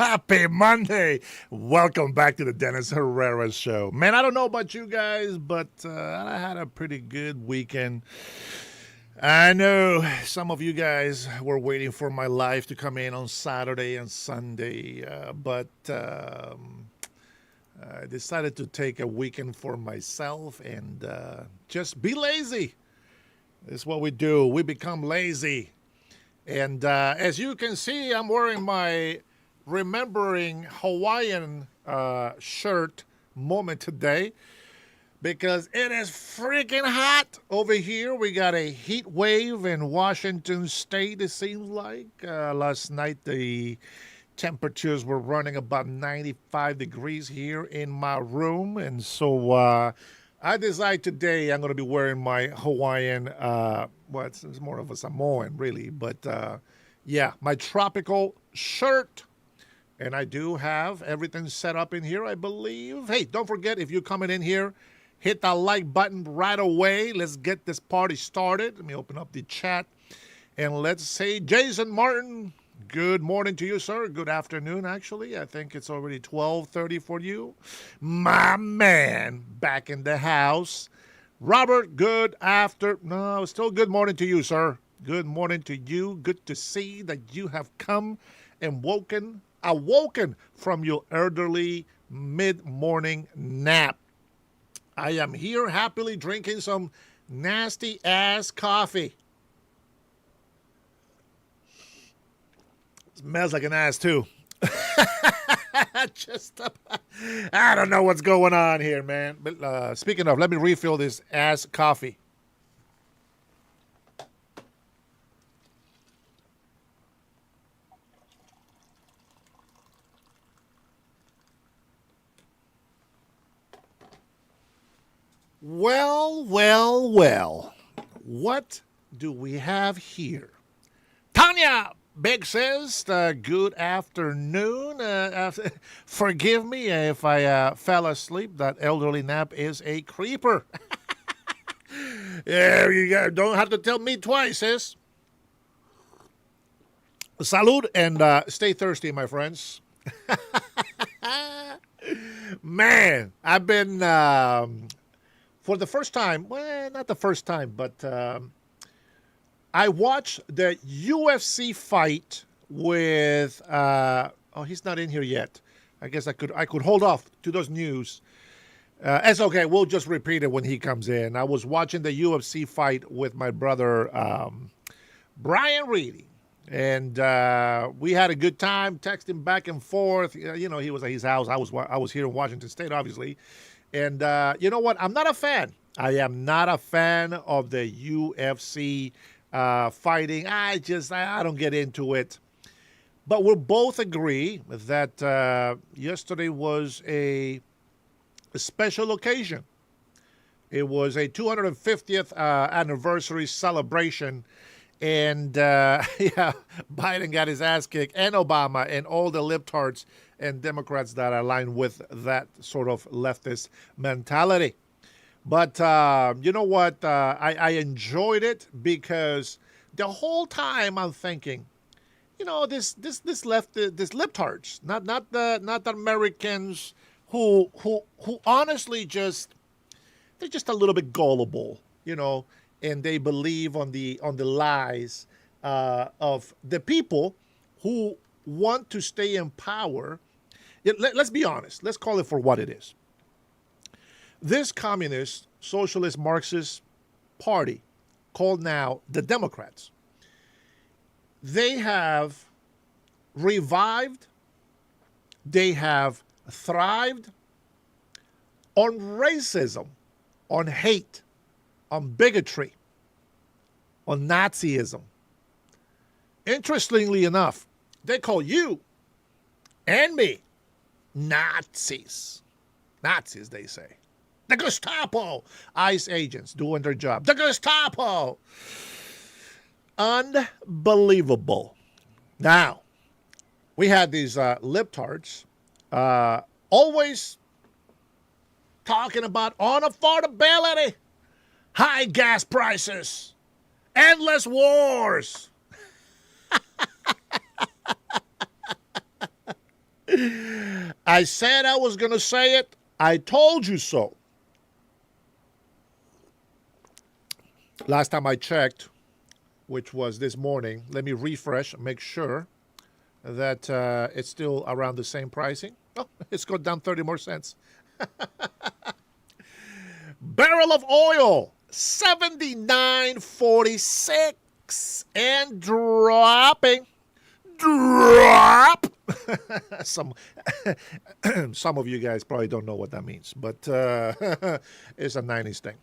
Happy Monday. Welcome back to the Dennis Herrera Show. Man, I don't know about you guys, but I had a pretty good weekend. I know some of you guys were waiting for my live to come in on Saturday and Sunday, but I decided to take a weekend for myself and just be lazy. It's what we do. We become lazy. And as you can see, I'm wearing my Remembering Hawaiian shirt moment today because it is freaking hot over here. We got a heat wave in Washington State, it seems like. Last night, the temperatures were running about 95 degrees here in my room. And so I decided today I'm going to be wearing my Hawaiian, it's more of a Samoan, really. But yeah, my tropical shirt. And I do have everything set up in here, I believe. Hey, don't forget, if you're coming in here, hit that like button right away. Let's get this party started. Let me open up the chat. And let's say, Jason Martin, good morning to you, sir. Good afternoon, actually. I think it's already 12:30 for you. My man, back in the house. Robert, still good morning to you, sir. Good morning to you. Good to see that you have come and awoken from your elderly mid-morning nap. I am here happily drinking some nasty ass coffee. Smells like an ass too. I don't know what's going on here, man. But speaking of, let me refill this ass coffee. Well. What do we have here? Tanya Big says, good afternoon. Forgive me if I fell asleep. That elderly nap is a creeper. Yeah, don't have to tell me twice, sis. Salud and stay thirsty, my friends. Man, I've been, for the first time, well, not the first time, but I watched the UFC fight with, he's not in here yet. I guess I could hold off to those news. It's okay. We'll just repeat it when he comes in. I was watching the UFC fight with my brother, Brian Reedy. And we had a good time texting back and forth. He was at his house. I was here in Washington State, obviously. And you know what? I'm not a fan. I am not a fan of the UFC fighting. I don't get into it. But we'll both agree that yesterday was a special occasion. It was a 250th anniversary celebration. And, Biden got his ass kicked, and Obama, and all the libtards and Democrats that align with that sort of leftist mentality. But you know what? I enjoyed it because the whole time I'm thinking, this libtards, not the Americans who honestly they're just a little bit gullible, and they believe on the lies of the people who want to stay in power. Let's be honest. Let's call it for what it is. This communist, socialist, Marxist party, called now the Democrats, they have revived, they have thrived on racism, on hate, on bigotry, on Nazism. Interestingly enough, they call you and me Nazis. Nazis, they say. The Gestapo, ICE agents doing their job. The Gestapo. Unbelievable. Now, we had these libtards always talking about unaffordability, high gas prices, endless wars. I said I was going to say it. I told you so. Last time I checked, which was this morning, let me refresh, make sure that it's still around the same pricing. Oh, it's gone down 30 more cents. Barrel of oil, 79.46 and dropping. Drop. some some of you guys probably don't know what that means, but it's a 90s thing.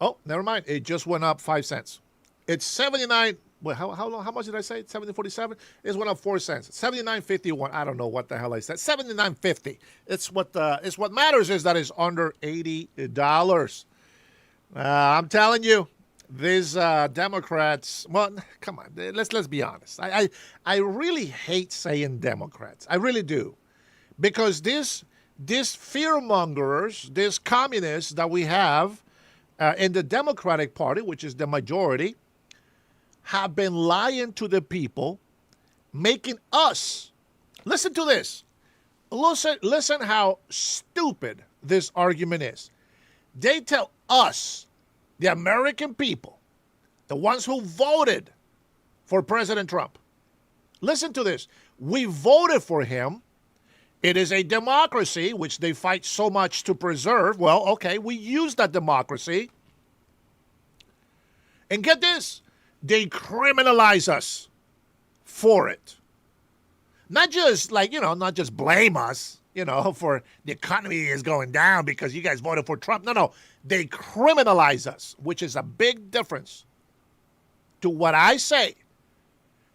Oh, never mind. It just went up 5 cents. It's 79. Well, how much did I say? 70.47. It went up 4 cents. 79.51. I don't know what the hell I said. 79.50. It's what matters is that it's under $80. I'm telling you, these Democrats. Well, come on. Let's be honest. I really hate saying Democrats. I really do, because these fearmongers, these communists that we have in the Democratic Party, which is the majority, have been lying to the people, making us, listen to this, listen how stupid this argument is. They tell us, the American people, the ones who voted for President Trump, listen to this, we voted for him. It is a democracy, which they fight so much to preserve. Well, okay, we use that democracy. And get this, they criminalize us for it. Not just not just blame us, for the economy is going down because you guys voted for Trump. No, they criminalize us, which is a big difference to what I say.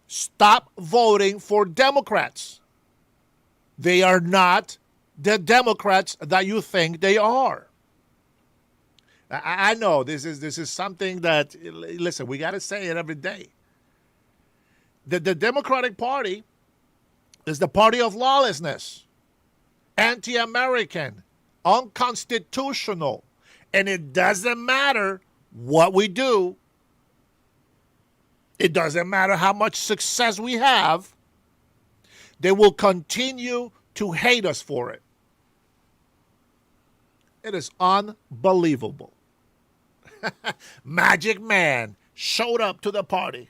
Stop voting for Democrats. They are not the Democrats that you think they are. I know this is something that, listen, we got to say it every day. The Democratic Party is the party of lawlessness, anti-American, unconstitutional, and it doesn't matter what we do. It doesn't matter how much success we have. They will continue to hate us for it. It is unbelievable. Magic Man showed up to the party.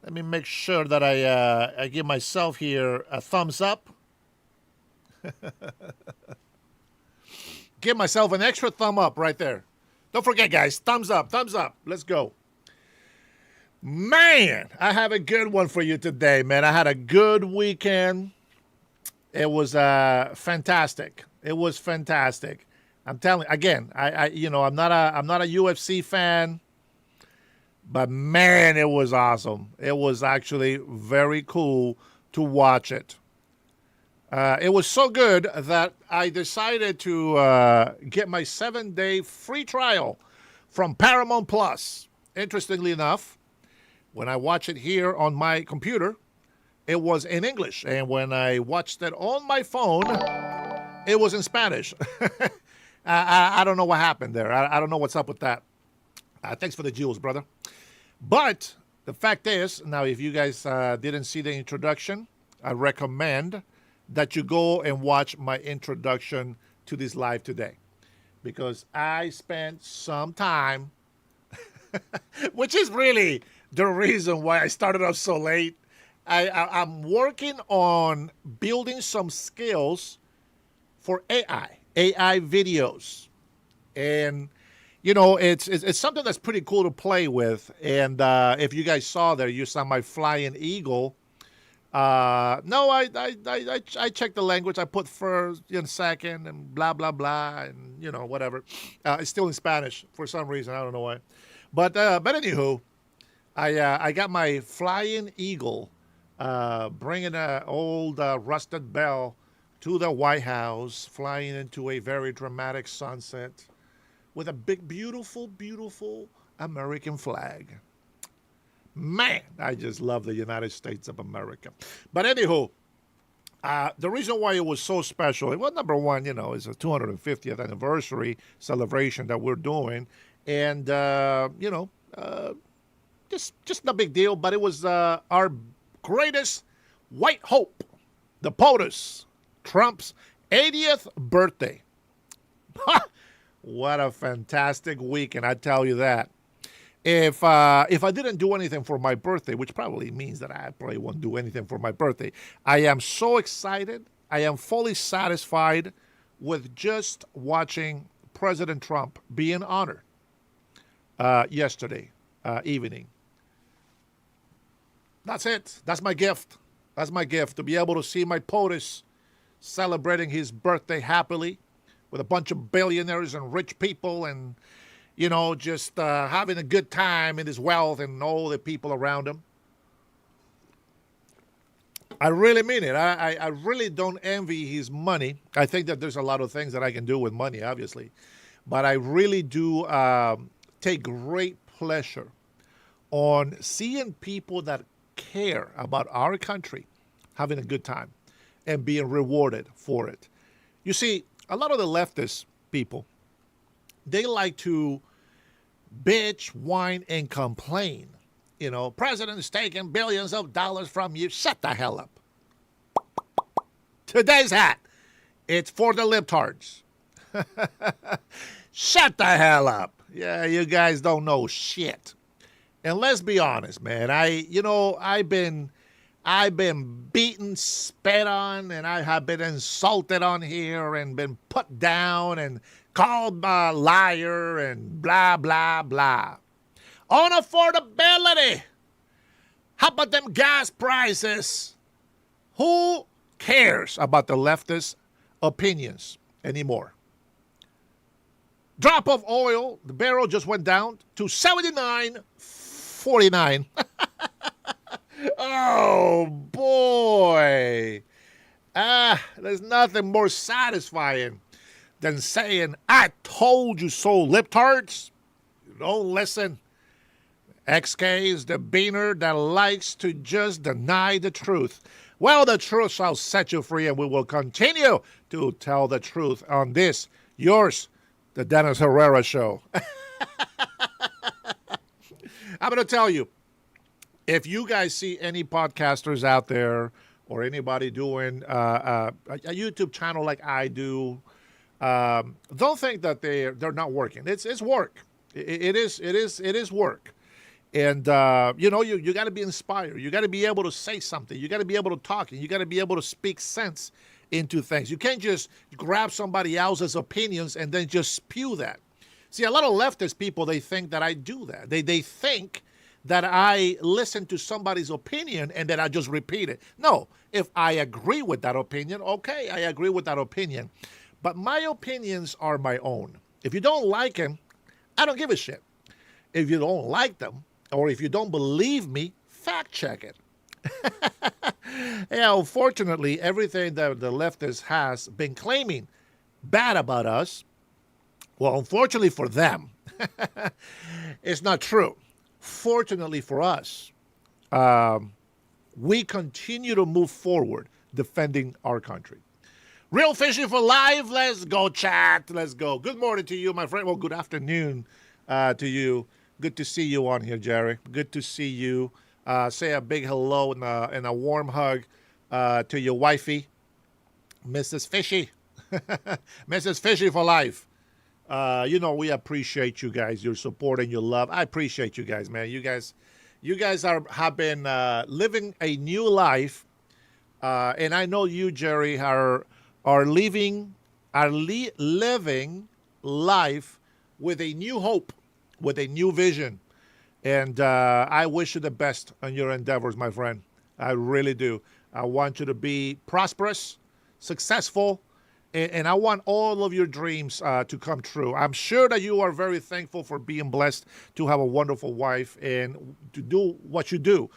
Let me make sure that I give myself here a thumbs up. Give myself an extra thumb up right there. Don't forget, guys, thumbs up, thumbs up. Let's go. Man, I have a good one for you today, man. I had a good weekend. It was fantastic. It was fantastic. I'm telling again, I'm not a UFC fan, but man, it was awesome. It was actually very cool to watch it. It was so good that I decided to get my 7-day free trial from Paramount Plus. Interestingly enough, when I watch it here on my computer, it was in English. And when I watched it on my phone, it was in Spanish. I don't know what happened there. I don't know what's up with that. Thanks for the jewels, brother. But the fact is, now if you guys didn't see the introduction, I recommend that you go and watch my introduction to this live today. Because I spent some time, which is really the reason why I started off so late. I'm working on building some skills for AI videos. And, it's something that's pretty cool to play with. And if you guys saw there, you saw my flying eagle. No, I checked the language. I put first and second and blah, blah, blah, and, whatever. It's still in Spanish for some reason. I don't know why. But anywho, I got my flying eagle bringing an old rusted bell to the White House, flying into a very dramatic sunset with a big, beautiful, beautiful American flag. Man, I just love the United States of America. But anywho, the reason why it was so special, well, number one, is a 250th anniversary celebration that we're doing. And, just no big deal, but it was our greatest White Hope, the POTUS, Trump's 80th birthday. What a fantastic weekend, I tell you that. If I didn't do anything for my birthday, which probably means that I probably won't do anything for my birthday, I am so excited. I am fully satisfied with just watching President Trump being honored yesterday evening. That's it. That's my gift. That's my gift, to be able to see my POTUS celebrating his birthday happily with a bunch of billionaires and rich people, and just having a good time in his wealth and all the people around him. I really mean it. I really don't envy his money. I think that there's a lot of things that I can do with money, obviously. But I really do take great pleasure on seeing people that care about our country having a good time and being rewarded for it. You see, a lot of the leftist people, they like to bitch, whine, and complain. President's taking billions of dollars from you. Shut the hell up. Today's hat, it's for the libtards. Shut the hell up. Yeah, you guys don't know shit. And let's be honest, man. I've been beaten, spat on, and I have been insulted on here and been put down and called a liar and blah, blah, blah. On affordability. How about them gas prices? Who cares about the leftist opinions anymore? Drop of oil, the barrel just went down to $79.49. Oh, boy. There's nothing more satisfying than saying, I told you so, libtards. You don't listen. XK is the beaner that likes to just deny the truth. Well, the truth shall set you free, and we will continue to tell the truth on this, yours, the Dennis Herrera Show. I'm going to tell you, if you guys see any podcasters out there or anybody doing a YouTube channel like I do, don't think that they're not working. It's work. It is work. And, you got to be inspired. You got to be able to say something. You got to be able to talk. And you got to be able to speak sense into things. You can't just grab somebody else's opinions and then just spew that. See, a lot of leftist people, they think that I do that. They think that I listen to somebody's opinion and then I just repeat it. No, if I agree with that opinion, okay, I agree with that opinion. But my opinions are my own. If you don't like them, I don't give a shit. If you don't like them, or if you don't believe me, fact check it. Yeah, unfortunately, everything that the leftist has been claiming bad about us, well, unfortunately for them, it's not true. Fortunately for us, we continue to move forward defending our country. Real Fishing for Life, let's go chat, let's go. Good morning to you, my friend. Well, good afternoon to you. Good to see you on here, Jerry. Good to see you. Say a big hello and a warm hug to your wifey, Mrs. Fishy. Mrs. Fishy for life. We appreciate you guys, your support and your love. I appreciate you guys, man. You guys have been living a new life, and I know you, Jerry, are living life with a new hope, with a new vision, and I wish you the best on your endeavors, my friend. I really do. I want you to be prosperous, successful. And I want all of your dreams to come true. I'm sure that you are very thankful for being blessed to have a wonderful wife and to do what you do.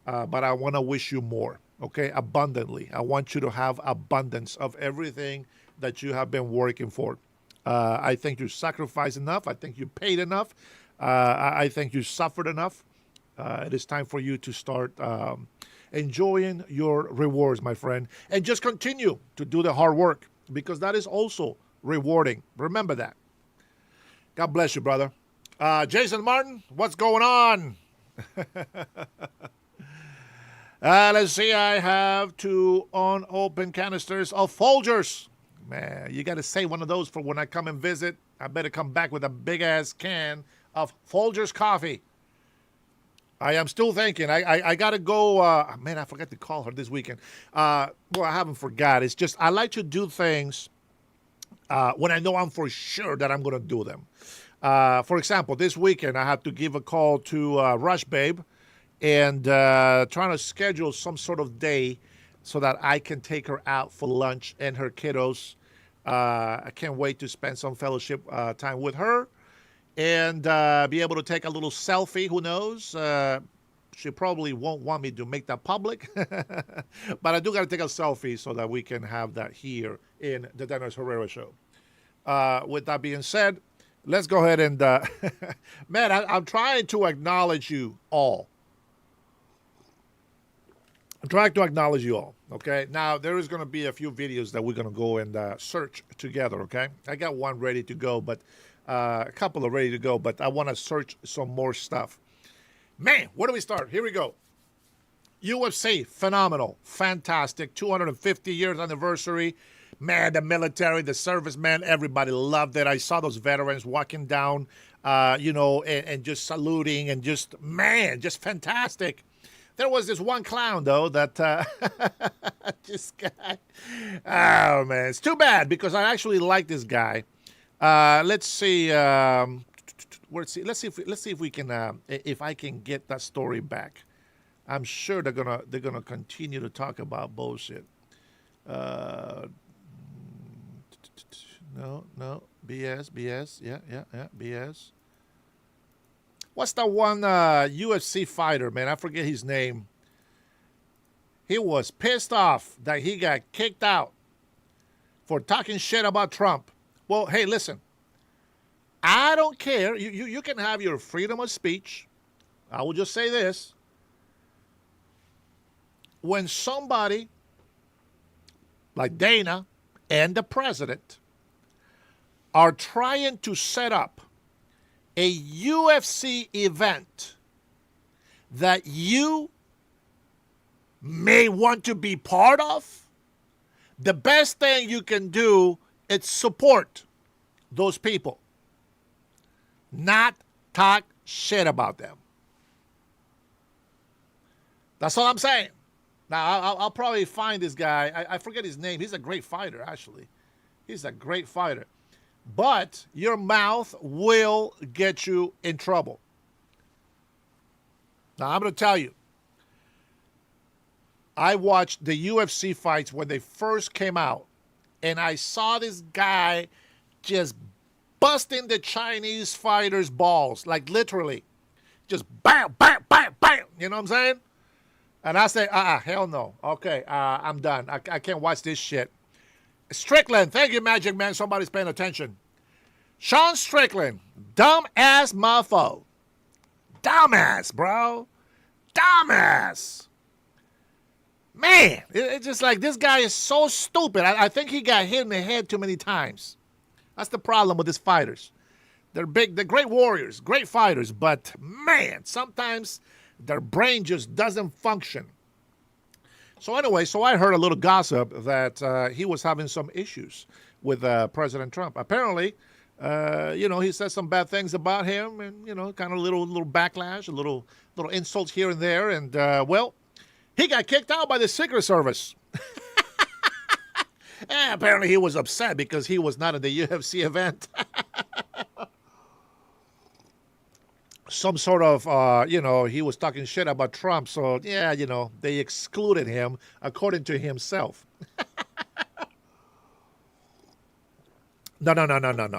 But I want to wish you more, okay? Abundantly. I want you to have abundance of everything that you have been working for. I think you sacrificed enough. I think you paid enough. I think you suffered enough. It is time for you to start enjoying your rewards, my friend. And just continue to do the hard work, because that is also rewarding. Remember that. God bless you, brother. Jason Martin, what's going on? Let's see. I have 2 unopened canisters of Folgers. Man, you got to save one of those for when I come and visit. I better come back with a big-ass can of Folgers coffee. I am still thinking. I got to go. Man, I forgot to call her this weekend. Well, I haven't forgot. It's just I like to do things when I know I'm for sure that I'm going to do them. For example, this weekend I had to give a call to Rush Babe and trying to schedule some sort of day so that I can take her out for lunch and her kiddos. I can't wait to spend some fellowship time with her and be able to take a little selfie. Who knows? She probably won't want me to make that public, but I do got to take a selfie so that we can have that here in the Dennis Herrera Show. With that being said, let's go ahead and, man, I'm trying to acknowledge you all. I'm trying to acknowledge you all, okay? Now, there is going to be a few videos that we're going to go and search together, okay? I got one ready to go, but a couple are ready to go, but I want to search some more stuff. Man, where do we start? Here we go. UFC, phenomenal, fantastic, 250 years anniversary. Man, the military, the servicemen, everybody loved it. I saw those veterans walking down, and just saluting and just, man, just fantastic. There was this one clown, though, that just got, oh, man, it's too bad because I actually like this guy. Let's see, let's see if we can, if I can get that story back. I'm sure they're gonna continue to talk about bullshit. No, BS, yeah, BS. What's that one UFC fighter, man? I forget his name. He was pissed off that he got kicked out for talking shit about Trump. Well, hey, listen. I don't care. You can have your freedom of speech. I will just say this. When somebody like Dana and the president are trying to set up a UFC event that you may want to be part of, the best thing you can do is support those people, not talk shit about them. That's all I'm saying. Now, I'll probably find this guy. I forget his name. He's a great fighter, actually. He's a great fighter. But your mouth will get you in trouble. Now, I'm going to tell you. I watched the UFC fights when they first came out. And I saw this guy just busting the Chinese fighters' balls. Like, literally. Just bam, bam, bam, bam. You know what I'm saying? And I say, hell no. Okay, I'm done. I can't watch this shit. Strickland, thank you, Magic Man. Somebody's paying attention. Sean Strickland, dumb-ass mofo. Dumbass, bro. Dumbass. Man, it's just like this guy is so stupid. I think he got hit in the head too many times. That's the problem with these fighters. They're big, they're great warriors, great fighters, but man, sometimes their brain just doesn't function. So anyway, I heard a little gossip that he was having some issues with President Trump. Apparently, he said some bad things about him, and kind of little backlash, a little insults here and there, and he got kicked out by the Secret Service. And apparently, he was upset because he was not at the UFC event. Some sort of, he was talking shit about Trump. So, yeah, they excluded him according to himself. No.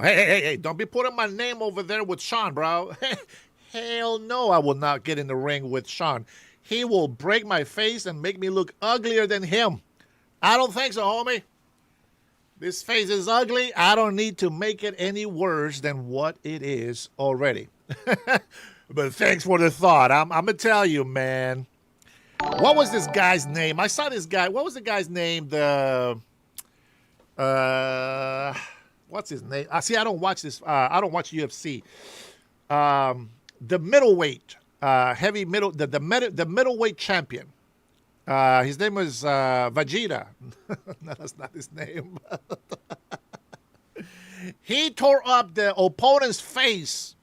Hey, don't be putting my name over there with Sean, bro. Hell no, I will not get in the ring with Sean. He will break my face and make me look uglier than him. I don't think so, homie. This face is ugly. I don't need to make it any worse than what it is already. But thanks for the thought. I'm going to tell you, man. What was this guy's name? I saw this guy. What was the guy's name? What's his name? See, I don't watch this. I don't watch UFC. The middleweight, the middleweight champion. His name was Vegeta. No, that's not his name. He tore up the opponent's face.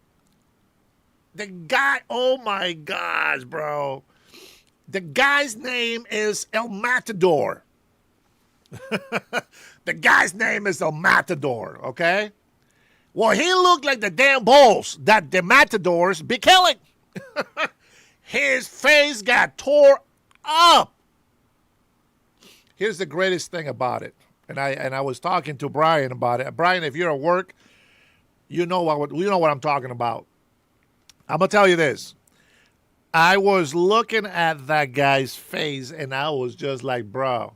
The guy, oh my gosh, bro. The guy's name is El Matador. The guy's name is El Matador, okay? Well, he looked like the damn bulls that the Matadors be killing. His face got tore up. Here's the greatest thing about it. And I was talking to Brian about it. Brian, if you're at work, you know what I'm talking about. I'm gonna tell you this. I was looking at that guy's face and I was just like, bro,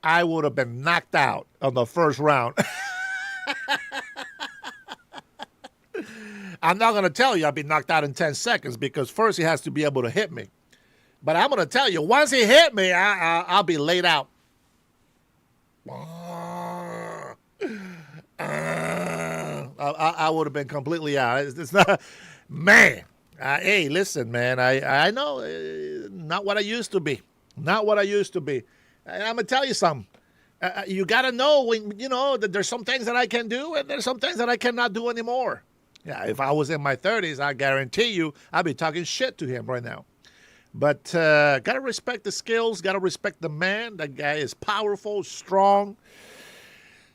I would have been knocked out on the first round. I'm not gonna tell you I'll be knocked out in 10 seconds because first he has to be able to hit me. But I'm gonna tell you, once he hit me, I'll be laid out. I would have been completely out. It's not, man. Hey, listen, man. I know, not what I used to be. Not what I used to be. And I'm gonna tell you something. You gotta know when that there's some things that I can do and there's some things that I cannot do anymore. Yeah, if I was in my 30s, I guarantee you I'd be talking shit to him right now. But gotta respect the skills. Gotta respect the man. That guy is powerful, strong.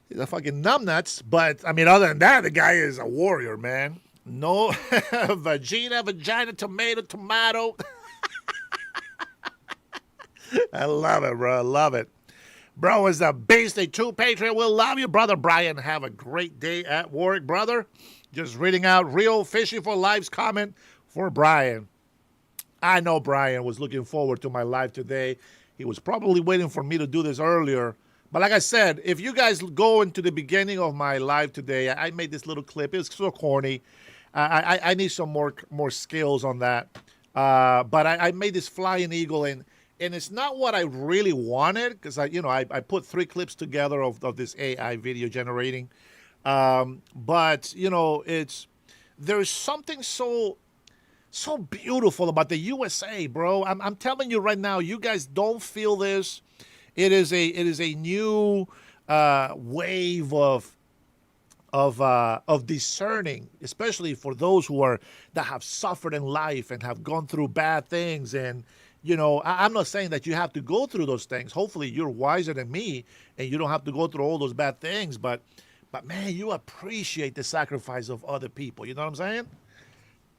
He's a fucking numbnuts, but I mean, other than that, the guy is a warrior, man. No, vagina, tomato. I love it, bro. I love it. Bro is a beast. A true patriot. We'll love you, brother Brian. Have a great day at work, brother. Just reading out Real Fishing for Life's comment for Brian. I know Brian was looking forward to my live today. He was probably waiting for me to do this earlier. But like I said, if you guys go into the beginning of my live today, I made this little clip. It was so corny. I need some more skills on that. But I made this flying eagle, and it's not what I really wanted because I put 3 clips together of this AI video generating. But there's something so beautiful about the USA, bro. I'm telling you right now, you guys don't feel this. It is a new wave of discerning, especially for those that have suffered in life and have gone through bad things. And I'm not saying that you have to go through those things. Hopefully, you're wiser than me, and you don't have to go through all those bad things. But man, you appreciate the sacrifice of other people. You know what I'm saying?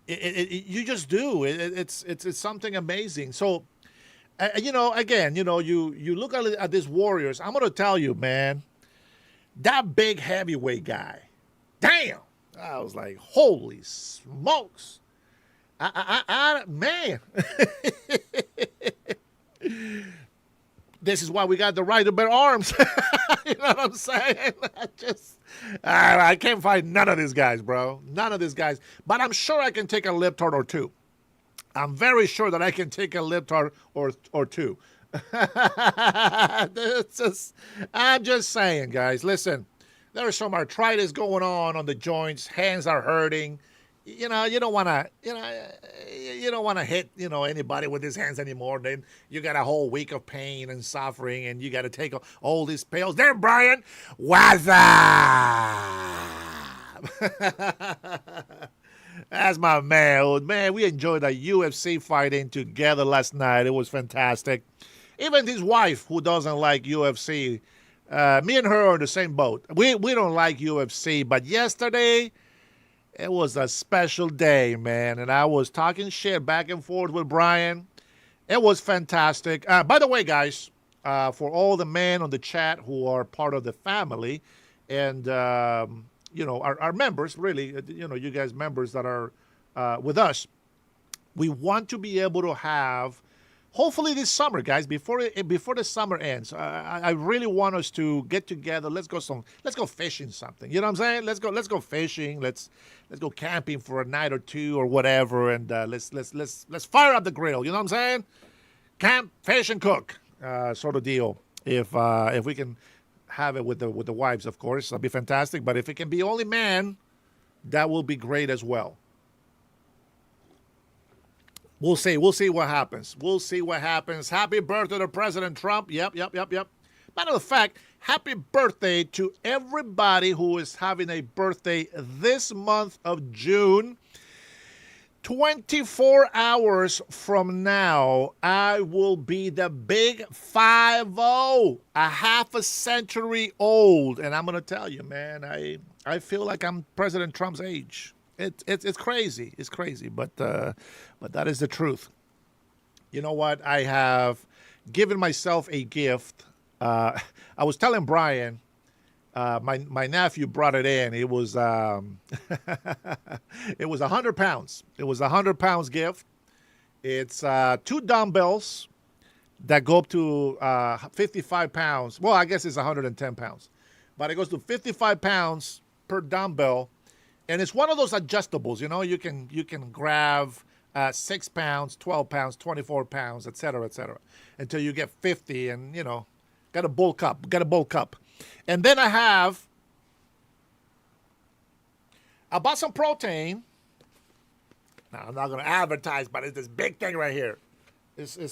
You just do. It's something amazing. So. Again, you look at these warriors. I'm going to tell you, man, that big heavyweight guy, damn, I was like, holy smokes. Man. This is why we got the right to bear arms. You know what I'm saying? I can't find none of these guys, bro. None of these guys. But I'm sure I can take a lip tart or two. I'm very sure that I can take a lip tart or two. I'm just saying, guys. Listen, there's some arthritis going on the joints. Hands are hurting. You don't want to. You don't want to hit anybody with his hands anymore. Then you got a whole week of pain and suffering, and you got to take all these pills. There, Brian. What's up? That's my man. Man, we enjoyed a UFC fighting together last night. It was fantastic. Even his wife, who doesn't like UFC, me and her are in the same boat. We don't like UFC, but yesterday, it was a special day, man. And I was talking shit back and forth with Brian. It was fantastic. By the way, guys, for all the men on the chat who are part of the family and our members, really, you guys members that are with us, we want to be able to have, hopefully this summer, guys, before the summer ends, I really want us to get together. Let's go fishing something. You know what I'm saying? Let's go fishing. Let's go camping for a night or two or whatever, and let's fire up the grill. You know what I'm saying? Camp, fish, and cook, sort of deal. If we can have it with the wives, of course, that'd be fantastic. But if it can be only man, that will be great as well. We'll see. We'll see what happens. We'll see what happens. Happy birthday to President Trump. Yep, yep, yep, yep. Matter of fact, happy birthday to everybody who is having a birthday this month of June. 24 hours from now, I will be the big 50, a half a century old. And I'm going to tell you, man, I feel like I'm President Trump's age. It's crazy. It's crazy, but that is the truth. You know what? I have given myself a gift. I was telling Brian, my nephew brought it in. It was it was 100 pounds. It was 100 pounds gift. It's 2 dumbbells that go up to 55 pounds. Well, I guess it's 110 pounds, but it goes to 55 pounds per dumbbell. And it's one of those adjustables, you know, you can grab 6 pounds, 12 pounds, 24 pounds, et cetera, until you get 50 and, you know, got a bulk up. And then I bought some protein. Now, I'm not going to advertise, but it's this big thing right here. It's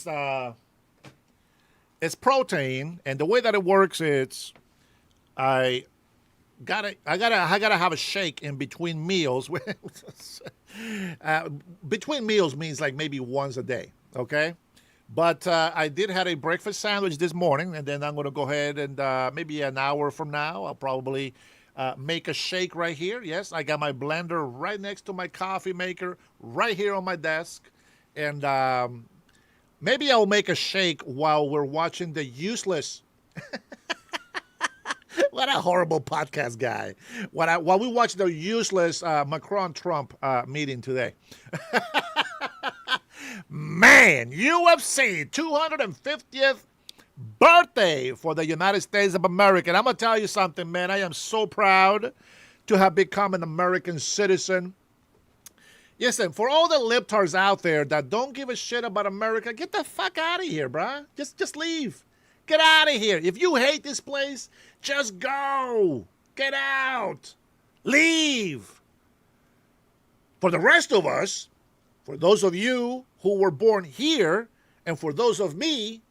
protein, and the way that it works is I gotta have a shake in between meals. Between meals means like maybe once a day, okay? But I did have a breakfast sandwich this morning, and then I'm going to go ahead and maybe an hour from now, I'll probably make a shake right here. Yes, I got my blender right next to my coffee maker right here on my desk. And maybe I'll make a shake while we're watching the useless... What a horrible podcast guy. While we watch the useless Macron-Trump meeting today. Man, UFC 250th birthday for the United States of America. And I'm going to tell you something, man. I am so proud to have become an American citizen. Listen, for all the libtards out there that don't give a shit about America, get the fuck out of here, bruh. Just leave. Get out of here. If you hate this place, just go. Get out. Leave. For the rest of us, for those of you who were born here, and for those of me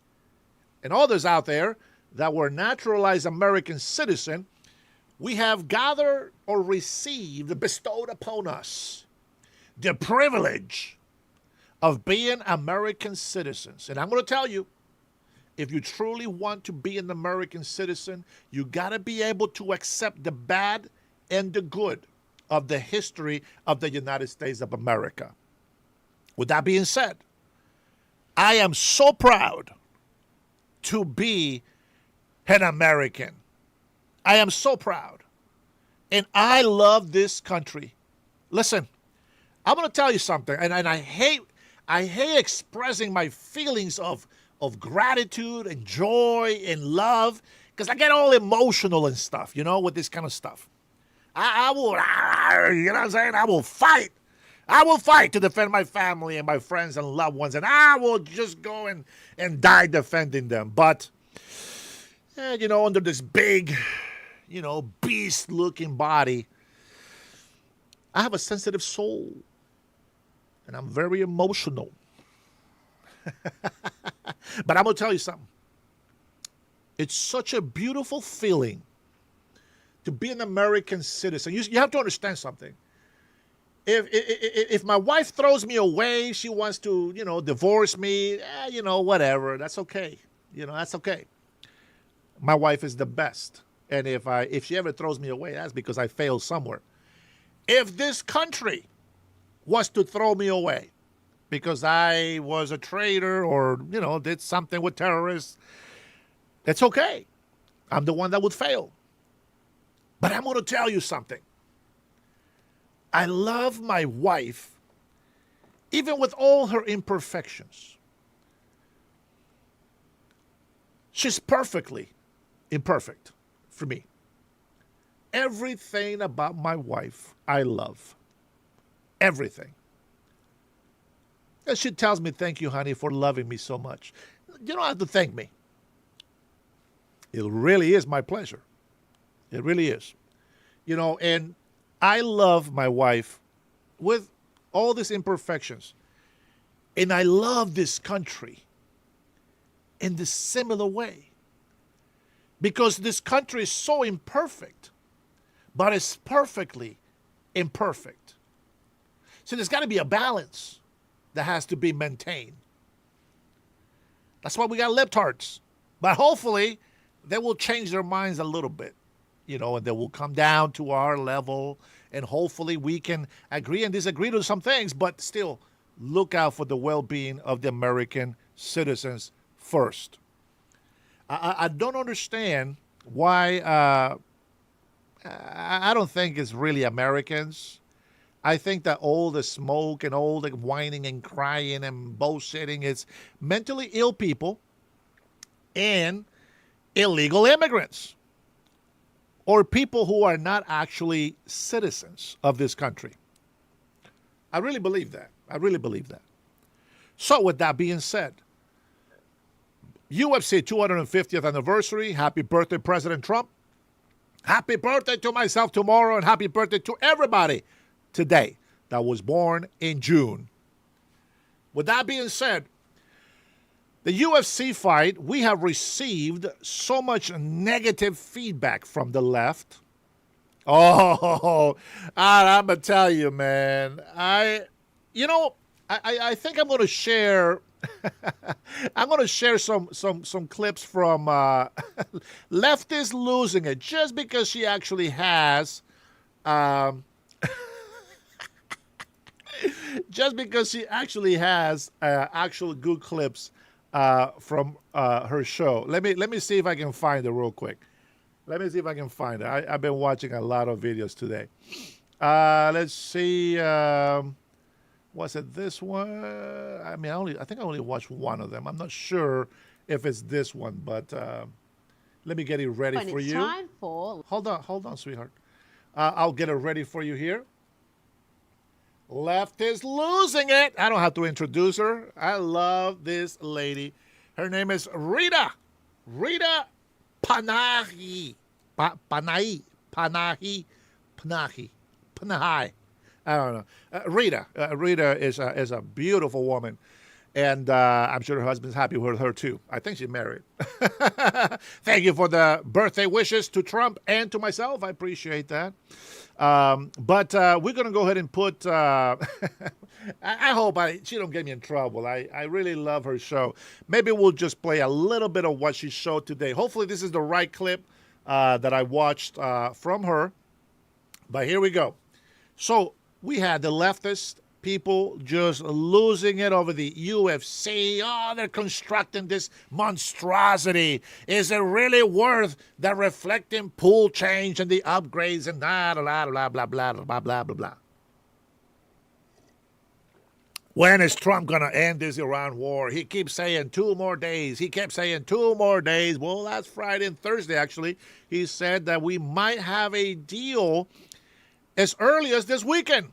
and others out there that were naturalized American citizen, we have gathered or received, bestowed upon us, the privilege of being American citizens. And I'm going to tell you, if you truly want to be an American citizen, you got to be able to accept the bad and the good of the history of the United States of America. With that being said, I am so proud to be an American. I am so proud. And I love this country. Listen, I'm going to tell you something, and I hate expressing my feelings of gratitude and joy and love, because I get all emotional and stuff, you know, with this kind of stuff. I will, you know what I'm saying? I will fight. I will fight to defend my family and my friends and loved ones, and I will just go and die defending them. But, you know, under this big, you know, beast-looking body, I have a sensitive soul, and I'm very emotional. But I'm going to tell you something. It's such a beautiful feeling to be an American citizen. You have to understand something. If my wife throws me away, she wants to, you know, divorce me, you know, whatever. That's okay. You know, that's okay. My wife is the best. And if she ever throws me away, that's because I failed somewhere. If this country was to throw me away because I was a traitor or, you know, did something with terrorists, it's okay. I'm the one that would fail. But I'm going to tell you something. I love my wife, even with all her imperfections. She's perfectly imperfect for me. Everything about my wife, I love. Everything. And she tells me, thank you, honey, for loving me so much. You don't have to thank me. It really is my pleasure. It really is. You know, and I love my wife with all these imperfections. And I love this country in this similar way because this country is so imperfect, but it's perfectly imperfect. So there's got to be a balance that has to be maintained. That's why we got libtards. But hopefully, they will change their minds a little bit, and they will come down to our level, and hopefully we can agree and disagree to some things, but still look out for the well-being of the American citizens first. I don't understand why. I don't think it's really Americans. I think that all the smoke and all the whining and crying and bullshitting is mentally ill people and illegal immigrants or people who are not actually citizens of this country. I really believe that. I really believe that. So with that being said, UFC 250th anniversary. Happy birthday, President Trump. Happy birthday to myself tomorrow, and happy birthday to everybody today that was born in June. With that being said, the UFC fight, we have received so much negative feedback from the left. Oh, I'm going to tell you, man. I think I'm going to share I'm going to share some clips from Leftist Losing It, just because she actually has actual good clips from her show. Let me see if I can find it real quick. Let me see if I can find it. I've been watching a lot of videos today. Let's see. Was it this one? I think I only watched one of them. I'm not sure if it's this one, but let me get it ready for you. Time for... Hold on, sweetheart. I'll get it ready for you here. Left is losing it. I don't have to introduce her. I love this lady. Her name is Rita. Rita Panahi. Panahi. I don't know. Rita is a beautiful woman, and I'm sure her husband's happy with her too. I think she's married. Thank you for the birthday wishes to Trump and to myself. I appreciate that. But we're going to go ahead and put, I hope she don't get me in trouble. I really love her show. Maybe we'll just play a little bit of what she showed today. Hopefully this is the right clip that I watched from her. But here we go. So we had the leftist people just losing it over the UFC. Oh, they're constructing this monstrosity. Is it really worth the reflecting pool change and the upgrades and blah, blah, blah, blah, blah, blah, blah, blah, blah. When is Trump going to end this Iran war? He keeps saying 2 more days. He kept saying 2 more days. Well, that's Friday and Thursday, actually. He said that we might have a deal as early as this weekend.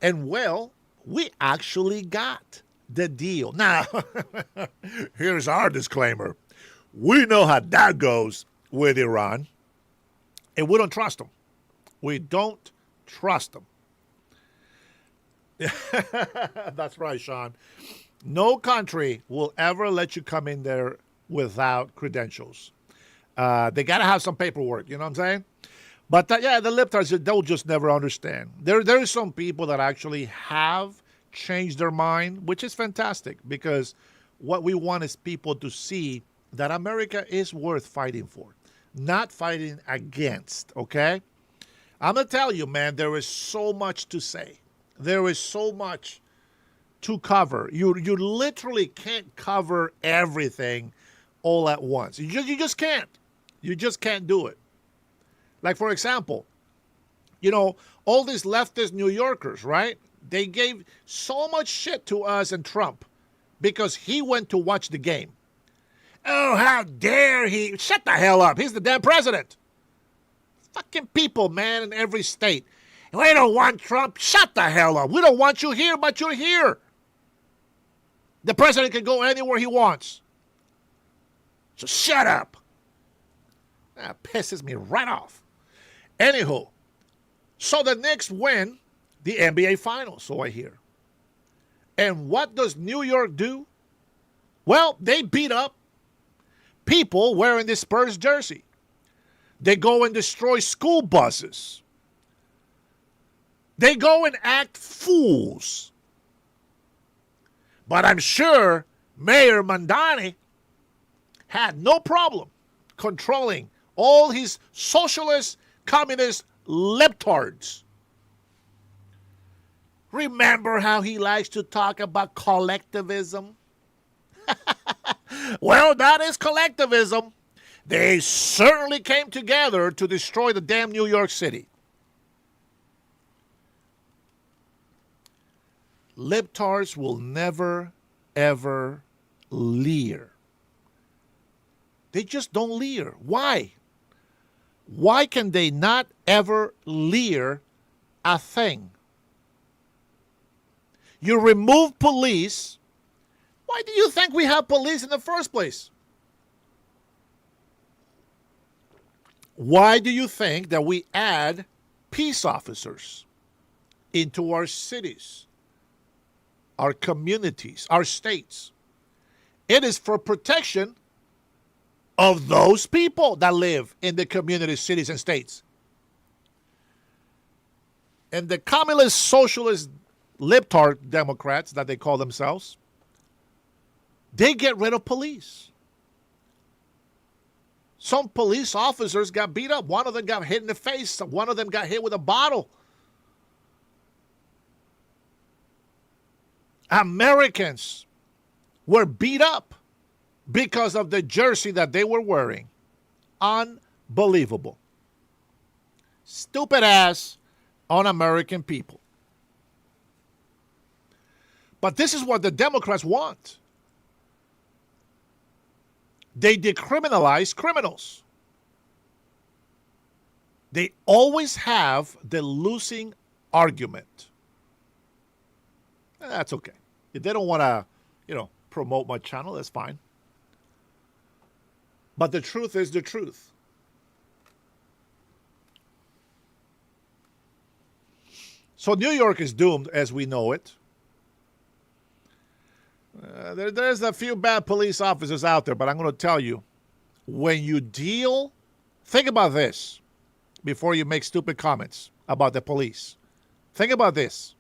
And, well, we actually got the deal. Now, here's our disclaimer. We know how that goes with Iran, and we don't trust them. We don't trust them. That's right, Sean. No country will ever let you come in there without credentials. They got to have some paperwork, you know what I'm saying? But, the libtards, they'll just never understand. There are some people that actually have changed their mind, which is fantastic, because what we want is people to see that America is worth fighting for, not fighting against, okay? I'm going to tell you, man, there is so much to say. There is so much to cover. You literally can't cover everything all at once. You just can't. You just can't do it. Like, for example, all these leftist New Yorkers, right? They gave so much shit to us and Trump because he went to watch the game. Oh, how dare he? Shut the hell up. He's the damn president. Fucking people, man, in every state. We don't want Trump. Shut the hell up. We don't want you here, but you're here. The president can go anywhere he wants. So shut up. That pisses me right off. Anywho, so the Knicks win the NBA Finals, so I hear. And what does New York do? Well, they beat up people wearing the Spurs jersey. They go and destroy school buses. They go and act fools. But I'm sure Mayor Mandani had no problem controlling all his socialist, communist libtards. Remember how he likes to talk about collectivism? Well, that is collectivism. They certainly came together to destroy the damn New York City. Libtards will never, ever leer. They just don't leer. Why? Why can they not ever leer a thing? You remove police. Why do you think we have police in the first place? Why do you think that we add peace officers into our cities, our communities, our states? It is for protection of those people that live in the communities, cities, and states. And the communist, socialist, libtard Democrats that they call themselves, they get rid of police. Some police officers got beat up. One of them got hit in the face. One of them got hit with a bottle. Americans were beat up because of the jersey that they were wearing. Unbelievable. Stupid ass un-American people. But this is what the Democrats want. They decriminalize criminals. They always have the losing argument. That's okay. If they don't want to, promote my channel, that's fine. But the truth is the truth. So New York is doomed as we know it. There's a few bad police officers out there, but I'm going to tell you, when you deal, think about this before you make stupid comments about the police. Think about this.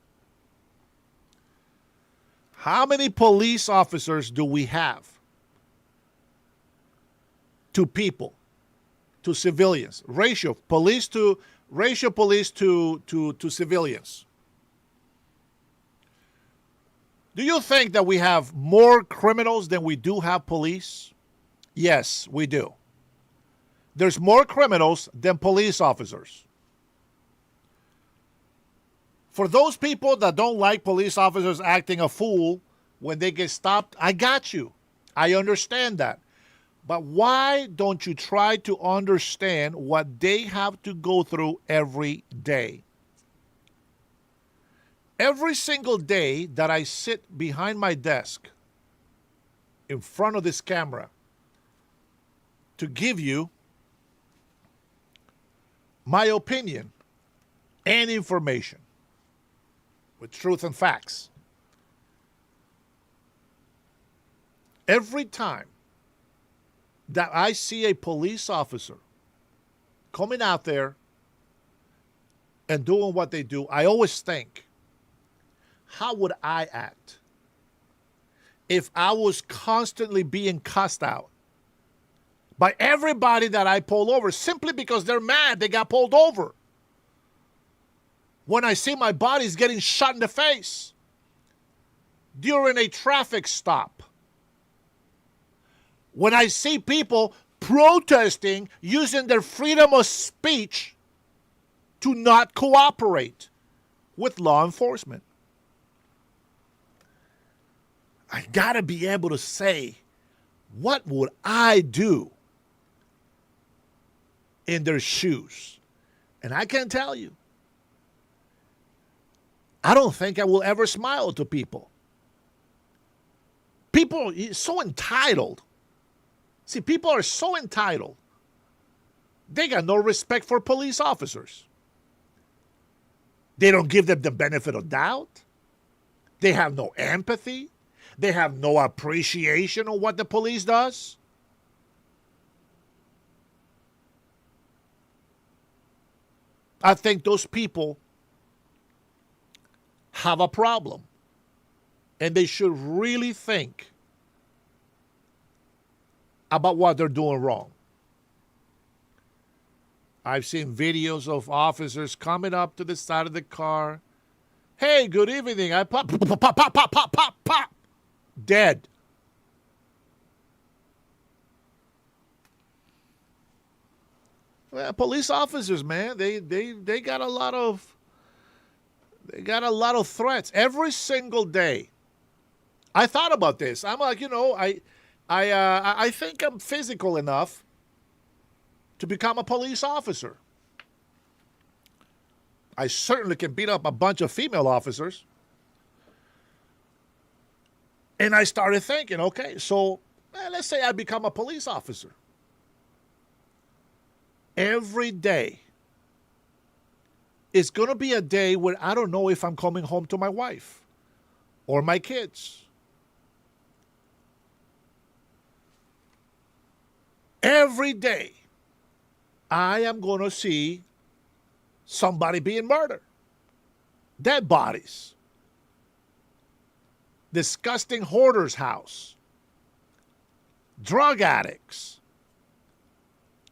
How many police officers do we have to people, to civilians? Ratio police to civilians. Do you think that we have more criminals than we do have police? Yes, we do. There's more criminals than police officers. For those people that don't like police officers acting a fool when they get stopped, I got you. I understand that. But why don't you try to understand what they have to go through every day? Every single day that I sit behind my desk in front of this camera to give you my opinion and information with truth and facts. Every time that I see a police officer coming out there and doing what they do, I always think, how would I act if I was constantly being cussed out by everybody that I pull over simply because they're mad they got pulled over? When I see my body's getting shot in the face during a traffic stop. When I see people protesting using their freedom of speech to not cooperate with law enforcement. I gotta be able to say, what would I do in their shoes? And I can tell you, I don't think I will ever smile to people. People are so entitled. See, people are so entitled. They got no respect for police officers. They don't give them the benefit of doubt. They have no empathy. They have no appreciation of what the police does. I think those people have a problem, and they should really think about what they're doing wrong. I've seen videos of officers coming up to the side of the car. Hey, good evening. I pop, pop, pop, pop, pop, pop, pop, pop. Dead. Well, police officers, man, they got a lot of threats every single day. I thought about this. I'm like, I think I'm physical enough to become a police officer. I certainly can beat up a bunch of female officers. And I started thinking, okay, so let's say I become a police officer. Every day is going to be a day where I don't know if I'm coming home to my wife or my kids. Every day, I am going to see somebody being murdered. Dead bodies. Disgusting hoarder's house. Drug addicts.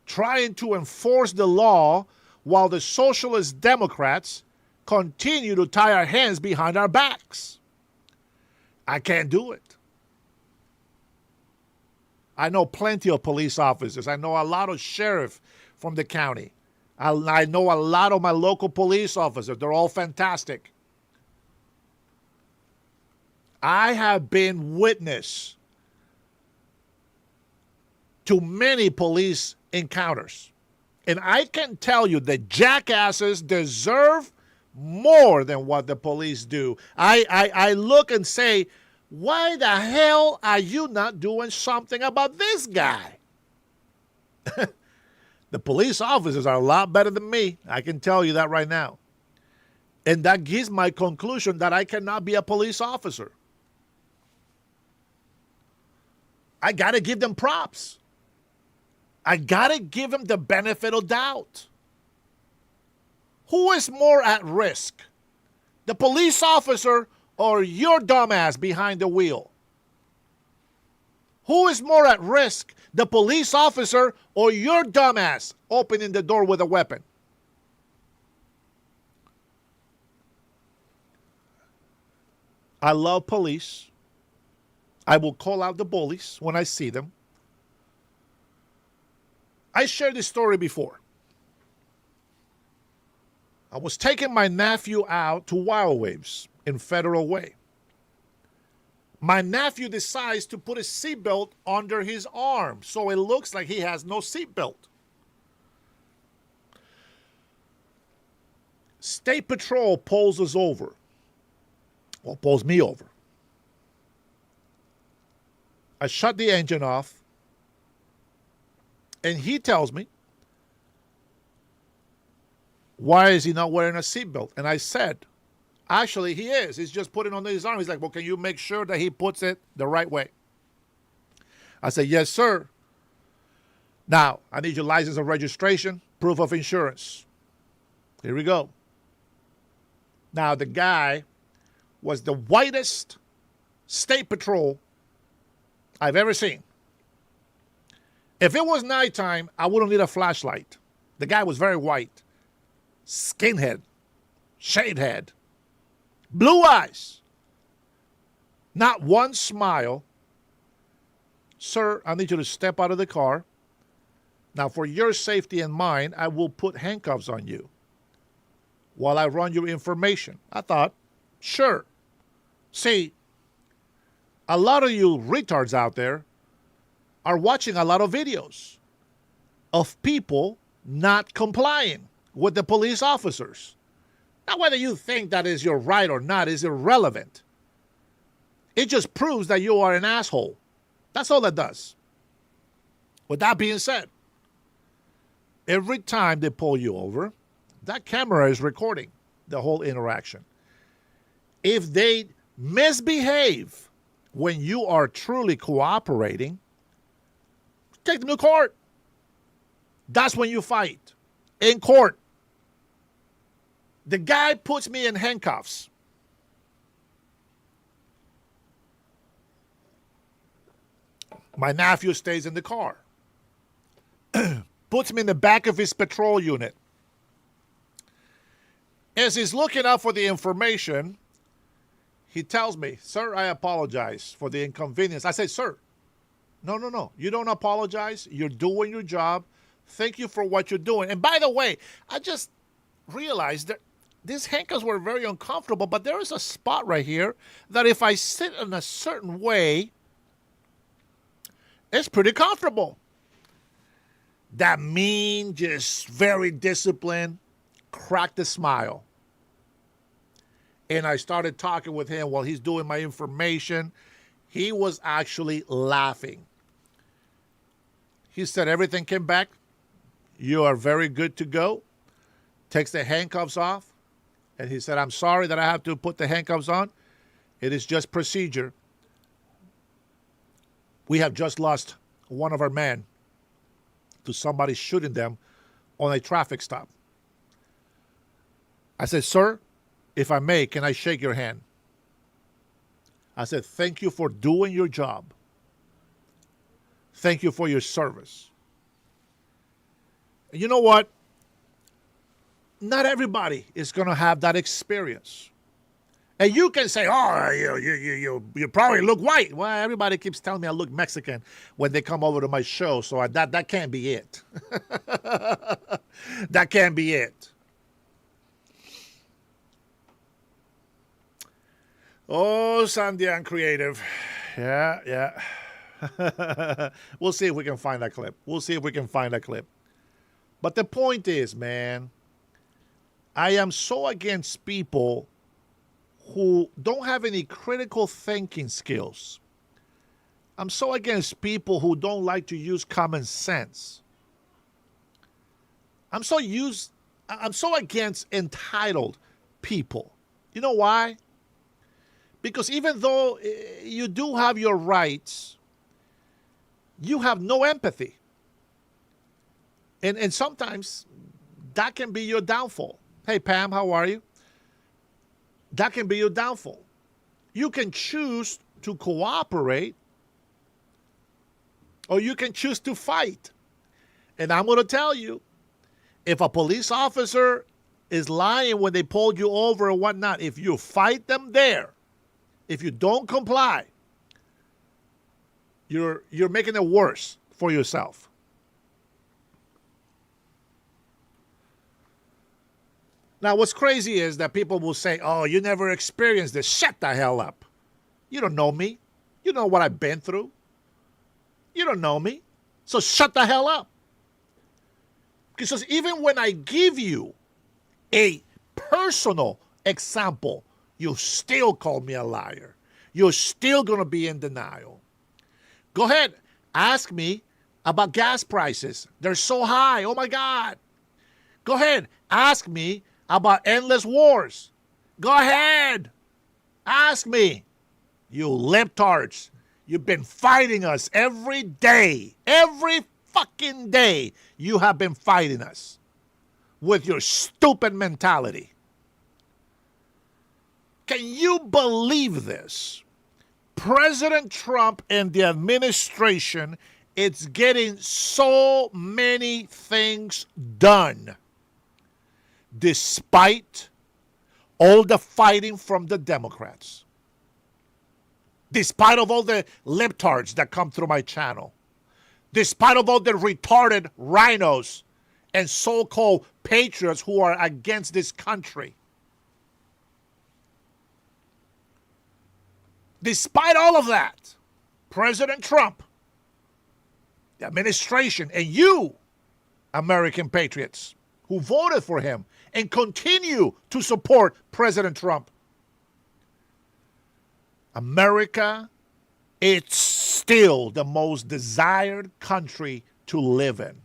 Trying to enforce the law while the socialist Democrats continue to tie our hands behind our backs. I can't do it. I know plenty of police officers. I know a lot of sheriff from the county. I know a lot of my local police officers. They're all fantastic. I have been witness to many police encounters. And I can tell you that jackasses deserve more than what the police do. I look and say, why the hell are you not doing something about this guy? The police officers are a lot better than me. I can tell you that right now. And that gives my conclusion that I cannot be a police officer. I got to give them props. I got to give them the benefit of doubt. Who is more at risk? The police officer or your dumbass behind the wheel? Who is more at risk? The police officer or your dumbass opening the door with a weapon? I love police. I will call out the bullies when I see them. I shared this story before. I was taking my nephew out to Wild Waves in Federal Way. My nephew decides to put a seatbelt under his arm, so it looks like he has no seatbelt. State Patrol pulls us over. Well, pulls me over. I shut the engine off, and he tells me, why is he not wearing a seatbelt? And I said, actually, he is. He's just putting it under his arm. He's like, well, can you make sure that he puts it the right way? I said, yes, sir. Now, I need your license and registration, proof of insurance. Here we go. Now, the guy was the whitest State Patrol I've ever seen. If it was nighttime, I wouldn't need a flashlight. The guy was very white. Skinhead. Shadehead. Blue eyes. Not one smile. Sir, I need you to step out of the car. Now, for your safety and mine, I will put handcuffs on you while I run your information. I thought, sure. See, a lot of you retards out there are watching a lot of videos of people not complying with the police officers. Now, whether you think that is your right or not is irrelevant. It just proves that you are an asshole. That's all that does. With that being said, every time they pull you over, that camera is recording the whole interaction. If they misbehave when you are truly cooperating, take them to court. That's when you fight. In court. The guy puts me in handcuffs. My nephew stays in the car. Puts me in the back of his patrol unit. As he's looking up for the information, he tells me, "Sir, I apologize for the inconvenience." I say, "Sir, no. You don't apologize. You're doing your job. Thank you for what you're doing." And by the way, I just realized that these handcuffs were very uncomfortable, but there is a spot right here that if I sit in a certain way, it's pretty comfortable. That mean, just very disciplined, cracked a smile. And I started talking with him while he's doing my information. He was actually laughing. He said, "Everything came back. You are very good to go." Takes the handcuffs off. And he said, "I'm sorry that I have to put the handcuffs on. It is just procedure. We have just lost one of our men to somebody shooting them on a traffic stop." I said, "Sir, if I may, can I shake your hand?" I said, "Thank you for doing your job. Thank you for your service." And you know what? Not everybody is going to have that experience. And you can say, "Oh, you probably look white." Well, everybody keeps telling me I look Mexican when they come over to my show, so that can't be it. That can't be it. Oh, Sandian Creative. Yeah. We'll see if we can find that clip. But the point is, man, I am so against people who don't have any critical thinking skills. I'm so against people who don't like to use common sense. I'm so against entitled people. You know why? Because even though you do have your rights, you have no empathy. And sometimes that can be your downfall. Hey, Pam, how are you? That can be your downfall. You can choose to cooperate, or you can choose to fight. And I'm going to tell you, if a police officer is lying when they pulled you over or whatnot, if you fight them there, if you don't comply, you're making it worse for yourself. Now, what's crazy is that people will say, "Oh, you never experienced this." Shut the hell up. You don't know me. You know what I've been through. You don't know me. So shut the hell up. Because even when I give you a personal example, you still call me a liar. You're still going to be in denial. Go ahead. Ask me about gas prices. They're so high. Oh, my God. Go ahead. Ask me about endless wars. Go ahead. Ask me. You libtards. You've been fighting us every day. Every fucking day you have been fighting us with your stupid mentality. Can you believe this? President Trump and the administration, it's getting so many things done despite all the fighting from the Democrats. Despite of all the libtards that come through my channel. Despite of all the retarded rhinos and so-called patriots who are against this country. Despite all of that, President Trump, the administration, and you, American patriots, who voted for him and continue to support President Trump, America, it's still the most desired country to live in.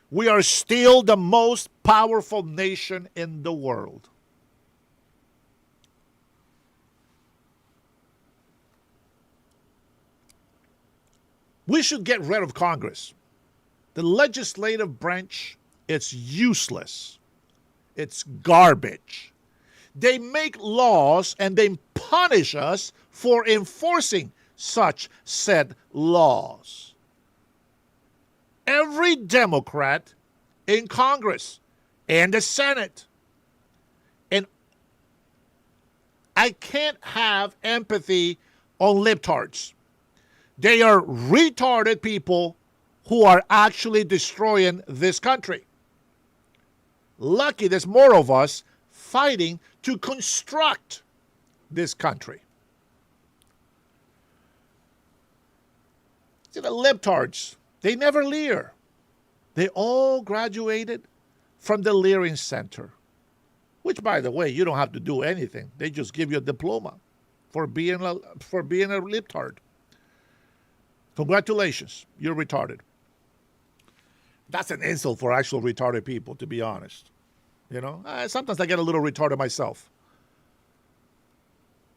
We are still the most powerful nation in the world. We should get rid of Congress. The legislative branch, it's useless. It's garbage. They make laws and they punish us for enforcing such said laws. Every Democrat in Congress and the Senate, and I can't have empathy on libtards. They are retarded people who are actually destroying this country. Lucky there's more of us fighting to construct this country. See, the libtards, they never leer. They all graduated from the Leering Center, which, by the way, you don't have to do anything. They just give you a diploma for being a libtard. Congratulations, you're retarded. That's an insult for actual retarded people, to be honest. You know, sometimes I get a little retarded myself.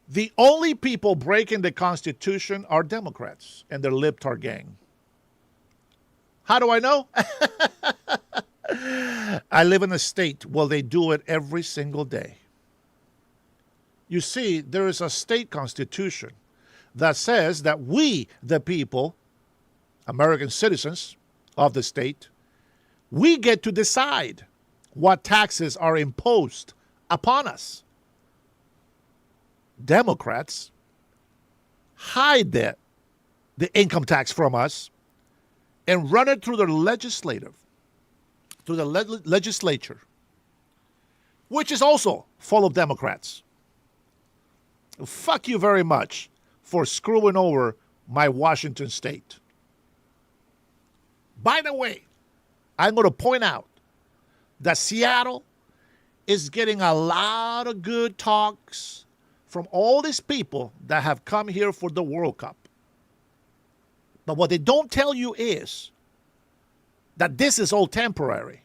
The only people breaking the Constitution are Democrats and their libtard gang. How do I know? I live in a state where they do it every single day. You see, there is a state constitution that says that we, the people, American citizens of the state, we get to decide what taxes are imposed upon us. Democrats hide the income tax from us and run it through the legislature, which is also full of Democrats. Fuck you very much for screwing over my Washington state. By the way, I'm going to point out that Seattle is getting a lot of good talks from all these people that have come here for the World Cup. But what they don't tell you is that this is all temporary.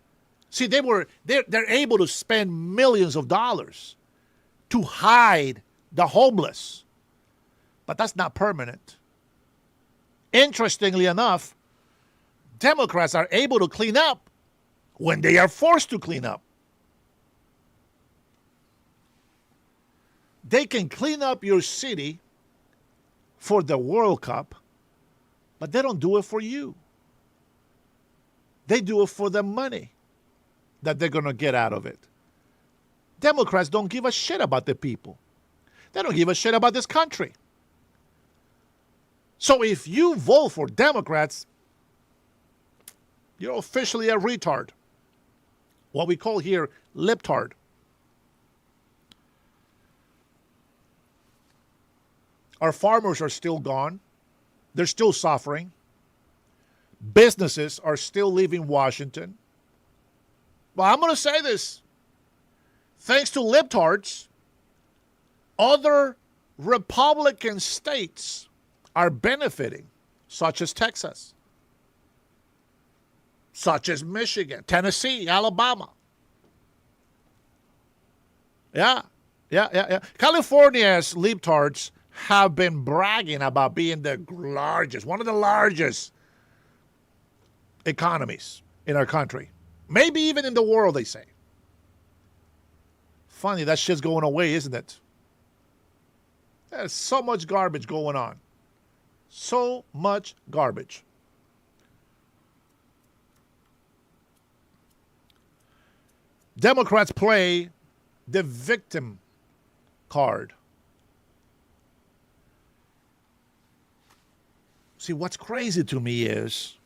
See, they're able to spend millions of dollars to hide the homeless. But that's not permanent. Interestingly enough, Democrats are able to clean up when they are forced to clean up. They can clean up your city for the World Cup, but they don't do it for you. They do it for the money that they're going to get out of it. Democrats don't give a shit about the people. They don't give a shit about this country. So if you vote for Democrats, you're officially a retard. What we call here libtard. Our farmers are still gone. They're still suffering. Businesses are still leaving Washington. Well, I'm going to say this. Thanks to libtards, other Republican states are benefiting, such as Texas, such as Michigan, Tennessee, Alabama. Yeah. California's libtards have been bragging about being the largest, one of the largest economies in our country. Maybe even in the world, they say. Funny, that shit's going away, isn't it? There's so much garbage going on. So much garbage. Democrats play the victim card. See, what's crazy to me is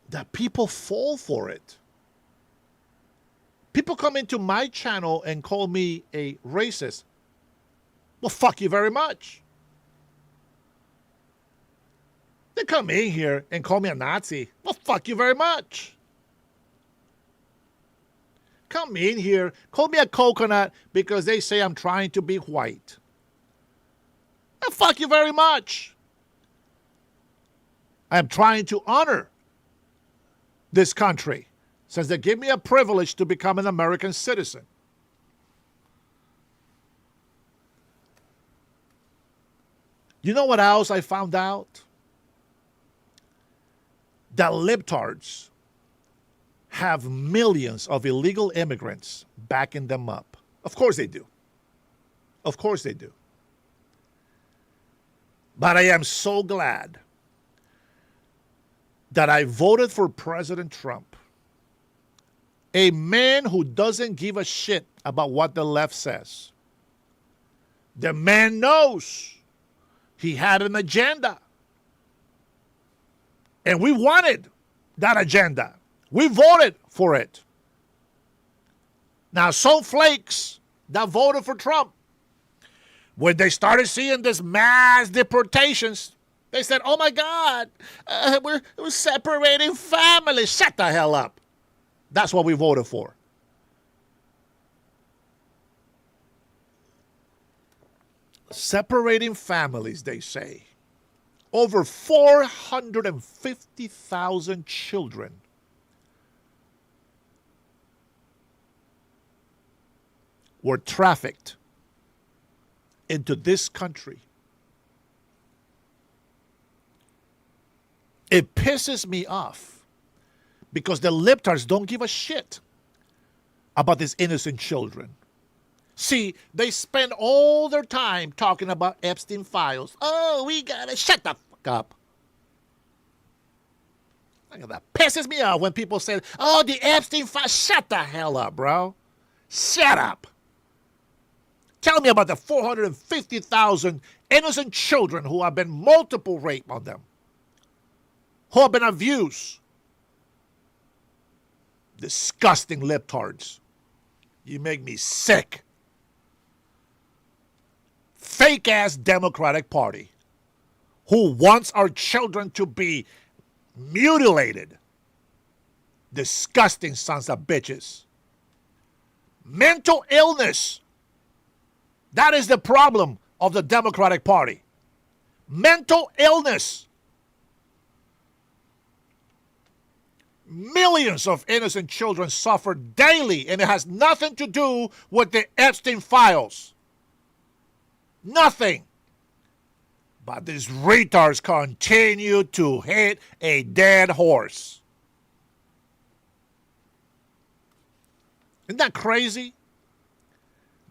that people fall for it. People come into my channel and call me a racist. Well, fuck you very much. They come in here and call me a Nazi. Well, fuck you very much. Come in here, call me a coconut because they say I'm trying to be white. Well, fuck you very much. I'm trying to honor this country since they give me a privilege to become an American citizen. You know what else I found out? The libtards have millions of illegal immigrants backing them up. Of course they do. Of course they do. But I am so glad that I voted for President Trump, a man who doesn't give a shit about what the left says. The man knows he had an agenda. And we wanted that agenda. We voted for it. Now, some flakes that voted for Trump, when they started seeing this mass deportations, they said, oh my God, we're separating families. Shut the hell up. That's what we voted for. Separating families, they say. Over 450,000 children were trafficked into this country. It pisses me off because the libtards don't give a shit about these innocent children. See, they spend all their time talking about Epstein files. Oh, we gotta shut the fuck up. That pisses me off when people say, oh, the Epstein files. Shut the hell up, bro. Shut up. Tell me about the 450,000 innocent children who have been multiple rape on them, who have been abused. Disgusting libtards. You make me sick. Fake-ass Democratic Party who wants our children to be mutilated. Disgusting sons of bitches. Mental illness. That is the problem of the Democratic Party. Mental illness. Millions of innocent children suffer daily, and it has nothing to do with the Epstein files. Nothing. But these retards continue to hit a dead horse. Isn't that crazy?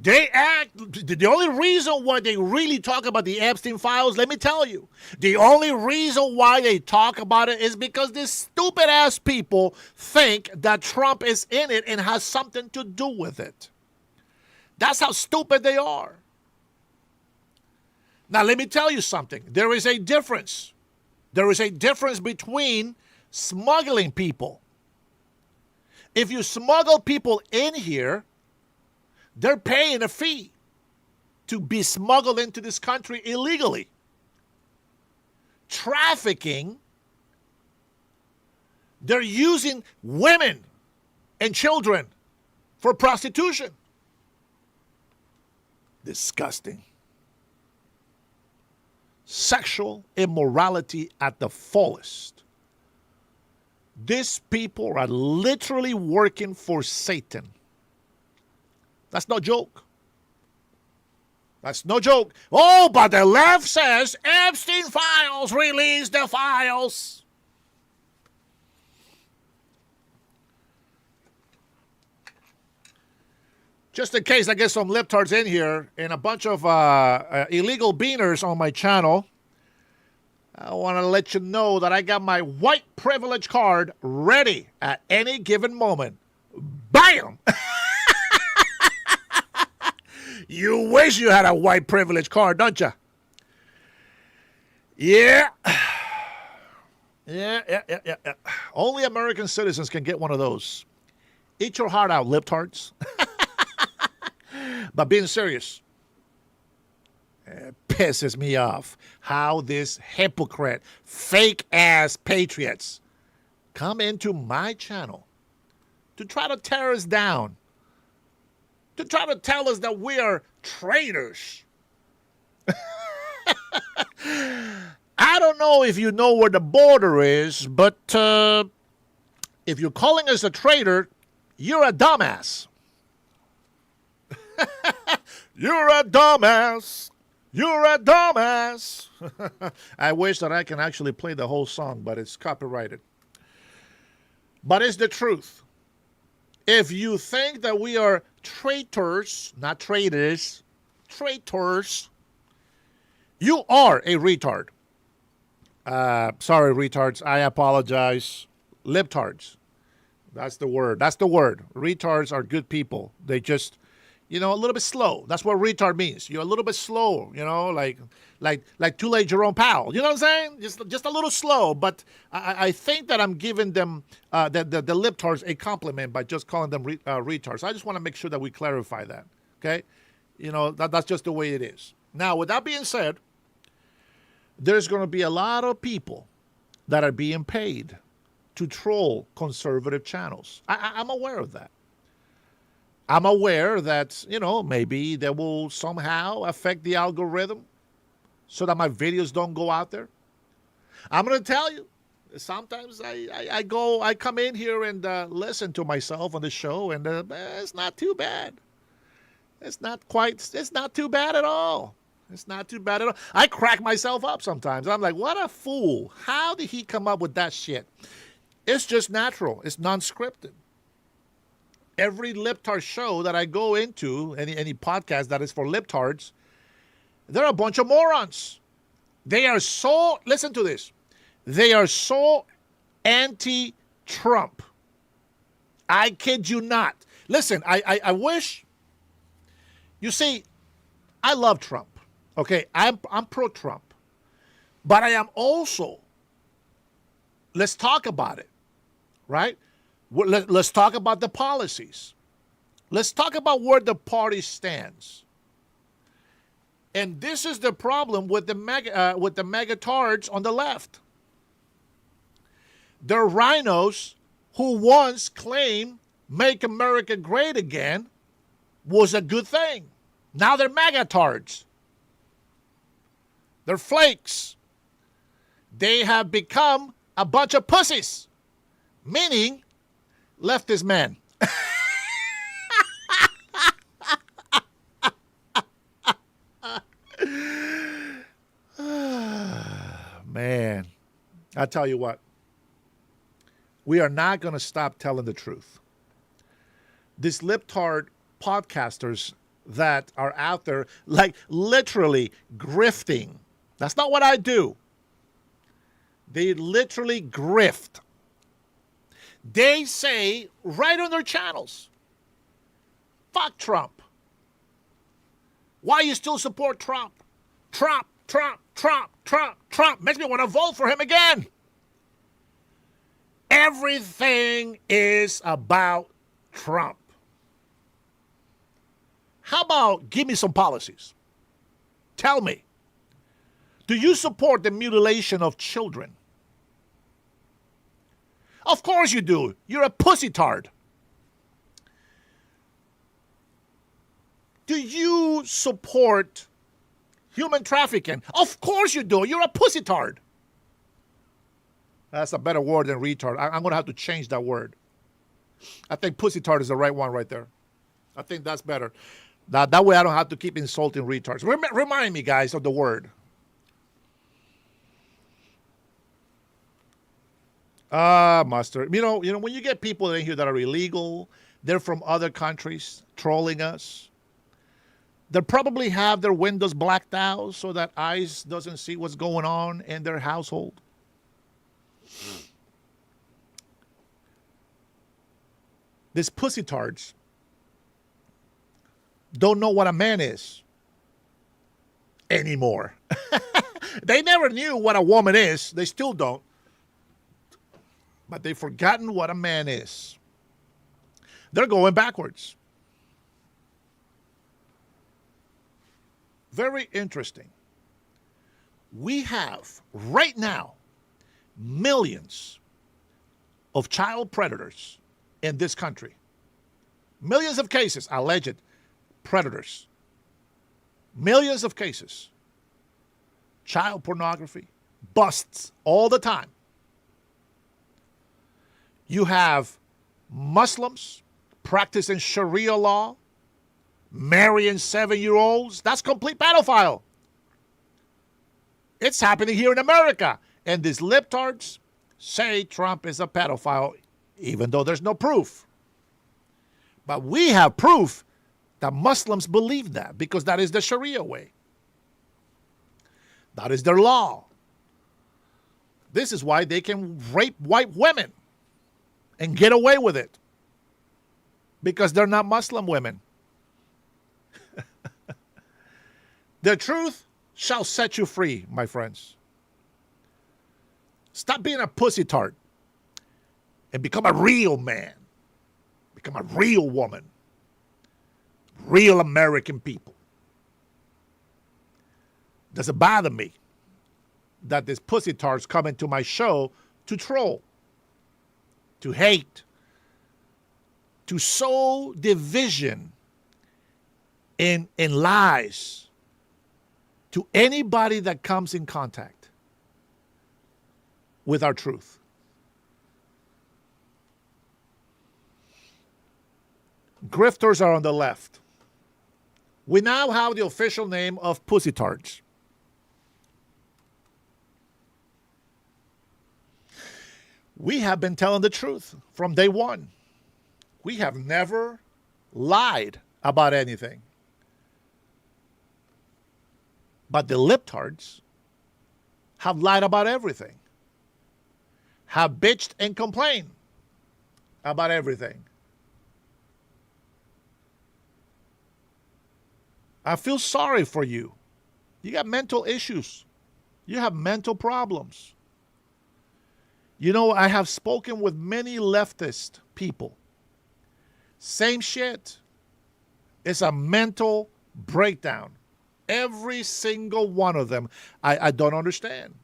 They act, the only reason why they really talk about the Epstein files, let me tell you, the only reason why they talk about it is because these stupid ass people think that Trump is in it and has something to do with it. That's how stupid they are. Now, let me tell you something. There is a difference. There is a difference between smuggling people. If you smuggle people in here, they're paying a fee to be smuggled into this country illegally. Trafficking, they're using women and children for prostitution. Disgusting. Sexual immorality at the fullest. These people are literally working for Satan. That's no joke. That's no joke. Oh, but the left says Epstein files, release the files. Just in case I get some libtards in here and a bunch of illegal beaners on my channel, I want to let you know that I got my white privilege card ready at any given moment. Bam! You wish you had a white privilege card, don't you? Yeah. Yeah. Only American citizens can get one of those. Eat your heart out, libtards. But being serious, it pisses me off how this hypocrite, fake-ass patriots come into my channel to try to tear us down, to try to tell us that we are traitors. I don't know if you know where the border is, but if you're calling us a traitor, you're a dumbass. You're a dumbass. You're a dumbass. I wish that I can actually play the whole song, but it's copyrighted. but it's the truth. If you think that we are traitors, not traitors, traitors, you are a retard. Sorry, retards. I apologize. Libtards. That's the word. That's the word. Retards are good people. They just, a little bit slow. That's what retard means. You're a little bit slow, like Too Late Jerome Powell. You know what I'm saying? Just a little slow. But I think that I'm giving them, the libtards, a compliment by just calling them retards. I just want to make sure that we clarify that. Okay? That's just the way it is. Now, with that being said, there's going to be a lot of people that are being paid to troll conservative channels. I'm aware of that. I'm aware that, maybe they will somehow affect the algorithm so that my videos don't go out there. I'm going to tell you, sometimes I come in here and listen to myself on the show, and it's not too bad. It's not too bad at all. It's not too bad at all. I crack myself up sometimes. I'm like, what a fool. How did he come up with that shit? It's just natural. It's non-scripted. Every libtard show that I go into, any podcast that is for libtards, they're a bunch of morons. They are so, listen to this, they are so anti-Trump. I kid you not. Listen, I wish, you see, I love Trump. Okay, I'm pro-Trump. But I am also, let's talk about it, right? Let's talk about the policies. Let's talk about where the party stands. And this is the problem with the megatards on the left. They're rhinos who once claimed "Make America Great Again" was a good thing. Now they're megatards. They're flakes. They have become a bunch of pussies, meaning leftist men. Man, I tell you what, we are not going to stop telling the truth. These libtard podcasters that are out there, like literally grifting. That's not what I do. They literally grift. They say right on their channels, fuck Trump. Why you still support Trump? Trump, Trump, Trump, Trump, Trump. Makes me want to vote for him again. Everything is about Trump. How about give me some policies? Tell me. Do you support the mutilation of children? Of course you do. You're a pussytard. Do you support human trafficking? Of course you do. You're a pussytard. That's a better word than retard. I'm going to have to change that word. I think pussytard is the right one right there. I think that's better. That way I don't have to keep insulting retards. Remind me, guys, of the word. Mustard. You know, when you get people in here that are illegal, they're from other countries trolling us. They probably have their windows blacked out so that ICE doesn't see what's going on in their household. These pussytards don't know what a man is anymore. They never knew what a woman is. They still don't. But they've forgotten what a man is. They're going backwards. Very interesting. We have right now millions of child predators in this country. Millions of cases, alleged predators. Millions of cases. Child pornography, busts all the time. You have Muslims practicing Sharia law, marrying 7-year-olds. That's complete pedophile. It's happening here in America. And these libtards say Trump is a pedophile. even though there's no proof. But we have proof that Muslims believe that because that is the Sharia way. That is their law. This is why they can rape white women and get away with it, because they're not Muslim women. The truth shall set you free, my friends. Stop being a pussy tart and become a real man. Become a real woman. Real American people. Does it bother me that these pussy tarts come into my show to troll, to hate, to sow division in lies to anybody that comes in contact with our truth? Grifters are on the left. We now have the official name of pussy tarts. We have been telling the truth from day one. We have never lied about anything. But the libtards have lied about everything, have bitched and complained about everything. I feel sorry for you. You got mental issues. You have mental problems. You know, I have spoken with many leftist people. Same shit. It's a mental breakdown. Every single one of them. I don't understand.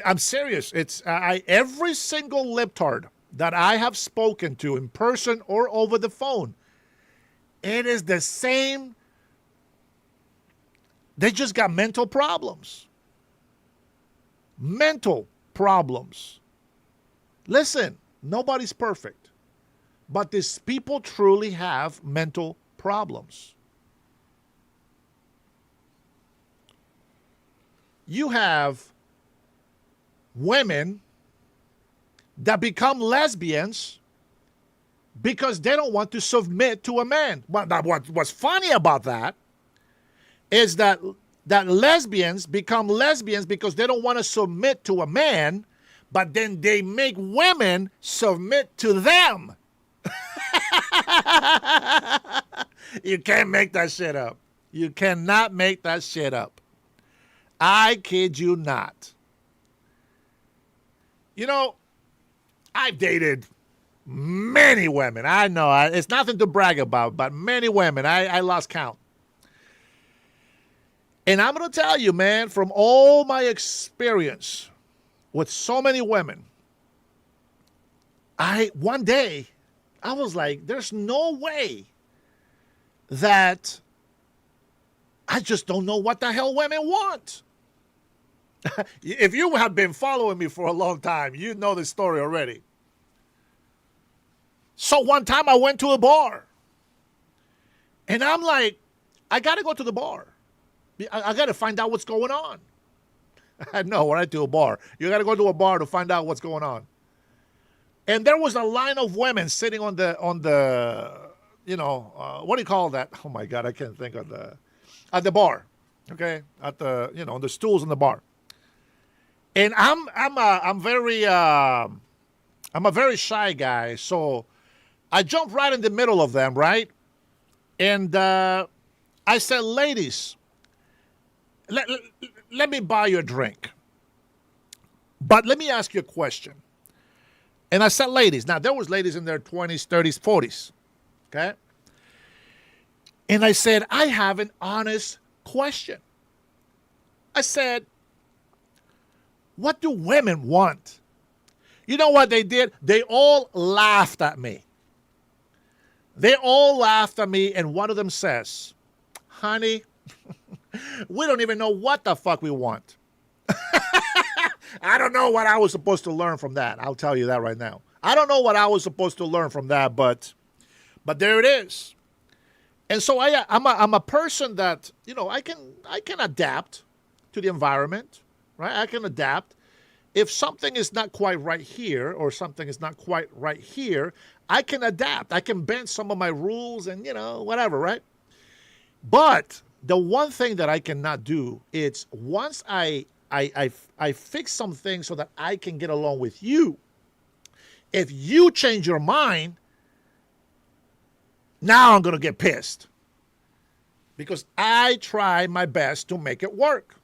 I'm serious. It's every single libtard that I have spoken to in person or over the phone, it is the same. They just got mental problems. Mental problems. Listen, nobody's perfect, but these people truly have mental problems. You have women that become lesbians because they don't want to submit to a man. What's funny about that is that lesbians become lesbians because they don't want to submit to a man, but then they make women submit to them. You can't make that shit up. You cannot make that shit up. I kid you not. You know, I've dated many women. I know it's nothing to brag about, but many women. I lost count. And I'm going to tell you, man, from all my experience with so many women, one day I was like, there's no way that I just don't know what the hell women want. If you have been following me for a long time, you know the story already. So one time I went to a bar. And I'm like, I got to go to the bar. I got to find out what's going on. I know, when I do a bar, you got to go to a bar to find out what's going on. And there was a line of women sitting on the what do you call that? Oh my God, I can't think of at the bar. Okay, at the on the stools in the bar. And I'm a very shy guy, so I jumped right in the middle of them, right? And I said, ladies, let me buy you a drink. But let me ask you a question. And I said, ladies. Now, there was ladies in their 20s, 30s, 40s. Okay? And I said, I have an honest question. I said, what do women want? You know what they did? They all laughed at me. They all laughed at me, and one of them says, honey, we don't even know what the fuck we want. I don't know what I was supposed to learn from that. I'll tell you that right now. I don't know what I was supposed to learn from that, but there it is. And so I'm a person that, I can adapt to the environment, right? I can adapt. if something is not quite right here or something is not quite right here, I can adapt. I can bend some of my rules and, whatever, right? But the one thing that I cannot do is once I fix some things so that I can get along with you, if you change your mind, now I'm going to get pissed because I try my best to make it work.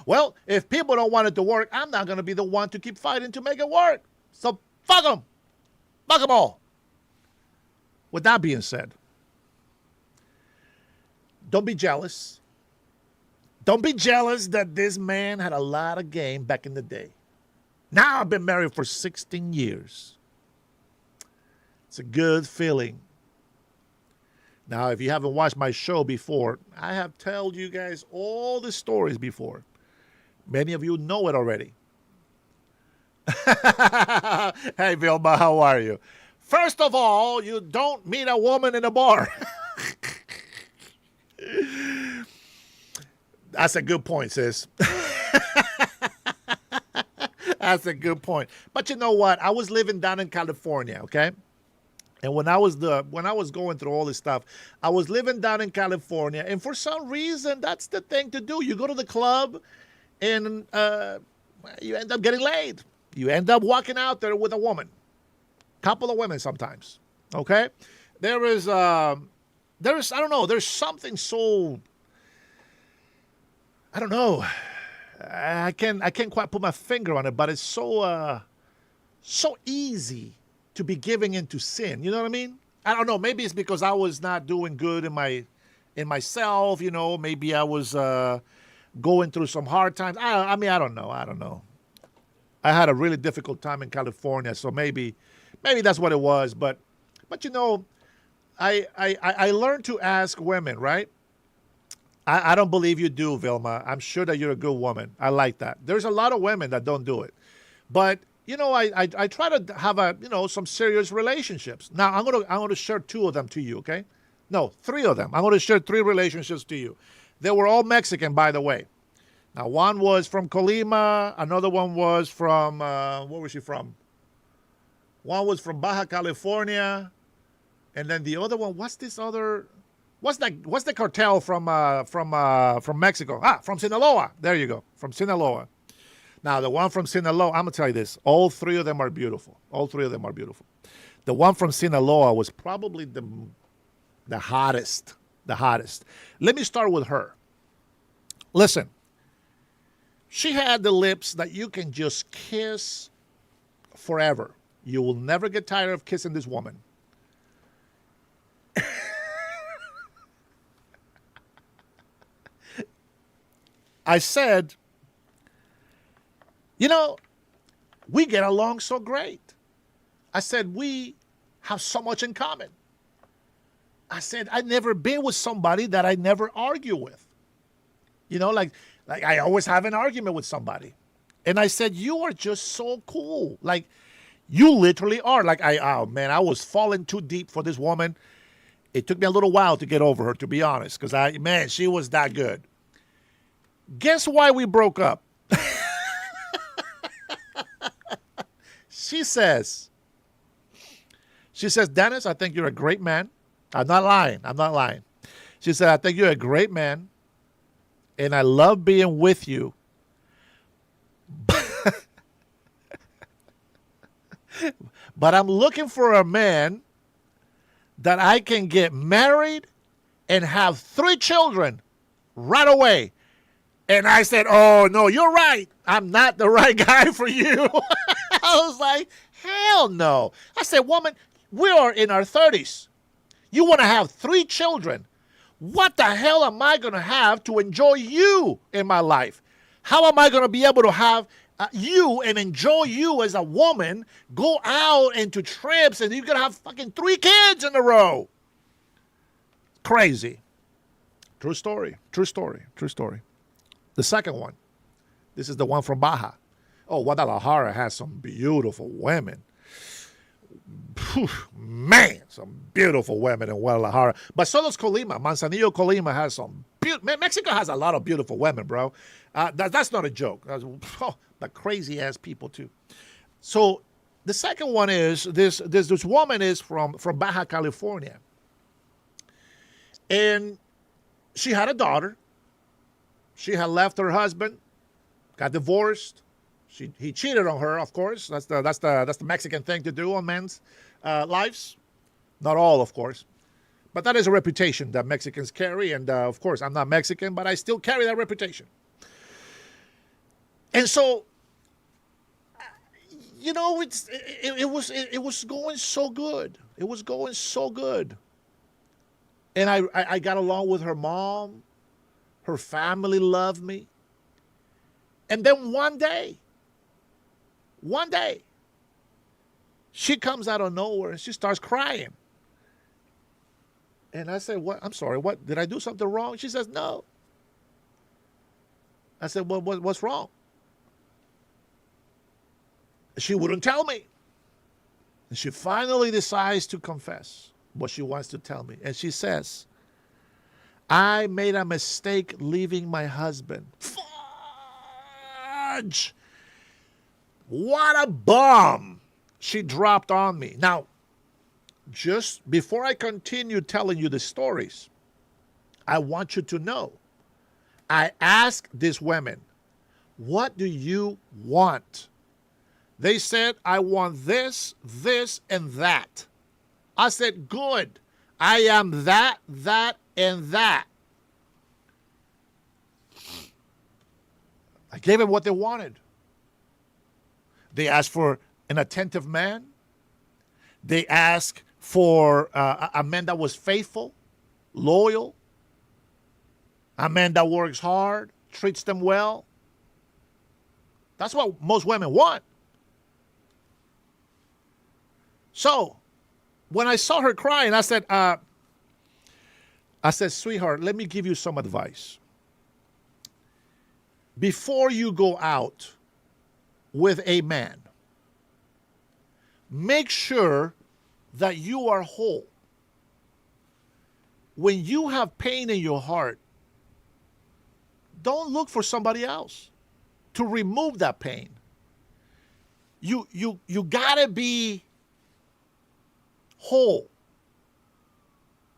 Well, if people don't want it to work, I'm not going to be the one to keep fighting to make it work. So fuck them. Fuck them all. With that being said, don't be jealous. Don't be jealous that this man had a lot of game back in the day. Now I've been married for 16 years. It's a good feeling. Now, if you haven't watched my show before, I have told you guys all the stories before. Many of you know it already. Hey, Vilma, how are you? First of all, you don't meet a woman in a bar. That's a good point, sis. That's a good point. But you know what? I was living down in California, okay? And when I was going through all this stuff, I was living down in California, and for some reason, that's the thing to do. You go to the club, and you end up getting laid. You end up walking out there with a woman, couple of women sometimes. Okay, there is I don't know. There's something so I don't know. I can't quite put my finger on it, but it's so easy to be giving into sin. You know what I mean? I don't know. Maybe it's because I was not doing good in myself. Maybe I was going through some hard times. I mean, I don't know. I had a really difficult time in California, so maybe that's what it was. But I learned to ask women, right? I don't believe you do, Vilma. I'm sure that you're a good woman. I like that. There's a lot of women that don't do it, but I try to have some serious relationships. Now I'm gonna share two of them to you, okay? No, three of them. I'm gonna share three relationships to you. They were all Mexican, by the way. Now one was from Colima, another one was from where was she from? One was from Baja California, and then the other one. What's the cartel from Mexico? From Sinaloa. There you go, from Sinaloa. Now, the one from Sinaloa, I'm going to tell you this. All three of them are beautiful. All three of them are beautiful. The one from Sinaloa was probably the hottest. The hottest. Let me start with her. Listen. She had the lips that you can just kiss forever. You will never get tired of kissing this woman. I said, we get along so great. I said, we have so much in common. I said, I've never been with somebody that I never argue with. Like I always have an argument with somebody. And I said, you are just so cool. Like, you literally are. Like, I was falling too deep for this woman. It took me a little while to get over her, to be honest, because she was that good. Guess why we broke up? She says, Dennis, I think you're a great man. I'm not lying. She said, I think you're a great man, and I love being with you. But I'm looking for a man that I can get married and have 3 children right away. And I said, oh, no, you're right. I'm not the right guy for you. I was like, hell no. I said, woman, we are in our 30s. You want to have 3 children. What the hell am I going to have to enjoy you in my life? How am I going to be able to have you and enjoy you as a woman, go out into trips, and you're going to have fucking 3 kids in a row? Crazy. True story. The second one. This is the one from Baja. Oh, Guadalajara has some beautiful women. Phew, man, some beautiful women in Guadalajara. But so does Colima. Manzanillo, Colima has some. Mexico has a lot of beautiful women, bro. That's not a joke. But crazy ass people too. So the second one is this woman is from Baja California, and she had a daughter. She had left her husband, got divorced. He cheated on her, of course. That's the Mexican thing to do on men's lives. Not all, of course, but that is a reputation that Mexicans carry. And of course, I'm not Mexican, but I still carry that reputation. And so, it was going so good. It was going so good. And I got along with her mom. Her family loved me. And then one day, she comes out of nowhere and she starts crying. And I said, "What? I'm sorry. What? Did I do something wrong?" She says, "No." I said, "Well, what's wrong?" She wouldn't tell me. And she finally decides to confess what she wants to tell me. And she says, "I made a mistake leaving my husband." Fudge! What a bomb she dropped on me. Now, just before I continue telling you the stories, I want you to know, I asked these women, "What do you want?" They said, "I want this, this, and that." I said, "Good. I am that, and that." I gave them what they wanted. They asked for an attentive man. They asked for a man that was faithful, loyal, a man that works hard, treats them well. That's what most women want. So when I saw her crying, I said, "Sweetheart, let me give you some advice. Before you go out with a man, make sure that you are whole. When you have pain in your heart, don't look for somebody else to remove that pain. You gotta be whole.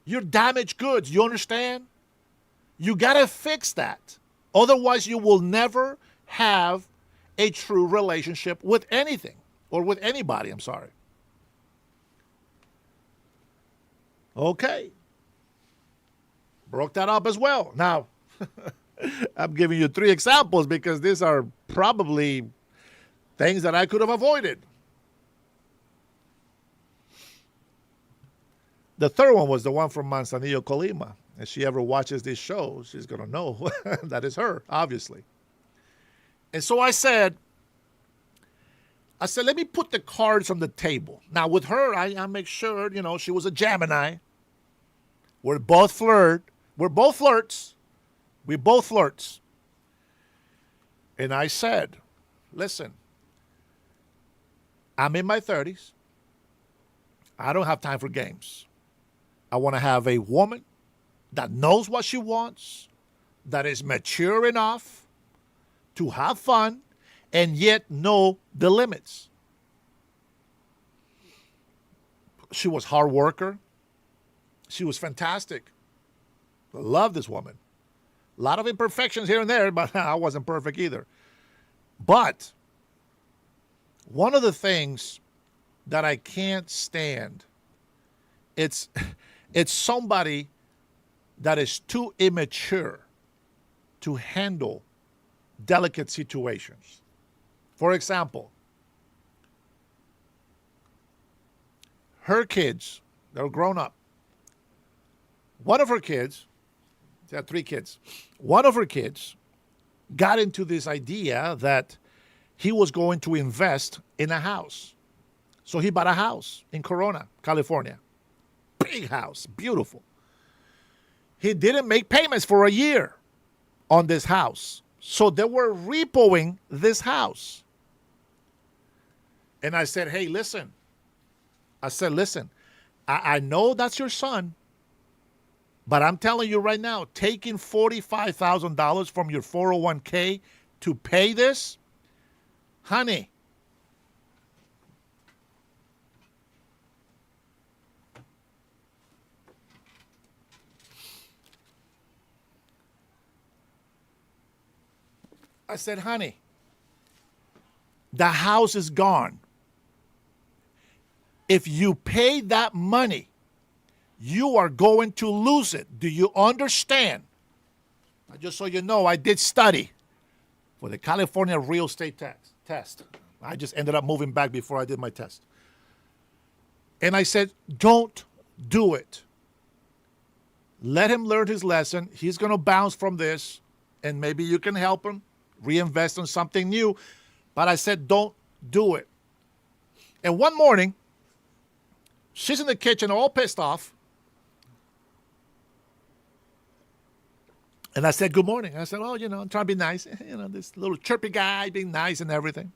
You're damaged goods. You understand? You gotta fix that. Otherwise, you will never have a true relationship with anything or with anybody. I'm sorry. Okay. Broke that up as well. Now, I'm giving you 3 examples because these are probably things that I could have avoided. The third one was the one from Manzanillo, Colima. If she ever watches this show, she's going to know that is her, obviously. And so I said, let me put the cards on the table. Now, with her, I make sure, she was a Gemini. We're both flirts. We both flirts. And I said, listen, I'm in my 30s. I don't have time for games. I want to have a woman that knows what she wants, that is mature enough to have fun, and yet know the limits. She was a hard worker. She was fantastic. I love this woman. A lot of imperfections here and there, but I wasn't perfect either. But one of the things that I can't stand, it's somebody that is too immature to handle delicate situations. For example, her kids, they're grown up. One of her kids, she had 3 kids. One of her kids got into this idea that he was going to invest in a house. So he bought a house in Corona, California. Big house, beautiful. He didn't make payments for a year on this house. So they were repoing this house. And I said, hey, listen, I said, listen, I know that's your son, but I'm telling you right now, taking $45,000 from your 401k to pay this, honey, I said, honey, the house is gone. If you pay that money, you are going to lose it. Do you understand? Just so you know, I did study for the California real estate test. I just ended up moving back before I did my test. And I said, don't do it. Let him learn his lesson. He's going to bounce from this, and maybe you can help him reinvest in something new. But I said, don't do it. And one morning, she's in the kitchen all pissed off. And I said, good morning. I said, oh, I'm trying to be nice. This little chirpy guy being nice and everything.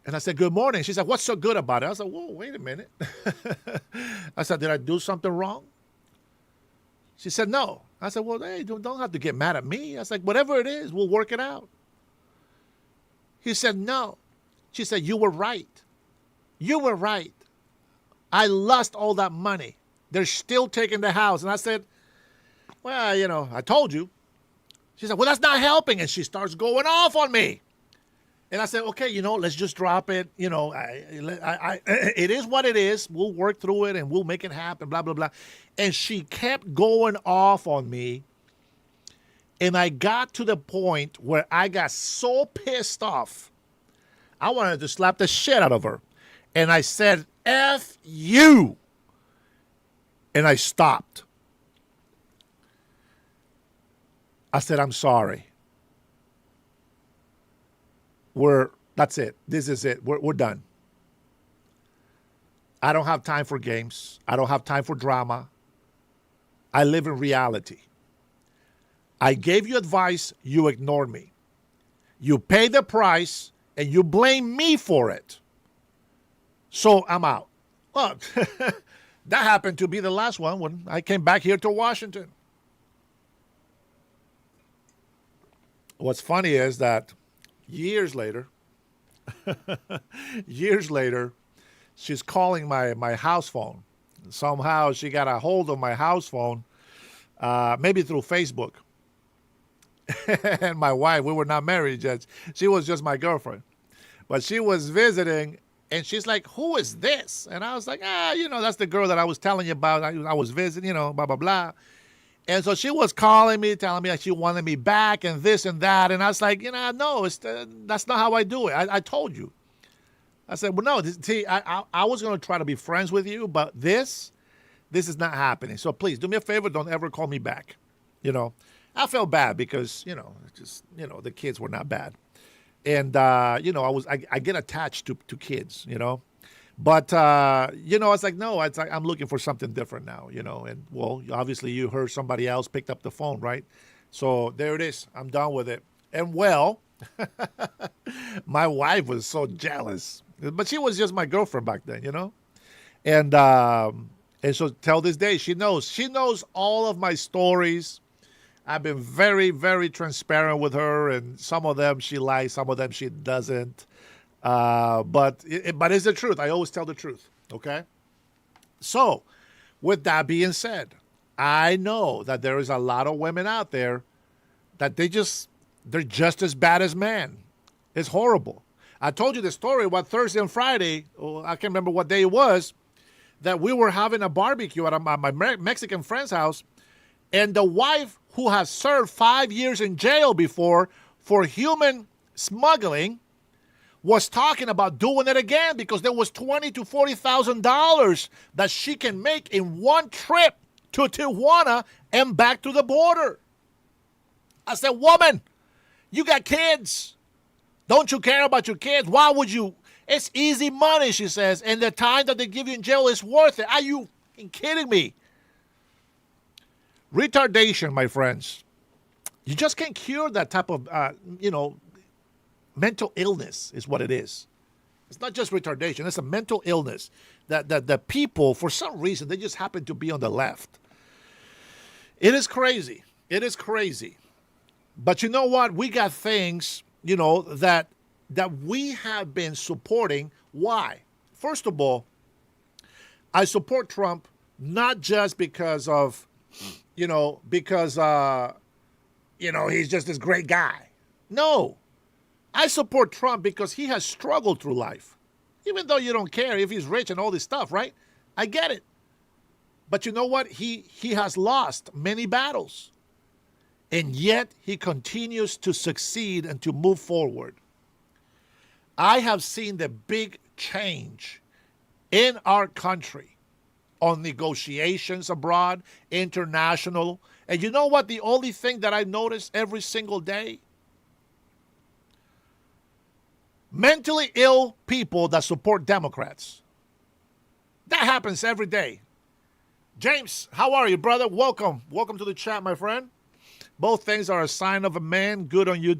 And I said, good morning. She said, what's so good about it? I said, whoa, wait a minute. I said, did I do something wrong? She said, no. I said, well, hey, don't have to get mad at me. I was like, whatever it is, we'll work it out. He said, no. She said, you were right. You were right. I lost all that money. They're still taking the house. And I said, well, I told you. She said, well, that's not helping. And she starts going off on me. And I said, okay, let's just drop it. It is what it is. We'll work through it and we'll make it happen, blah, blah, blah. And she kept going off on me. And I got to the point where I got so pissed off, I wanted to slap the shit out of her. And I said, F you. And I stopped. I said, I'm sorry. That's it. This is it. We're done. I don't have time for games. I don't have time for drama. I live in reality. I gave you advice. You ignored me. You pay the price and you blame me for it. So I'm out. Well, that happened to be the last one when I came back here to Washington. What's funny is that years later, she's calling my house phone. Somehow she got a hold of my house phone, maybe through Facebook. And my wife, we were not married yet. She was just my girlfriend. But she was visiting, and she's like, who is this? And I was like, that's the girl that I was telling you about. I was visiting, blah, blah, blah. And so she was calling me, telling me that she wanted me back and this and that. And I was like, no, that's not how I do it. I told you. I said, well, no, see, I was going to try to be friends with you, but this is not happening. So please do me a favor. Don't ever call me back. I felt bad because, the kids were not bad. And, I get attached to kids, But, it's like, no, it's like I'm looking for something different now, and, well, obviously you heard somebody else picked up the phone, right? So there it is. I'm done with it. And, well, my wife was so jealous, but she was just my girlfriend back then, And so till this day, she knows all of my stories. I've been very, very transparent with her, and some of them she likes, some of them she doesn't. But it's the truth. I always tell the truth. Okay. So with that being said, I know that there is a lot of women out there that they're just as bad as men. It's horrible. I told you the story about Thursday and Friday. I can't remember what day it was, that we were having a barbecue at my Mexican friend's house. And the wife, who has served 5 years in jail before for human smuggling, was talking about doing it again because there was $20,000 to $40,000 that she can make in one trip to Tijuana and back to the border. I said, woman, you got kids. Don't you care about your kids? Why would you? It's easy money, she says, and the time that they give you in jail is worth it. Are you kidding me? Retardation, my friends. You just can't cure that type of, mental illness is what it is. It's not just retardation. It's a mental illness that the people, for some reason, they just happen to be on the left. It is crazy. It is crazy. But you know what? We got things, that we have been supporting. Why? First of all, I support Trump not just because of, he's just this great guy. No. I support Trump because he has struggled through life. Even though you don't care if he's rich and all this stuff, right? I get it. But you know what? He has lost many battles. And yet he continues to succeed and to move forward. I have seen the big change in our country on negotiations abroad, international. And you know what? The only thing that I notice every single day? Mentally ill people that support Democrats. That happens every day. James, how are you, brother? Welcome. Welcome to the chat, my friend. Both things are a sign of a man. Good on you.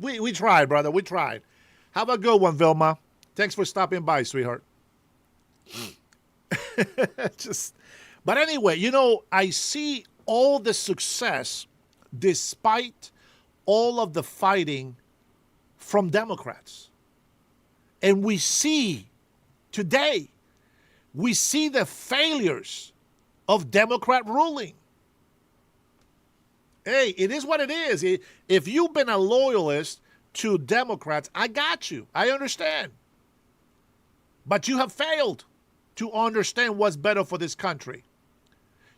We tried, brother. We tried. Have a good one, Vilma. Thanks for stopping by, sweetheart. But anyway, I see all the success despite all of the fighting from Democrats. And we see today, the failures of Democrat ruling. Hey, it is what it is. If you've been a loyalist to Democrats, I got you. I understand. But you have failed to understand what's better for this country.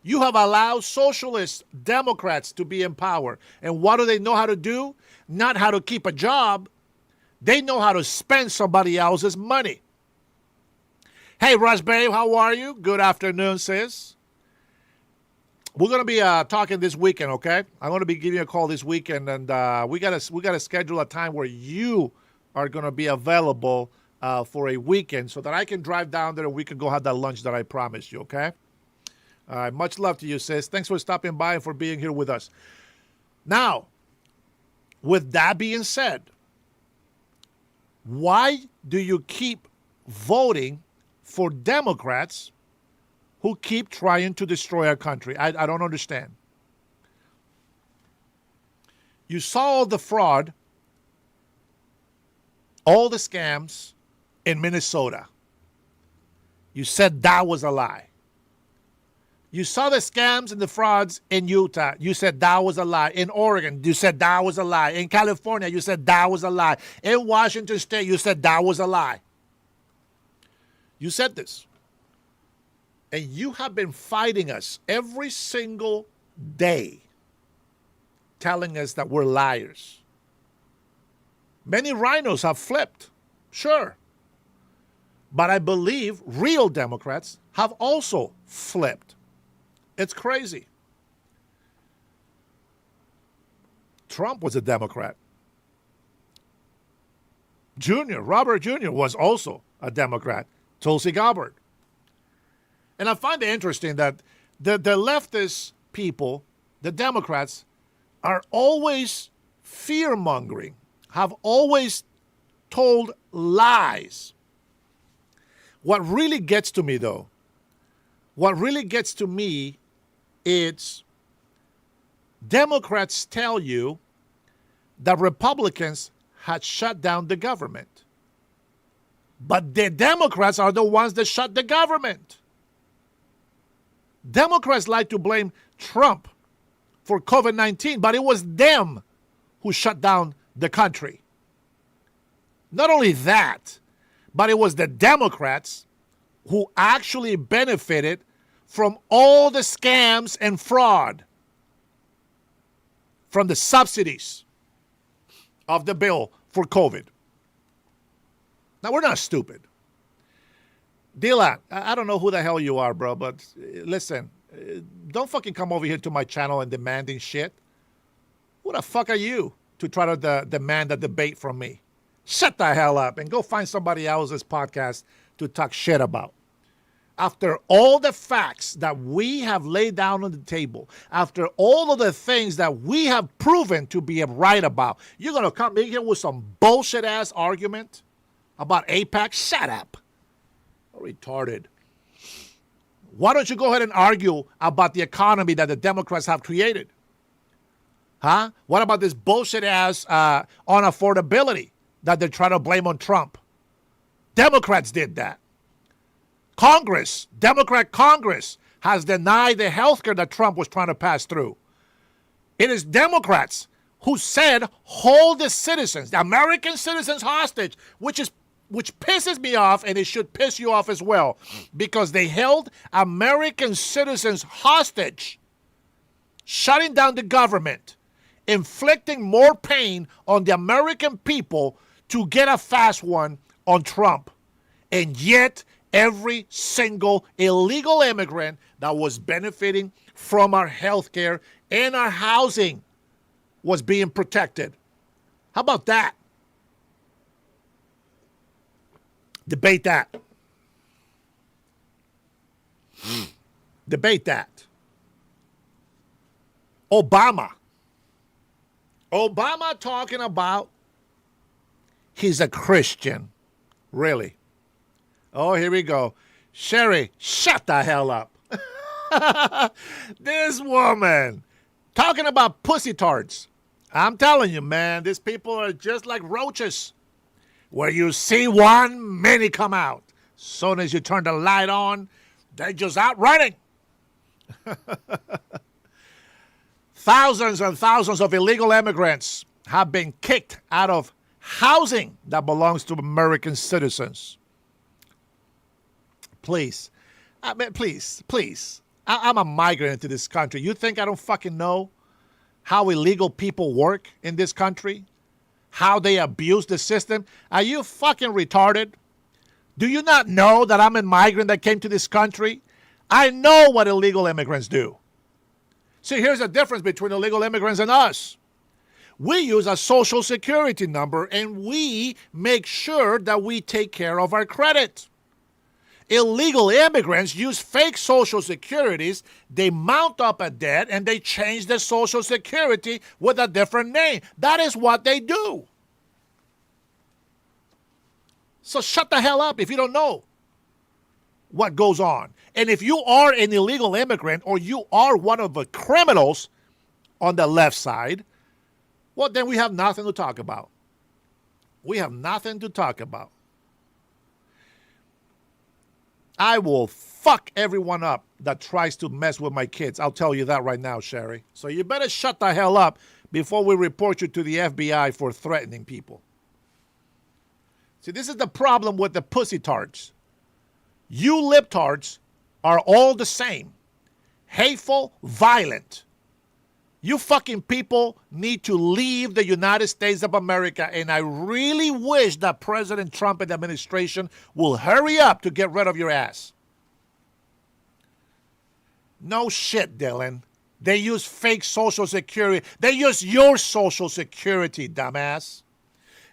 You have allowed socialist Democrats to be in power. And what do they know how to do? Not how to keep a job. They know how to spend somebody else's money. Hey, Russ Babe, how are you? Good afternoon, sis. We're going to be talking this weekend, okay? I'm going to be giving you a call this weekend, and we gotta schedule a time where you are going to be available for a weekend so that I can drive down there and we can go have that lunch that I promised you, okay? All right, much love to you, sis. Thanks for stopping by and for being here with us. Now, with that being said, why do you keep voting for Democrats who keep trying to destroy our country? I don't understand. You saw all the fraud, all the scams in Minnesota. You said that was a lie. You saw the scams and the frauds in Utah. You said that was a lie. In Oregon, you said that was a lie. In California, you said that was a lie. In Washington State, you said that was a lie. You said this. And you have been fighting us every single day, telling us that we're liars. Many rhinos have flipped, sure. But I believe real Democrats have also flipped. It's crazy. Trump was a Democrat. Robert Jr. was also a Democrat. Tulsi Gabbard. And I find it interesting that the leftist people, the Democrats, are always fear-mongering, have always told lies. What really gets to me, though, it's Democrats tell you that Republicans had shut down the government. But the Democrats are the ones that shut the government. Democrats like to blame Trump for COVID-19, but it was them who shut down the country. Not only that, but it was the Democrats who actually benefited from all the scams and fraud from the subsidies of the bill for COVID. Now, we're not stupid. Dylan, I don't know who the hell you are, bro, but listen, don't fucking come over here to my channel and demanding shit. Who the fuck are you to try to demand a debate from me? Shut the hell up and go find somebody else's podcast to talk shit about. after all the facts that we have laid down on the table, after all of the things that we have proven to be right about, you're going to come in here with some bullshit-ass argument about AIPAC? Shut up. Retarded. Why don't you go ahead and argue about the economy that the Democrats have created? Huh? What about this bullshit-ass on affordability that they're trying to blame on Trump? Democrats did that. Congress, Democrat Congress, has denied the health care that Trump was trying to pass through. It is Democrats who said, hold the citizens, the American citizens hostage, which pisses me off, and it should piss you off as well, because they held American citizens hostage, shutting down the government, inflicting more pain on the American people to get a fast one on Trump. And yet, every single illegal immigrant that was benefiting from our health care and our housing was being protected. How about that? Debate that. Debate that. Obama talking about he's a Christian. Really? Oh, here we go. Sherry, shut the hell up. This woman talking about pussy tarts. I'm telling you, man, these people are just like roaches. Where you see one, many come out. Soon as you turn the light on, they're just out running. Thousands and thousands of illegal immigrants have been kicked out of housing that belongs to American citizens. Please. I mean, please. I'm a migrant into this country. You think I don't fucking know how illegal people work in this country? How they abuse the system? Are you fucking retarded? Do you not know that I'm a migrant that came to this country? I know what illegal immigrants do. See, here's the difference between illegal immigrants and us. We use a social security number, and we make sure that we take care of our credit. Illegal immigrants use fake social securities, they mount up a debt, and they change their social security with a different name. That is what they do. So shut the hell up if you don't know what goes on. And if you are an illegal immigrant or you are one of the criminals on the left side, well, then we have nothing to talk about. We have nothing to talk about. I will fuck everyone up that tries to mess with my kids. I'll tell you that right now, Sherry. So you better shut the hell up before we report you to the FBI for threatening people. See, this is the problem with the pussy tarts. You libtards are all the same. Hateful, violent. You fucking people need to leave the United States of America, and I really wish that President Trump and the administration will hurry up to get rid of your ass. No shit, Dylan. They use fake social security. They use your social security, dumbass.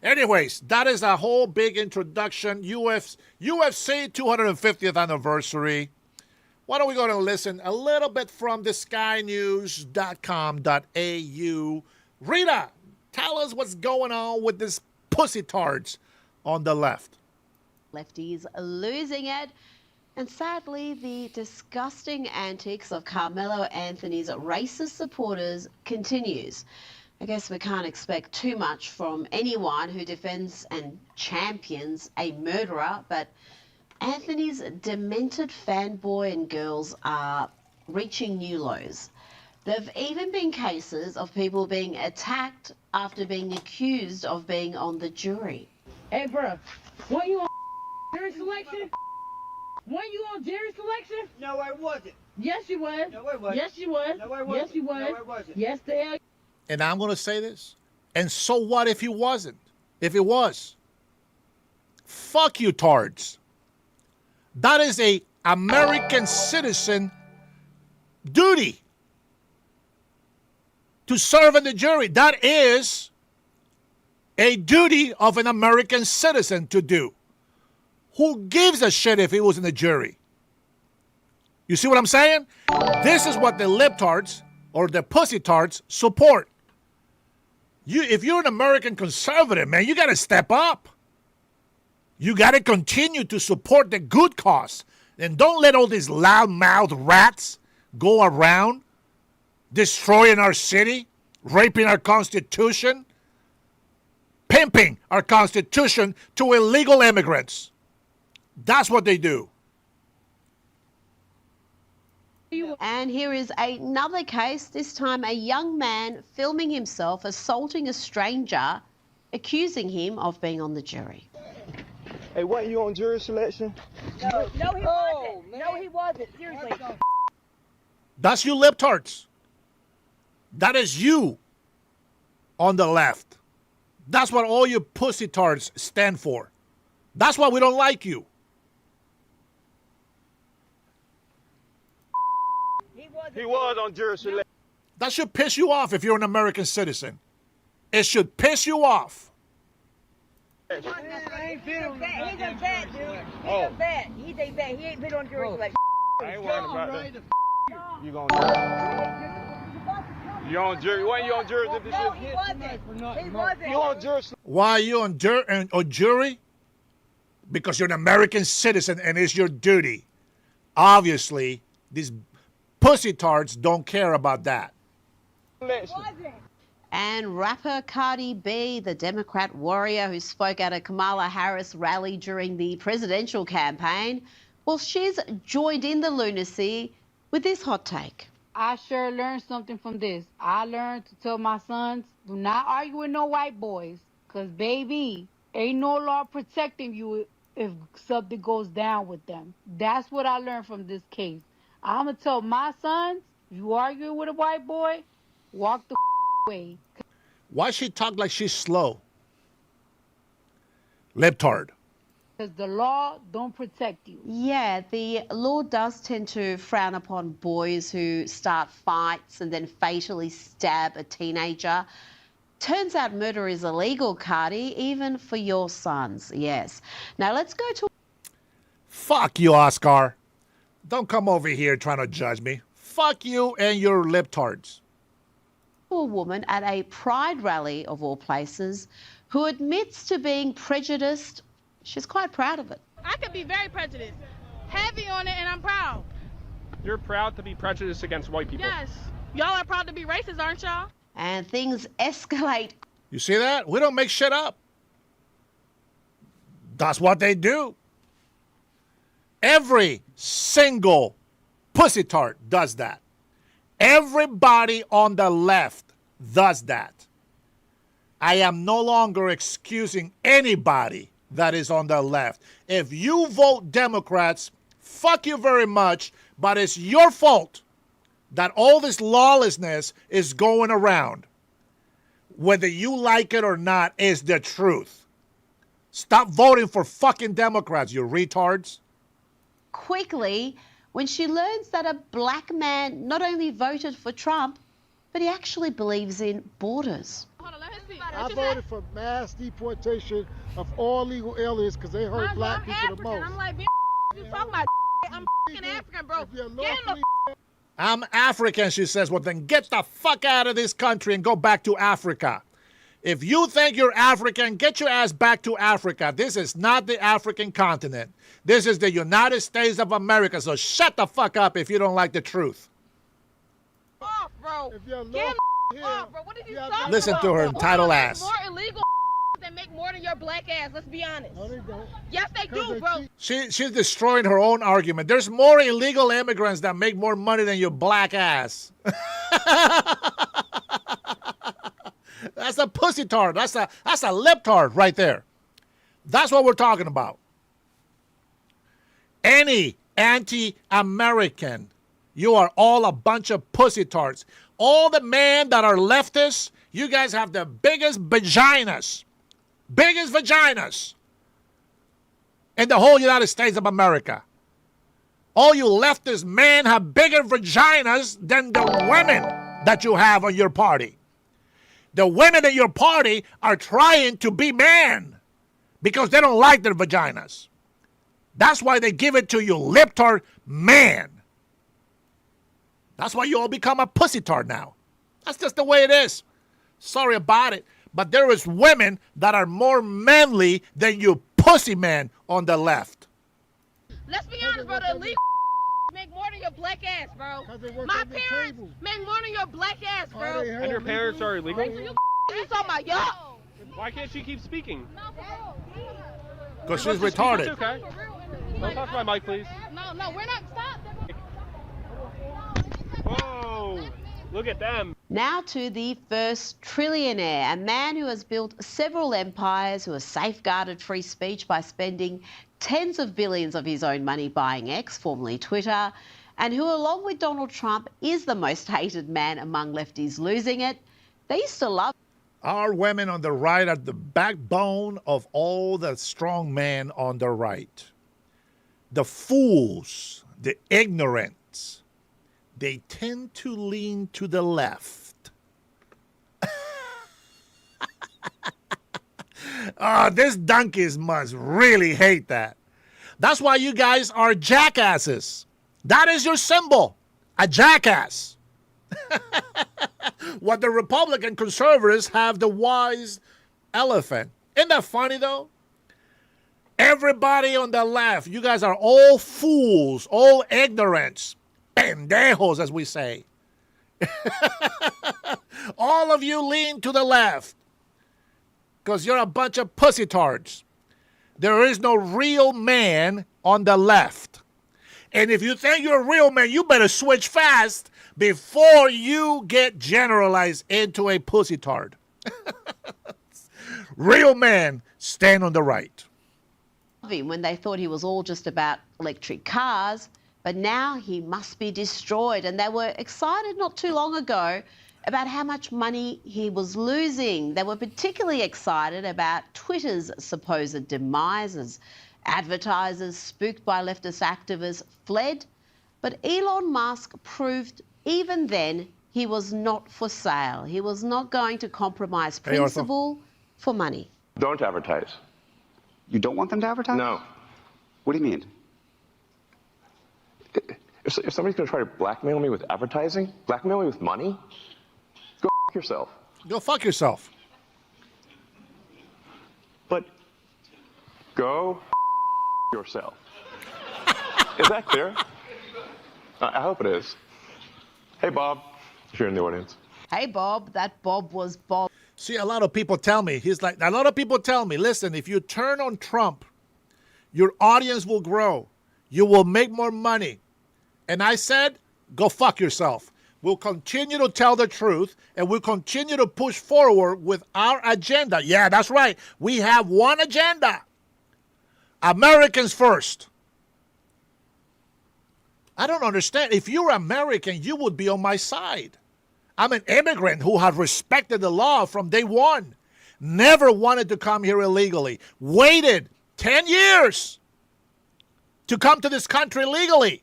Anyways, that is a whole big introduction. UFC 250th anniversary. Why don't we go and listen a little bit from the skynews.com.au. Rita, tell us what's going on with this pussy tards on the left. Lefties losing it. And sadly, the disgusting antics of Carmelo Anthony's racist supporters continues. I guess we can't expect too much from anyone who defends and champions a murderer, but Anthony's demented fanboy and girls are reaching new lows. There have even been cases of people being attacked after being accused of being on the jury. Hey, bro, weren't you on jury selection? Weren't you on jury selection? No, I wasn't. Yes, you was. No, I wasn't. Yes, you was. No, I wasn't. Yes, you was. No, I wasn't. Yes, the hell. And I'm going to say this. And so what if he wasn't? If it was? Fuck you, tards. That is a American citizen duty to serve in the jury. That is a duty of an American citizen to do. Who gives a shit if he was in the jury? You see what I'm saying? This is what the libtards or the pussy tarts support. If you're an American conservative, man, you got to step up. You got to continue to support the good cause. And don't let all these loudmouth rats go around destroying our city, raping our Constitution, pimping our Constitution to illegal immigrants. That's what they do. And here is another case, this time a young man filming himself assaulting a stranger, accusing him of being on the jury. Hey, wasn't you on jury selection? No, he wasn't. No, he wasn't. Seriously. That's you libtards. That is you on the left. That's what all you pussy tarts stand for. That's why we don't like you. He was on jury selection. That should piss you off if you're an American citizen. It should piss you off. He's a vet, dude. He's a vet. He's a vet. He ain't been on jury selection. I ain't worried about that. You gonna jury? You on jury? When you on jury? No, he wasn't. He wasn't. You on jury? Why are you on jury? Because you're an American citizen and it's your duty. Obviously, these pussy tarts don't care about that. And rapper Cardi B, the Democrat warrior who spoke at a Kamala Harris rally during the presidential campaign, well, she's joined in the lunacy with this hot take. I sure learned something from this. I learned to tell my sons, do not argue with no white boys, because, baby, ain't no law protecting you if something goes down with them. That's what I learned from this case. I'm going to tell my sons, if you argue with a white boy, walk the way. Why she talk like she's slow? Libtard. Because the law don't protect you. Yeah, the law does tend to frown upon boys who start fights and then fatally stab a teenager. Turns out murder is illegal, Cardi, even for your sons, yes. Now let's go to... Fuck you, Oscar. Don't come over here trying to judge me. Fuck you and your libtards. A woman at a pride rally, of all places, who admits to being prejudiced. She's quite proud of it. I could be very prejudiced, heavy on it, and I'm proud. You're proud to be prejudiced against white people? Yes. Y'all are proud to be racist, aren't y'all? And things escalate. You see that? We don't make shit up. That's what they do. Every single pussy tart does that. Everybody on the left does that. I am no longer excusing anybody that is on the left. If you vote Democrats, fuck you very much, but it's your fault that all this lawlessness is going around. Whether you like it or not is the truth. Stop voting for fucking Democrats, you retards. Quickly when she learns that a black man not only voted for Trump, but he actually believes in borders. Hold on, let her speak. I voted for mass deportation of all legal aliens because they hurt black people the most. I'm like, you talking about I'm fucking African, bro. Get in the I'm African, she says. Well, then get the fuck out of this country and go back to Africa. If you think you're African, get your ass back to Africa. This is not the African continent. This is the United States of America. So shut the fuck up if you don't like the truth. off, bro. If you're Get him here, off, bro. What are you yeah, talking Listen about? to her entitled There's ass. more illegal that make more than your black ass. Let's be honest. no, they don't. Yes, they do, bro. She's destroying her own argument. There's more illegal immigrants that make more money than your black ass. That's a pussy tart. That's a lip tart right there. That's what we're talking about. Any anti-American, you are all a bunch of pussy tarts. All the men that are leftists, you guys have the biggest vaginas. Biggest vaginas in the whole United States of America. All you leftist men have bigger vaginas than the women that you have on your party. The women in your party are trying to be men because they don't like their vaginas. That's why they give it to you, libtard man. That's why you all become a pussy tart now. That's just the way it is. Sorry about it. But there is women that are more manly than you pussy men on the left. Let's be honest, bro. The illegal make more than your black ass, bro. My parents make more than your black ass, bro. And your parents are illegal? So you talking about y'all? Why can't she keep speaking? Because she's It's retarded. okay. Don't touch my mic, please. No, we're not. Stop. Whoa. Look at them. Now to the first trillionaire, a man who has built several empires, who has safeguarded free speech by spending tens of billions of his own money buying X, formerly Twitter, and who, along with Donald Trump, is the most hated man among lefties losing it. They used to love. Our women on the right are the backbone of all the strong men on the right. The fools, the ignorant, they tend to lean to the left. These donkeys must really hate that. That's why you guys are jackasses. That is your symbol, a jackass. What the Republican conservatives have the wise elephant. Isn't that funny, though? Everybody on the left, you guys are all fools, all ignorants, pendejos, as we say. All of you lean to the left because you're a bunch of pussy tarts. There is no real man on the left. And if you think you're a real man, you better switch fast before you get generalized into a pussy tart. Real men stand on the right. When they thought he was all just about electric cars, but now he must be destroyed. And they were excited not too long ago about how much money he was losing. They were particularly excited about Twitter's supposed demise as advertisers, spooked by leftist activists, fled. But Elon Musk proved even then he was not for sale. He was not going to compromise principle for money. Don't advertise. You don't want them to advertise? No. What do you mean? If somebody's going to try to blackmail me with advertising, blackmail me with money, go f*** yourself. Go fuck yourself. But go f*** yourself. Is that clear? I hope it is. Hey, Bob, if you're in the audience. Hey, Bob, that Bob was Bob. See, a lot of people tell me, listen, if you turn on Trump, your audience will grow. You will make more money. And I said, go fuck yourself. We'll continue to tell the truth, and we'll continue to push forward with our agenda. Yeah, that's right. We have one agenda. Americans first. I don't understand. If you're American, you would be on my side. I'm an immigrant who has respected the law from day one. Never wanted to come here illegally. Waited 10 years to come to this country legally.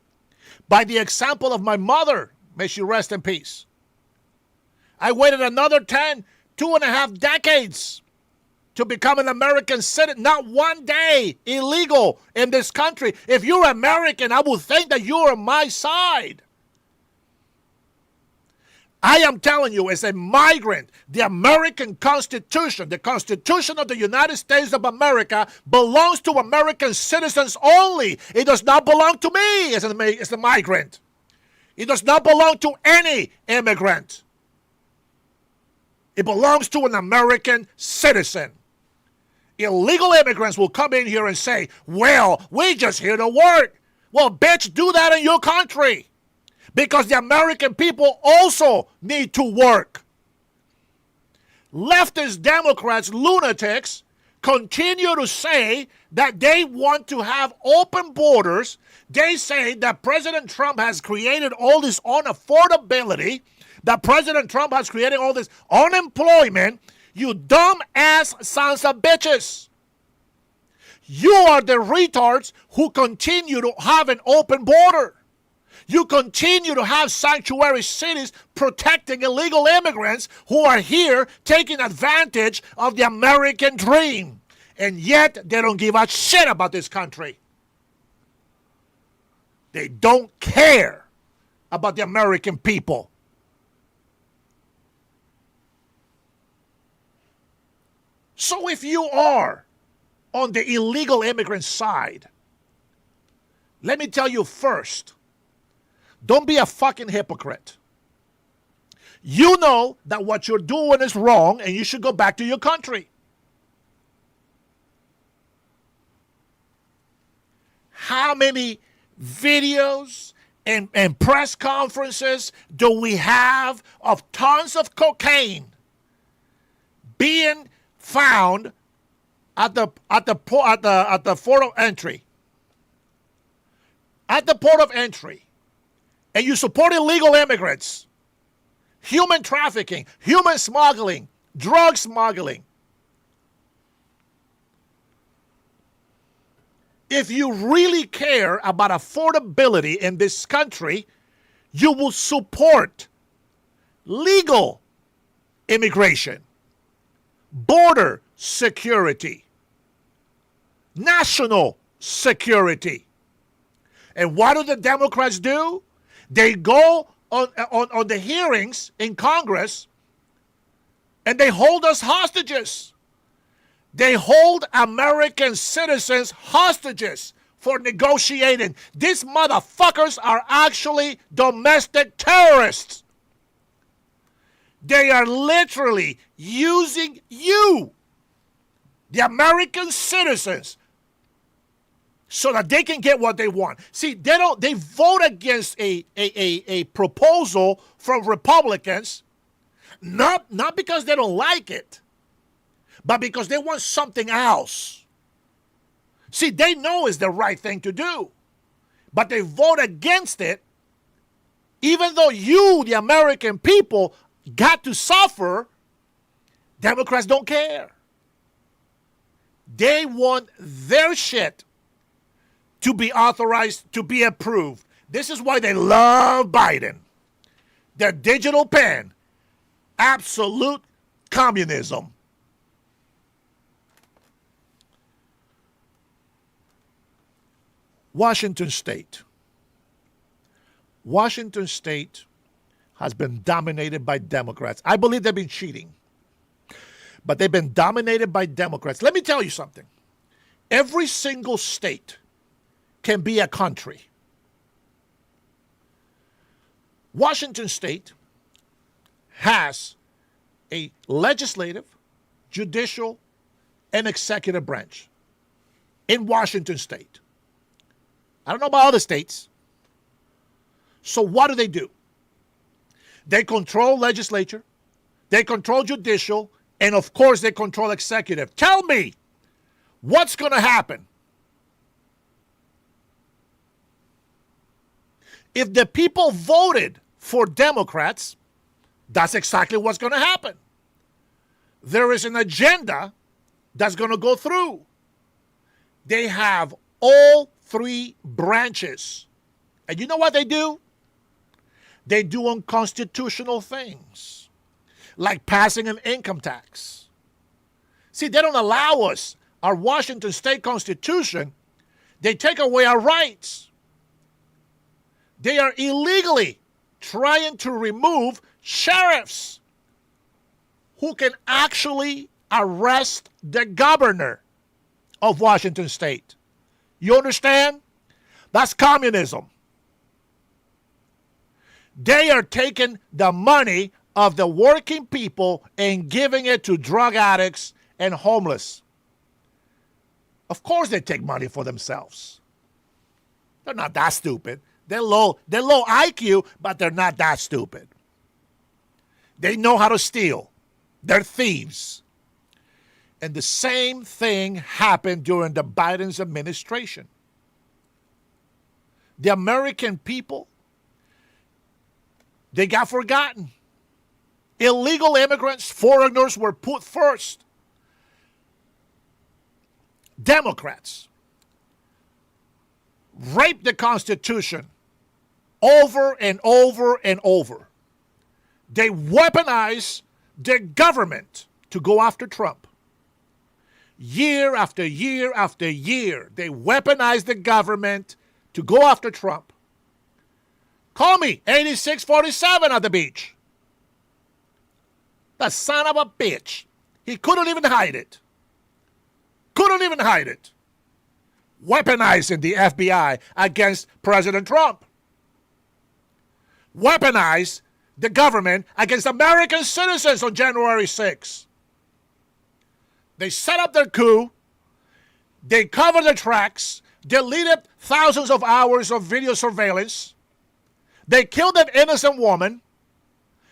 By the example of my mother, may she rest in peace. I waited another 2.5 decades to become an American citizen. Not one day illegal in this country. If you're American, I would think that you're on my side. I am telling you, as a migrant, the American Constitution, the Constitution of the United States of America, belongs to American citizens only. It does not belong to me as a migrant. It does not belong to any immigrant. It belongs to an American citizen. Illegal immigrants will come in here and say, well, we're just here to work. Well, bitch, do that in your country. Because the American people also need to work. Leftist Democrats, lunatics, continue to say that they want to have open borders. They say that President Trump has created all this unaffordability, that President Trump has created all this unemployment. You dumb ass sons of bitches. You are the retards who continue to have an open border. You continue to have sanctuary cities protecting illegal immigrants who are here taking advantage of the American dream. And yet they don't give a shit about this country. They don't care about the American people. So if you are on the illegal immigrant side, let me tell you first, don't be a fucking hypocrite. You know that what you're doing is wrong and you should go back to your country. How many videos and press conferences do we have of tons of cocaine being found at the port of entry? At the port of entry, and you support illegal immigrants, human trafficking, human smuggling, drug smuggling. If you really care about affordability in this country, you will support legal immigration, border security, national security. And what do the Democrats do? They go on the hearings in Congress and they hold us hostages. They hold American citizens hostages for negotiating. These motherfuckers are actually domestic terrorists. They are literally using you, the American citizens, so that they can get what they want. See, they vote against a proposal from Republicans, not because they don't like it, but because they want something else. See, they know it's the right thing to do, but they vote against it, even though you, the American people, got to suffer. Democrats don't care. They want their shit to be authorized, to be approved. This is why they love Biden. Their digital pen. Absolute communism. Washington State. Washington State has been dominated by Democrats. I believe they've been cheating, but they've been dominated by Democrats. Let me tell you something. Every single state can be a country. Washington State has a legislative, judicial, and executive branch in Washington State. I don't know about other states. So what do? They control legislature, they control judicial, and of course they control executive. Tell me, what's going to happen? If the people voted for Democrats, that's exactly what's going to happen. There is an agenda that's going to go through. They have all three branches. And you know what they do? They do unconstitutional things, like passing an income tax. See, they don't allow us, our Washington State Constitution, they take away our rights. They are illegally trying to remove sheriffs who can actually arrest the governor of Washington State. You understand? That's communism. They are taking the money of the working people and giving it to drug addicts and homeless. Of course they take money for themselves. They're not that stupid. They're low IQ, but they're not that stupid. They know how to steal. They're thieves. And the same thing happened during the Biden's administration. The American people, they got forgotten. Illegal immigrants, foreigners were put first. Democrats raped the Constitution over and over and over. They weaponize the government to go after Trump. Year after year after year, they weaponize the government to go after Trump. Call me, 8647 at the beach. The son of a bitch. He couldn't even hide it. Couldn't even hide it. Weaponizing the FBI against President Trump. Weaponized the government against American citizens on January 6th. They set up their coup. They covered the tracks, deleted thousands of hours of video surveillance. They killed an innocent woman.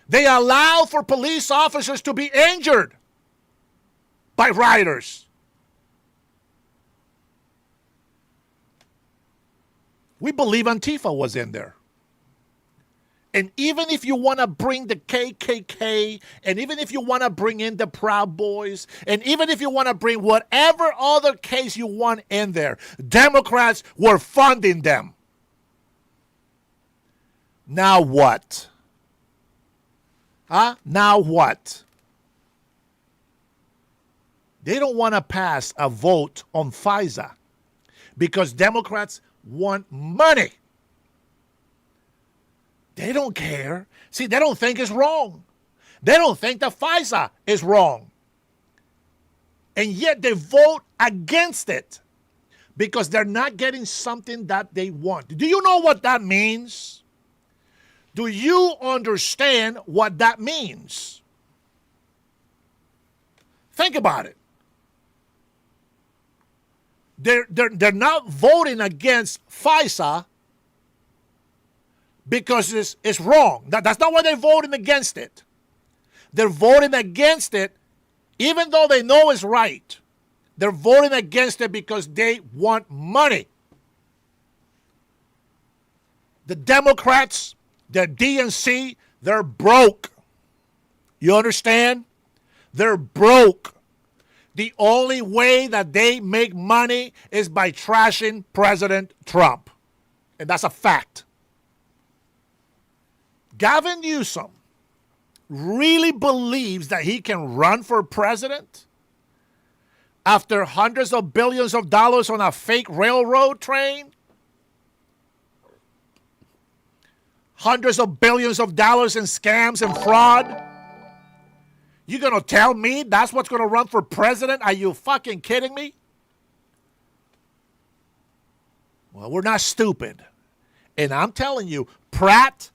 They allowed for police officers to be injured by rioters. We believe Antifa was in there. And even if you want to bring the KKK, and even if you want to bring in the Proud Boys, and even if you want to bring whatever other case you want in there, Democrats were funding them. Now what? Now what? They don't want to pass a vote on FISA because Democrats want money. They don't care. See, they don't think it's wrong. They don't think that FISA is wrong. And yet they vote against it because they're not getting something that they want. Do you know what that means? Do you understand what that means? Think about it. They're not voting against FISA because it's wrong. That's not why they're voting against it. They're voting against it even though they know it's right. They're voting against it because they want money. The Democrats, the DNC, they're broke. You understand? They're broke. The only way that they make money is by trashing President Trump. And that's a fact. Gavin Newsom really believes that he can run for president after hundreds of billions of dollars on a fake railroad train? Hundreds of billions of dollars in scams and fraud? You gonna tell me that's what's gonna run for president? Are you fucking kidding me? Well, we're not stupid. And I'm telling you, Pratt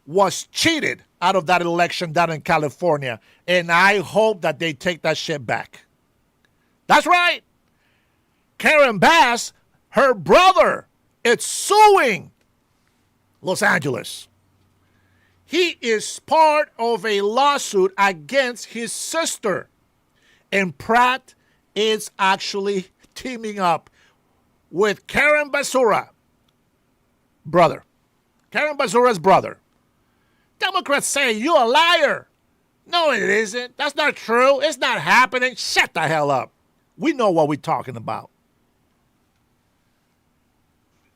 was cheated out of that election down in California. And I hope that they take that shit back. That's right. Karen Bass, her brother, is suing Los Angeles. He is part of a lawsuit against his sister. And Pratt is actually teaming up with Karen Basura, brother. Karen Basura's brother. Democrats say, you're a liar. No, it isn't. That's not true. It's not happening. Shut the hell up. We know what we're talking about.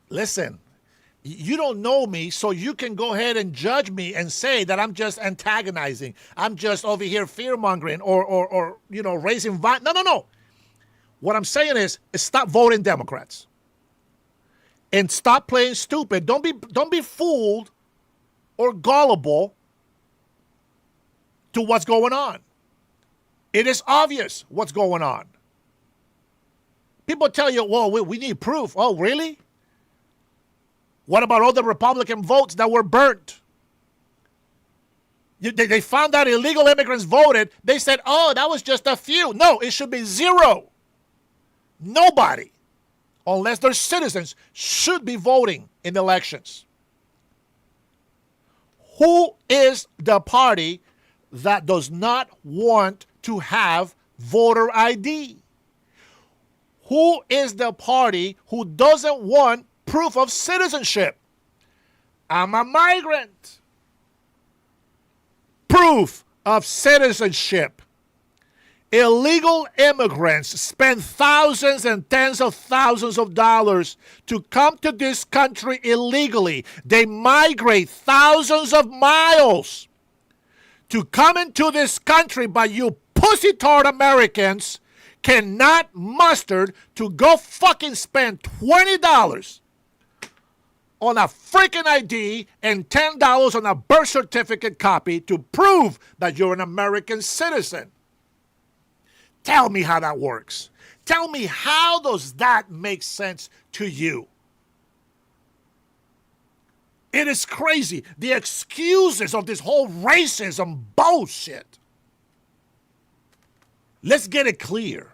Listen, you don't know me, so you can go ahead and judge me and say that I'm just antagonizing. I'm just over here fear-mongering or raising violence. No. What I'm saying is stop voting Democrats. And stop playing stupid. Don't be fooled or gullible to what's going on. It is obvious what's going on. People tell you, well, we need proof. Oh, really? What about all the Republican votes that were burnt? They found out illegal immigrants voted. They said, oh, that was just a few. No, it should be zero. Nobody, unless they're citizens, should be voting in elections. Who is the party that does not want to have voter ID? Who is the party who doesn't want proof of citizenship? I'm a migrant. Proof of citizenship. Illegal immigrants spend thousands and tens of thousands of dollars to come to this country illegally. They migrate thousands of miles to come into this country, but you pussy-tart Americans cannot muster to go fucking spend $20 on a freaking ID and $10 on a birth certificate copy to prove that you're an American citizen. Tell me how that works. Tell me, how does that make sense to you? It is crazy. The excuses of this whole racism bullshit. Let's get it clear.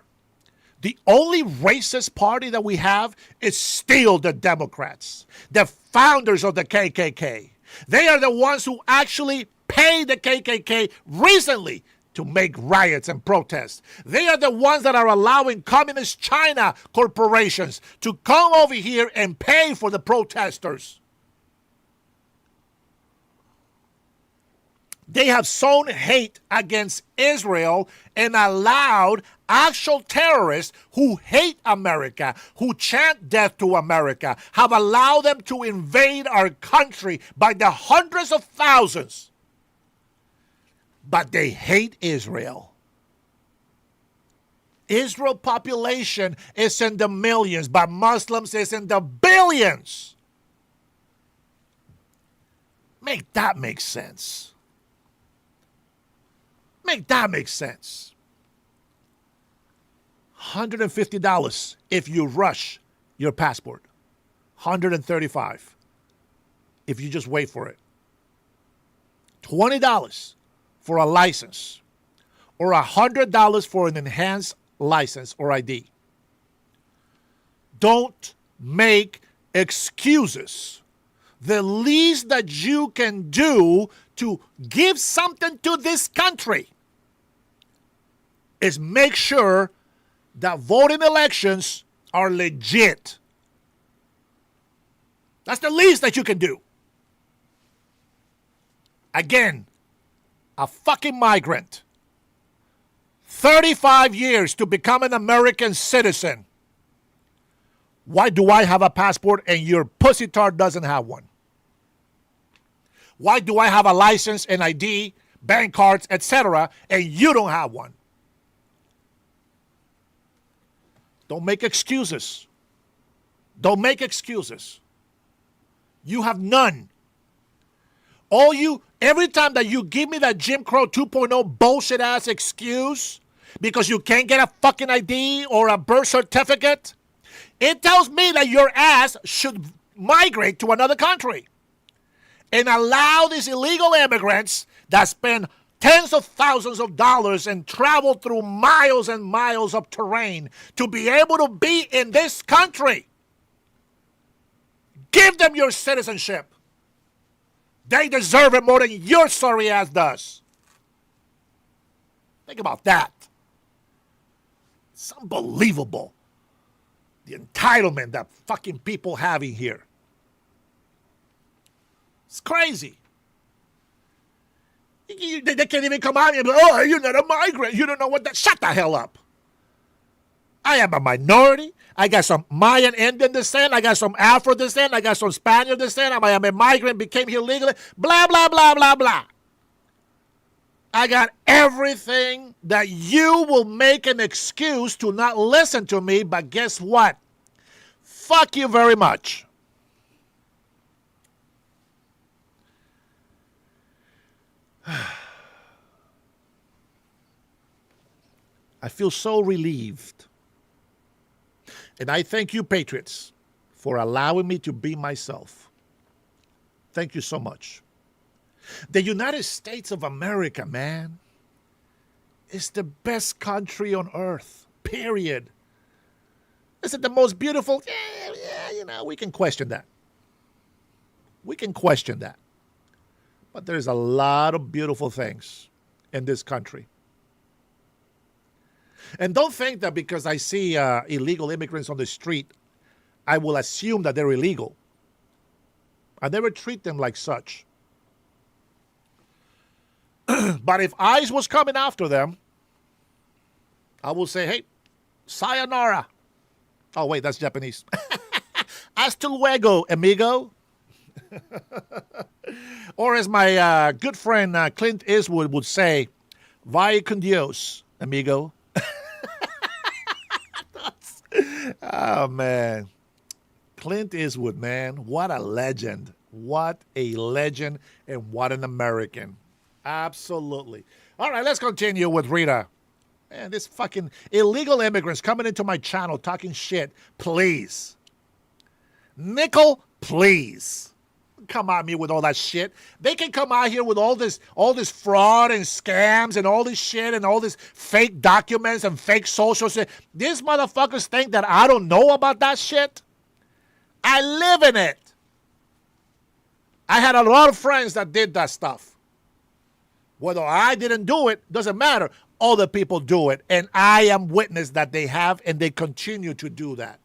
The only racist party that we have is still the Democrats, the founders of the KKK. They are the ones who actually paid the KKK recently to make riots and protests. They are the ones that are allowing Communist China corporations to come over here and pay for the protesters. They have sown hate against Israel and allowed actual terrorists who hate America, who chant death to America, have allowed them to invade our country by the hundreds of thousands. But they hate Israel. Israel population is in the millions, but Muslims is in the billions. Make that make sense. Make that make sense. $150 if you rush your passport. $135 if you just wait for it. $20 for a license, or $100 for an enhanced license or ID. Don't make excuses. The least that you can do to give something to this country is make sure that voting elections are legit. That's the least that you can do. Again, a fucking migrant. 35 years to become an American citizen. Why do I have a passport and your pussy tart doesn't have one? Why do I have a license and ID, bank cards, etc., and you don't have one? Don't make excuses. Don't make excuses. You have none. Every time that you give me that Jim Crow 2.0 bullshit ass excuse because you can't get a fucking ID or a birth certificate, it tells me that your ass should migrate to another country and allow these illegal immigrants that spend tens of thousands of dollars and travel through miles and miles of terrain to be able to be in this country. Give them your citizenship. They deserve it more than your sorry ass does. Think about that. It's unbelievable. The entitlement that fucking people have in here. It's crazy. They can't even come out and be like, oh, you're not a migrant. You don't know what that. Shut the hell up. I am a minority. I got some Mayan Indian descent. I got some Afro descent. I got some Spaniard descent. I am a migrant, became here legally. Blah, blah, blah, blah, blah. I got everything that you will make an excuse to not listen to me, but guess what? Fuck you very much. I feel so relieved. And I thank you, patriots, for allowing me to be myself. Thank you so much. The United States of America, man, is the best country on earth, period. Is it the most beautiful? Yeah, we can question that. We can question that. But there's a lot of beautiful things in this country. And don't think that because I see illegal immigrants on the street, I will assume that they're illegal. I never treat them like such. But if ICE was coming after them, I will say, hey, sayonara. Oh, wait, that's Japanese. Hasta luego, amigo. Or as my good friend Clint Eastwood would say, vaya con Dios, amigo. Oh, man. Clint Eastwood, man, what a legend. What a legend and what an American. Absolutely. All right, let's continue with Rita. Man, this fucking illegal immigrants coming into my channel talking shit. Please. Nickel, please. Come at me with all that shit. They can come out here with all this fraud and scams and all this shit and all this fake documents and fake social shit. These motherfuckers think that I don't know about that shit. I live in it. I had a lot of friends that did that stuff. Whether I didn't do it, doesn't matter. Other people do it. And I am witness that they have and they continue to do that.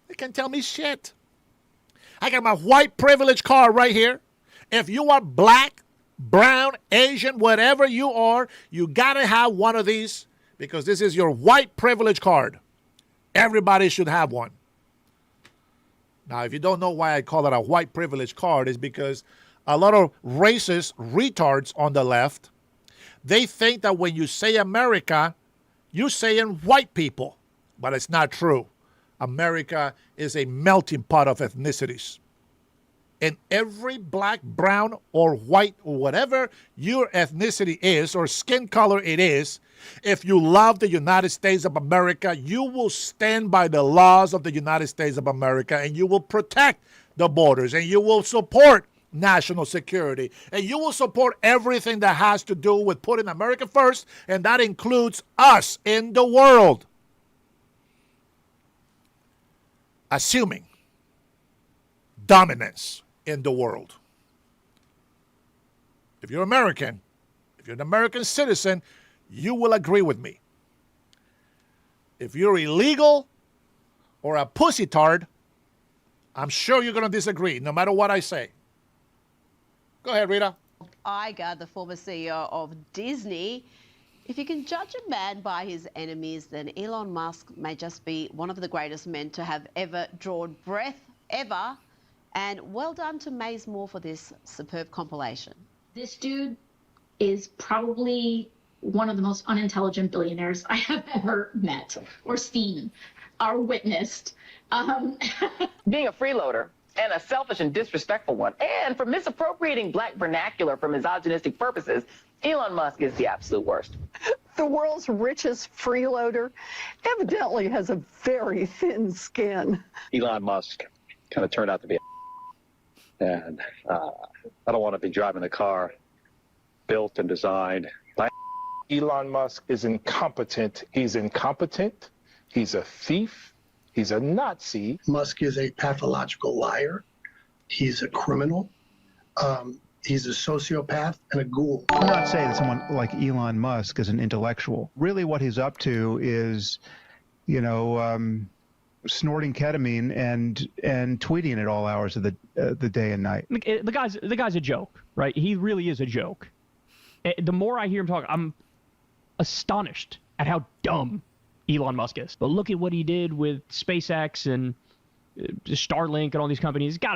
They can tell me shit. I got my white privilege card right here. If you are black, brown, Asian, whatever you are, you got to have one of these because this is your white privilege card. Everybody should have one. Now, if you don't know why I call it a white privilege card, it's because a lot of racist retards on the left, they think that when you say America, you're saying white people. But it's not true. America is a melting pot of ethnicities. And every black, brown, or white, or whatever your ethnicity is, or skin color it is, if you love the United States of America, you will stand by the laws of the United States of America, and you will protect the borders, and you will support national security, and you will support everything that has to do with putting America first, and that includes us in the world. Assuming dominance in the world. If you're American, if you're an American citizen, you will agree with me. If you're illegal or a pussytard, I'm sure you're going to disagree, no matter what I say. Go ahead, Rita. Iger, the former CEO of Disney. If you can judge a man by his enemies, then Elon Musk may just be one of the greatest men to have ever drawn breath, ever. And well done to Maze Moore for this superb compilation. This dude is probably one of the most unintelligent billionaires I have ever met or seen or witnessed. Being a freeloader and a selfish and disrespectful one, and for misappropriating black vernacular for misogynistic purposes, Elon Musk is the absolute worst. The world's richest freeloader evidently has a very thin skin. Elon Musk kind of turned out to be and I don't want to be driving a car built and designed by Elon Musk is incompetent. He's incompetent. He's a thief. He's a Nazi. Musk is a pathological liar. He's a criminal. He's a sociopath and a ghoul. I'm not saying that someone like Elon Musk is an intellectual. Really what he's up to is, snorting ketamine and tweeting at all hours of the day and night. The guy's a joke, right? He really is a joke. The more I hear him talk, I'm astonished at how dumb Elon Musk is. But look at what he did with SpaceX and Starlink and all these companies. He's got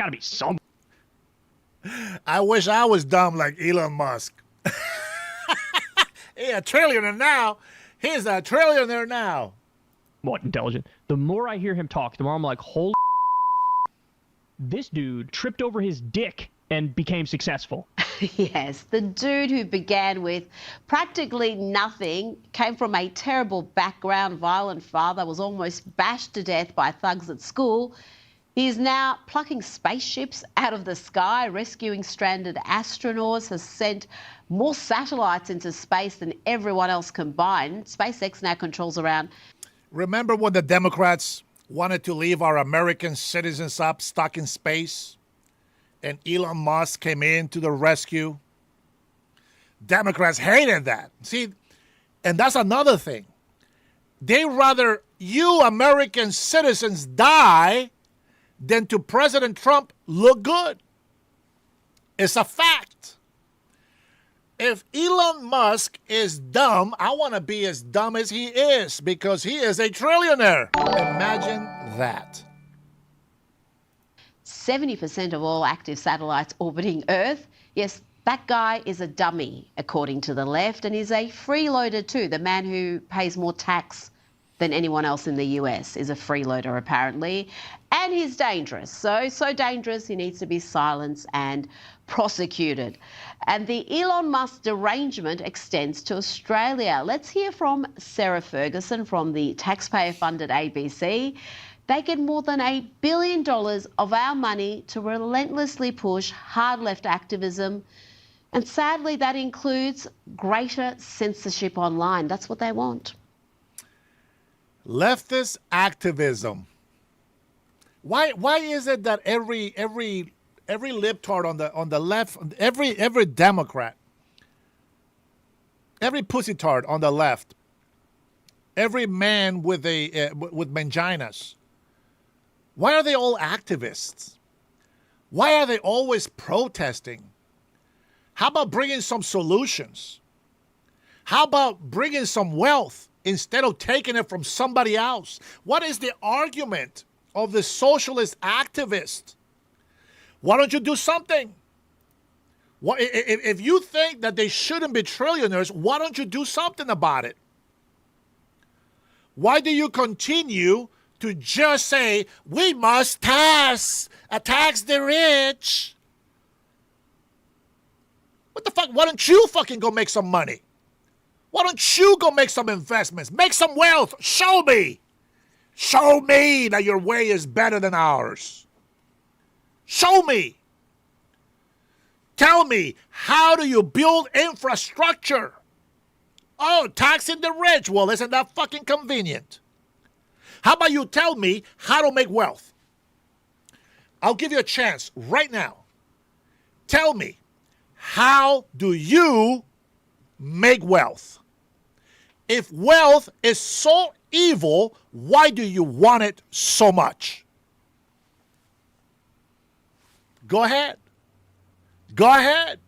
to be some. I wish I was dumb like Elon Musk. He's a trillionaire now. He's a trillionaire now. What intelligent? The more I hear him talk, the more I'm like, holy this dude tripped over his dick and became successful. Yes, the dude who began with practically nothing, came from a terrible background, violent father, was almost bashed to death by thugs at school. He is now plucking spaceships out of the sky, rescuing stranded astronauts, has sent more satellites into space than everyone else combined. SpaceX now controls around. Remember when the Democrats wanted to leave our American citizens up stuck in space? And Elon Musk came in to the rescue? Democrats hated that. See, and that's another thing. They rather you American citizens die than to President Trump look good. It's a fact. If Elon Musk is dumb, I want to be as dumb as he is because he is a trillionaire. Imagine that. 70% of all active satellites orbiting Earth. Yes, that guy is a dummy, according to the left, and he's a freeloader too, the man who pays more tax than anyone else in the US, is a freeloader apparently, and he's dangerous. So dangerous he needs to be silenced and prosecuted. And the Elon Musk derangement extends to Australia. Let's hear from Sarah Ferguson from the taxpayer-funded ABC. They get more than $8 billion of our money to relentlessly push hard left activism. And sadly, that includes greater censorship online. That's what they want. Leftist activism. Why is it that every libtard on the left, every Democrat, every pussytard on the left, every man with manginas, why are they all activists? Why are they always protesting? How about bringing some solutions? How about bringing some wealth instead of taking it from somebody else? What is the argument of the socialist activist? Why don't you do something? If you think that they shouldn't be trillionaires, why don't you do something about it? Why do you continue to just say, we must tax the rich? What the fuck? Why don't you fucking go make some money? Why don't you go make some investments? Make some wealth. Show me. Show me that your way is better than ours. Show me. Tell me, how do you build infrastructure? Oh, taxing the rich. Well, isn't that fucking convenient? How about you tell me how to make wealth? I'll give you a chance right now. Tell me, how do you make wealth? If wealth is so evil, why do you want it so much? Go ahead. Go ahead.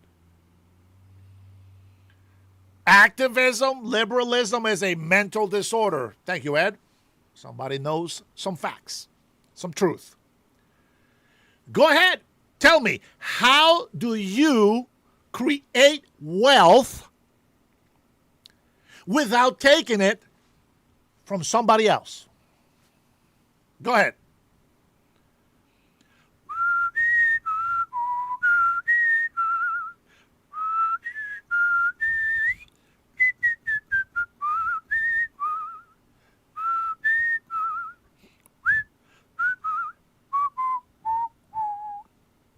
Activism, liberalism is a mental disorder. Thank you, Ed. Somebody knows some facts, some truth. Go ahead. Tell me, how do you create wealth without taking it from somebody else? Go ahead.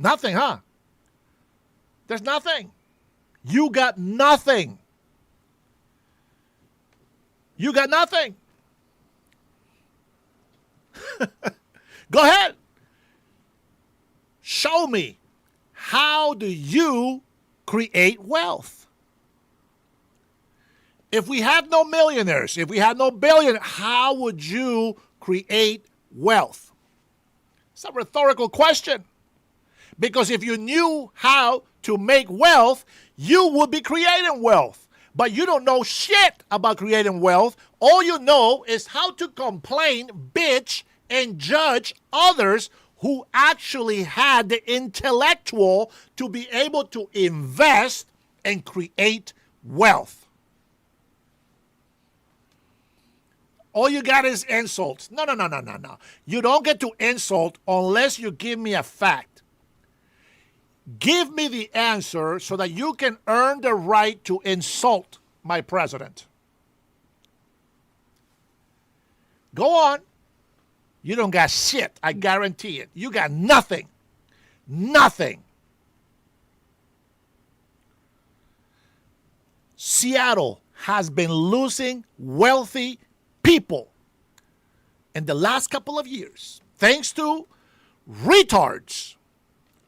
Nothing, huh? There's nothing. You got nothing. You got nothing. Go ahead. Show me, how do you create wealth? If we had no millionaires, if we had no billionaires, how would you create wealth? It's a rhetorical question. Because if you knew how to make wealth, you would be creating wealth. But you don't know shit about creating wealth. All you know is how to complain, bitch, and judge others who actually had the intellectual to be able to invest and create wealth. All you got is insults. No. You don't get to insult unless you give me a fact. Give me the answer so that you can earn the right to insult my president. Go on. You don't got shit. I guarantee it. You got nothing. Nothing. Seattle has been losing wealthy people in the last couple of years thanks to retards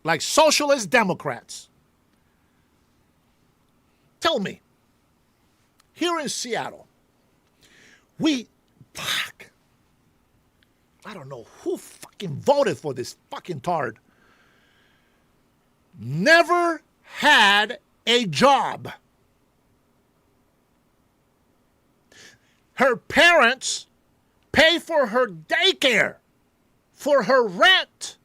like socialist Democrats. Tell me, here in Seattle, I don't know who fucking voted for this fucking tard. Never had a job. Her parents pay for her daycare, for her rent.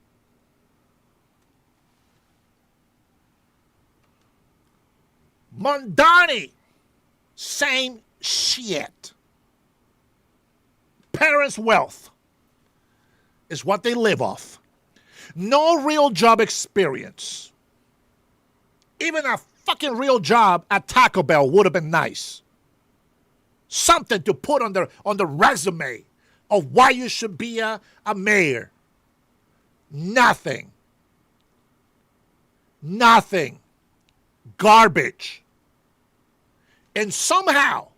Mondani, same shit. parents' wealth is what they live off. No real job experience. Even a fucking real job at Taco Bell would have been nice. Something to put on the resume of why you should be a mayor. Nothing. Nothing. Garbage. And somehow,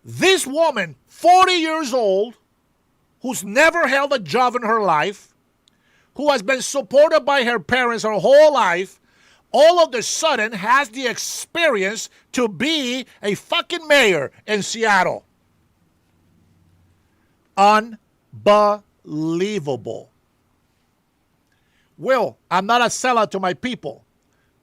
this woman, 40 years old, who's never held a job in her life, who has been supported by her parents her whole life, all of a sudden has the experience to be a fucking mayor in Seattle. Unbelievable. Will, I'm not a sellout to my people.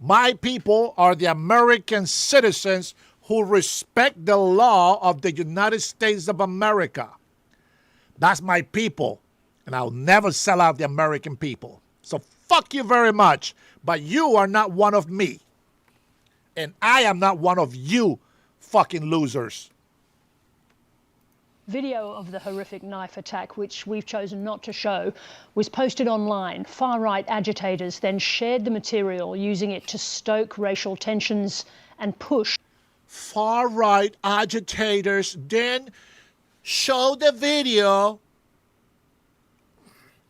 My people are the American citizens who respect the law of the United States of America. That's my people, and I'll never sell out the American people. So fuck you very much, but you are not one of me. And I am not one of you fucking losers. Video of the horrific knife attack, which we've chosen not to show, was posted online. Far-right agitators then shared the material, using it to stoke racial tensions and push. Far-right agitators then show the video.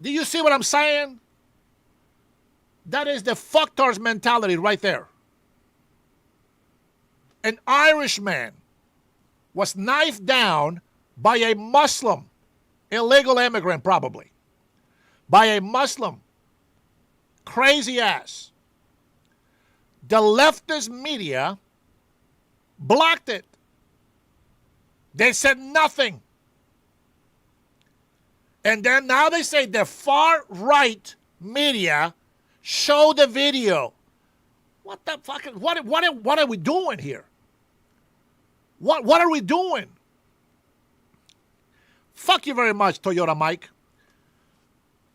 Do you see what I'm saying? That is the fucktards mentality right there. An Irishman was knifed down by a Muslim, illegal immigrant probably, by a Muslim, crazy ass. The leftist media blocked it. They said nothing. And then now they say the far right media show the video. What the fucking, what are we doing here? What are we doing? Fuck you very much, Toyota Mike.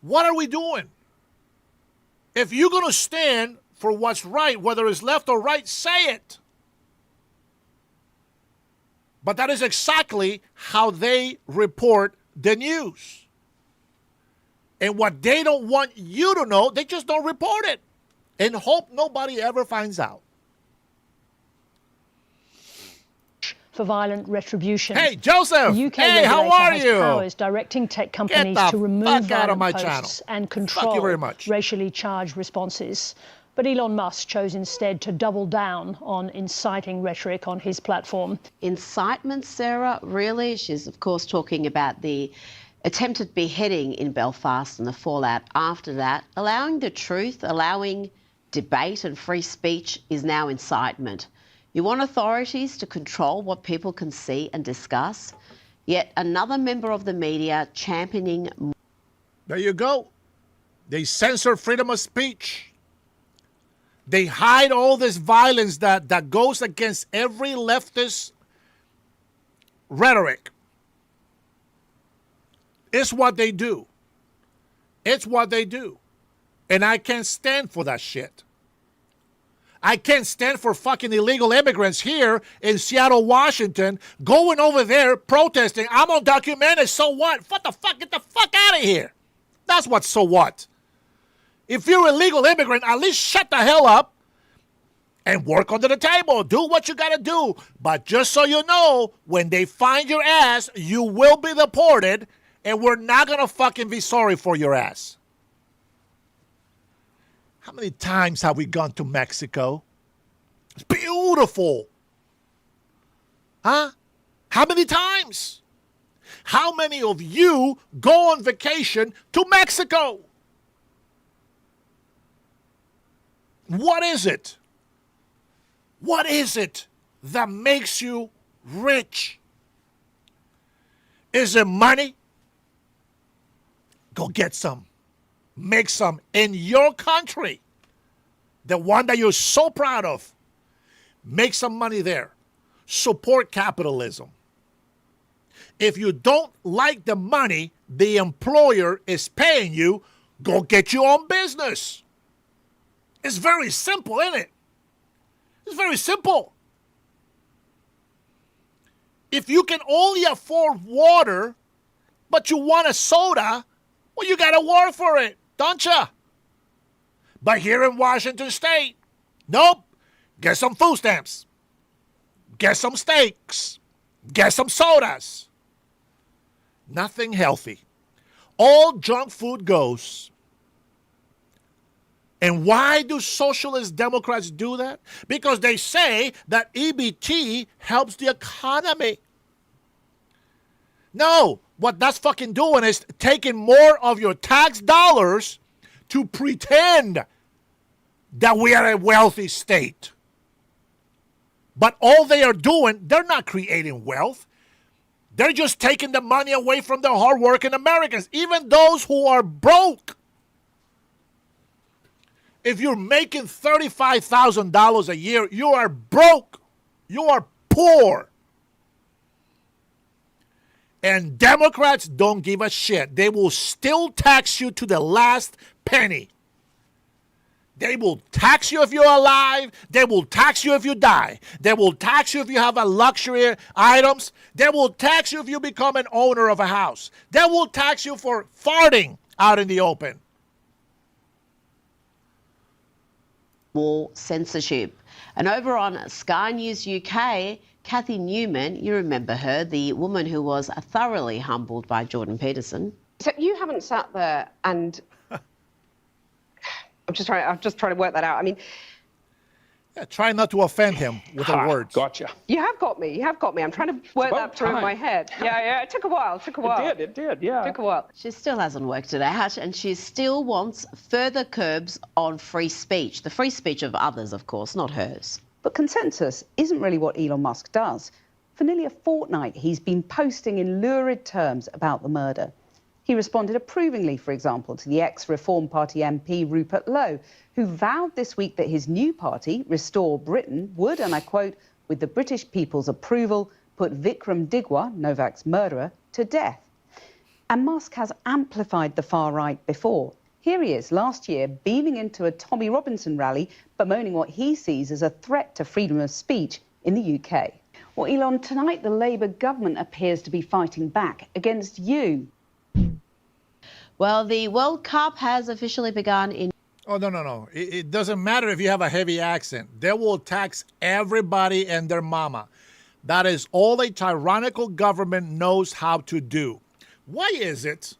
What are we doing? If you're going to stand for what's right, whether it's left or right, say it. But that is exactly how they report the news. And what they don't want you to know, they just don't report it and hope nobody ever finds out. For violent retribution. Hey, Joseph! The UK hey, how regulator are has you? powers directing tech companies to remove violent posts and control racially charged responses. But Elon Musk chose instead to double down on inciting rhetoric on his platform. Incitement, Sarah? Really? She's, of course, talking about the attempted beheading in Belfast and the fallout after that. Allowing the truth, allowing debate and free speech is now incitement. You want authorities to control what people can see and discuss? Yet another member of the media championing... There you go. They censor freedom of speech. They hide all this violence that goes against every leftist rhetoric. It's what they do. It's what they do. And I can't stand for that shit. I can't stand for fucking illegal immigrants here in Seattle, Washington, going over there protesting. I'm undocumented, so what? What the fuck? Get the fuck out of here. That's what, so what? If you're an illegal immigrant, at least shut the hell up and work under the table. Do what you gotta do. But just so you know, when they find your ass, you will be deported, and we're not gonna fucking be sorry for your ass. How many times have we gone to Mexico? It's beautiful. Huh? How many times? How many of you go on vacation to Mexico? What is it? What is it that makes you rich? Is it money? Go get some. Make some in your country. The one that you're so proud of. Make some money there. Support capitalism. If you don't like the money the employer is paying you, go get your own business. It's very simple, isn't it? It's very simple. If you can only afford water But you want a soda, well, you got to work for it, don't you? But here in Washington State, nope. Get some food stamps. Get some steaks. Get some sodas. Nothing healthy. All junk food goes. And why do socialist Democrats do that? Because they say that EBT helps the economy. No, what that's fucking doing is taking more of your tax dollars to pretend that we are a wealthy state. But all they are doing, they're not creating wealth. They're just taking the money away from the hardworking Americans, even those who are broke. If you're making $35,000 a year, you are broke. You are poor. And Democrats don't give a shit. They will still tax you to the last penny. They will tax you if you're alive. They will tax you if you die. They will tax you if you have a luxury items. They will tax you if you become an owner of a house. They will tax you for farting out in the open. More censorship. And over on Sky News UK, Kathy Newman, you remember her, the woman who was thoroughly humbled by Jordan Peterson. So you haven't sat there and I'm just trying to work that out. I mean, yeah, try not to offend him with her words. Gotcha. you have got me. I'm trying to work that through in my head. Yeah. It took a while. It did, yeah. Took a while. She still hasn't worked it out, and she still wants further curbs on free speech. The free speech of others, of course, not hers. But consensus isn't really what Elon Musk does. For nearly a fortnight, he's been posting in lurid terms about the murder. He responded approvingly, for example, to the ex-Reform Party MP Rupert Lowe, who vowed this week that his new party, Restore Britain, would, and I quote, with the British people's approval, put Vikram Digwa, Novak's murderer, to death. And Musk has amplified the far right before. Here he is last year beaming into a Tommy Robinson rally, bemoaning what he sees as a threat to freedom of speech in the UK. Well, Elon, tonight the Labour government appears to be fighting back against you. Well, the World Cup has officially begun in... Oh, no. It doesn't matter if you have a heavy accent. They will tax everybody and their mama. That is all a tyrannical government knows how to do. Why is it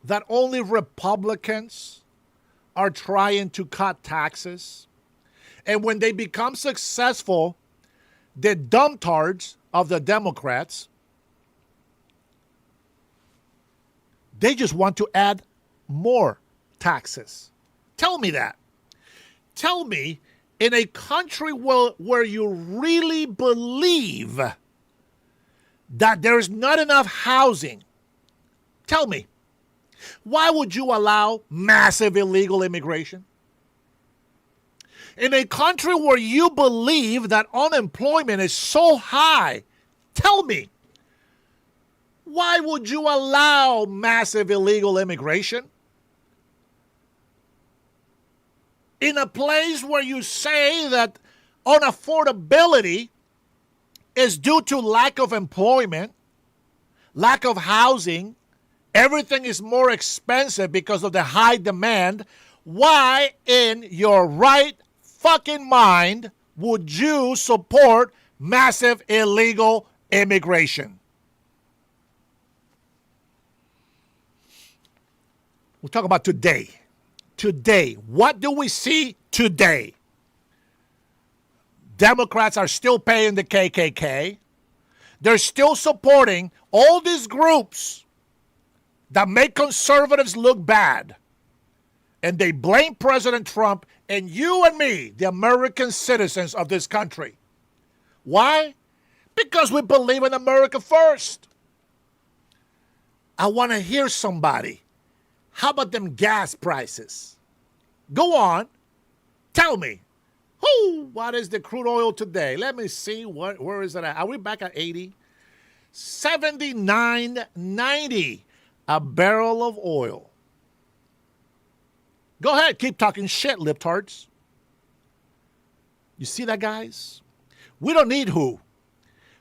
that only Republicans are trying to cut taxes? And when they become successful, the dumbtards of the Democrats, they just want to add more taxes. Tell me that. Tell me, in a country where you really believe that there's not enough housing, tell me, why would you allow massive illegal immigration? In a country where you believe that unemployment is so high, tell me, why would you allow massive illegal immigration? In a place where you say that unaffordability is due to lack of employment, lack of housing, everything is more expensive because of the high demand, why in your right fucking mind would you support massive illegal immigration? We'll talk about today. Today. What do we see today? Democrats are still paying the KKK. They're still supporting all these groups that make conservatives look bad. And they blame President Trump and you and me, the American citizens of this country. Why? Because we believe in America first. I want to hear somebody. How about them gas prices? Go on. Tell me. What is the crude oil today? Let me see. Where is it at? Are we back at 80? $79.90 a barrel of oil. Go ahead. Keep talking shit, libtards. You see that, guys? We don't need who.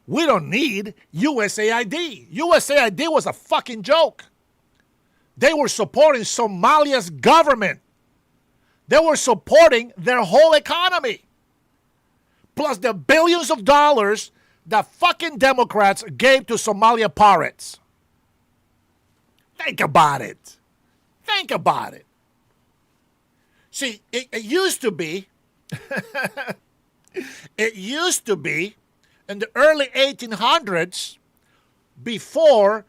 We don't need USAID. USAID was a fucking joke. They were supporting Somalia's government. They were supporting their whole economy. Plus the billions of dollars that fucking Democrats gave to Somalia pirates. Think about it. Think about it. See, it used to be, in the early 1800s, before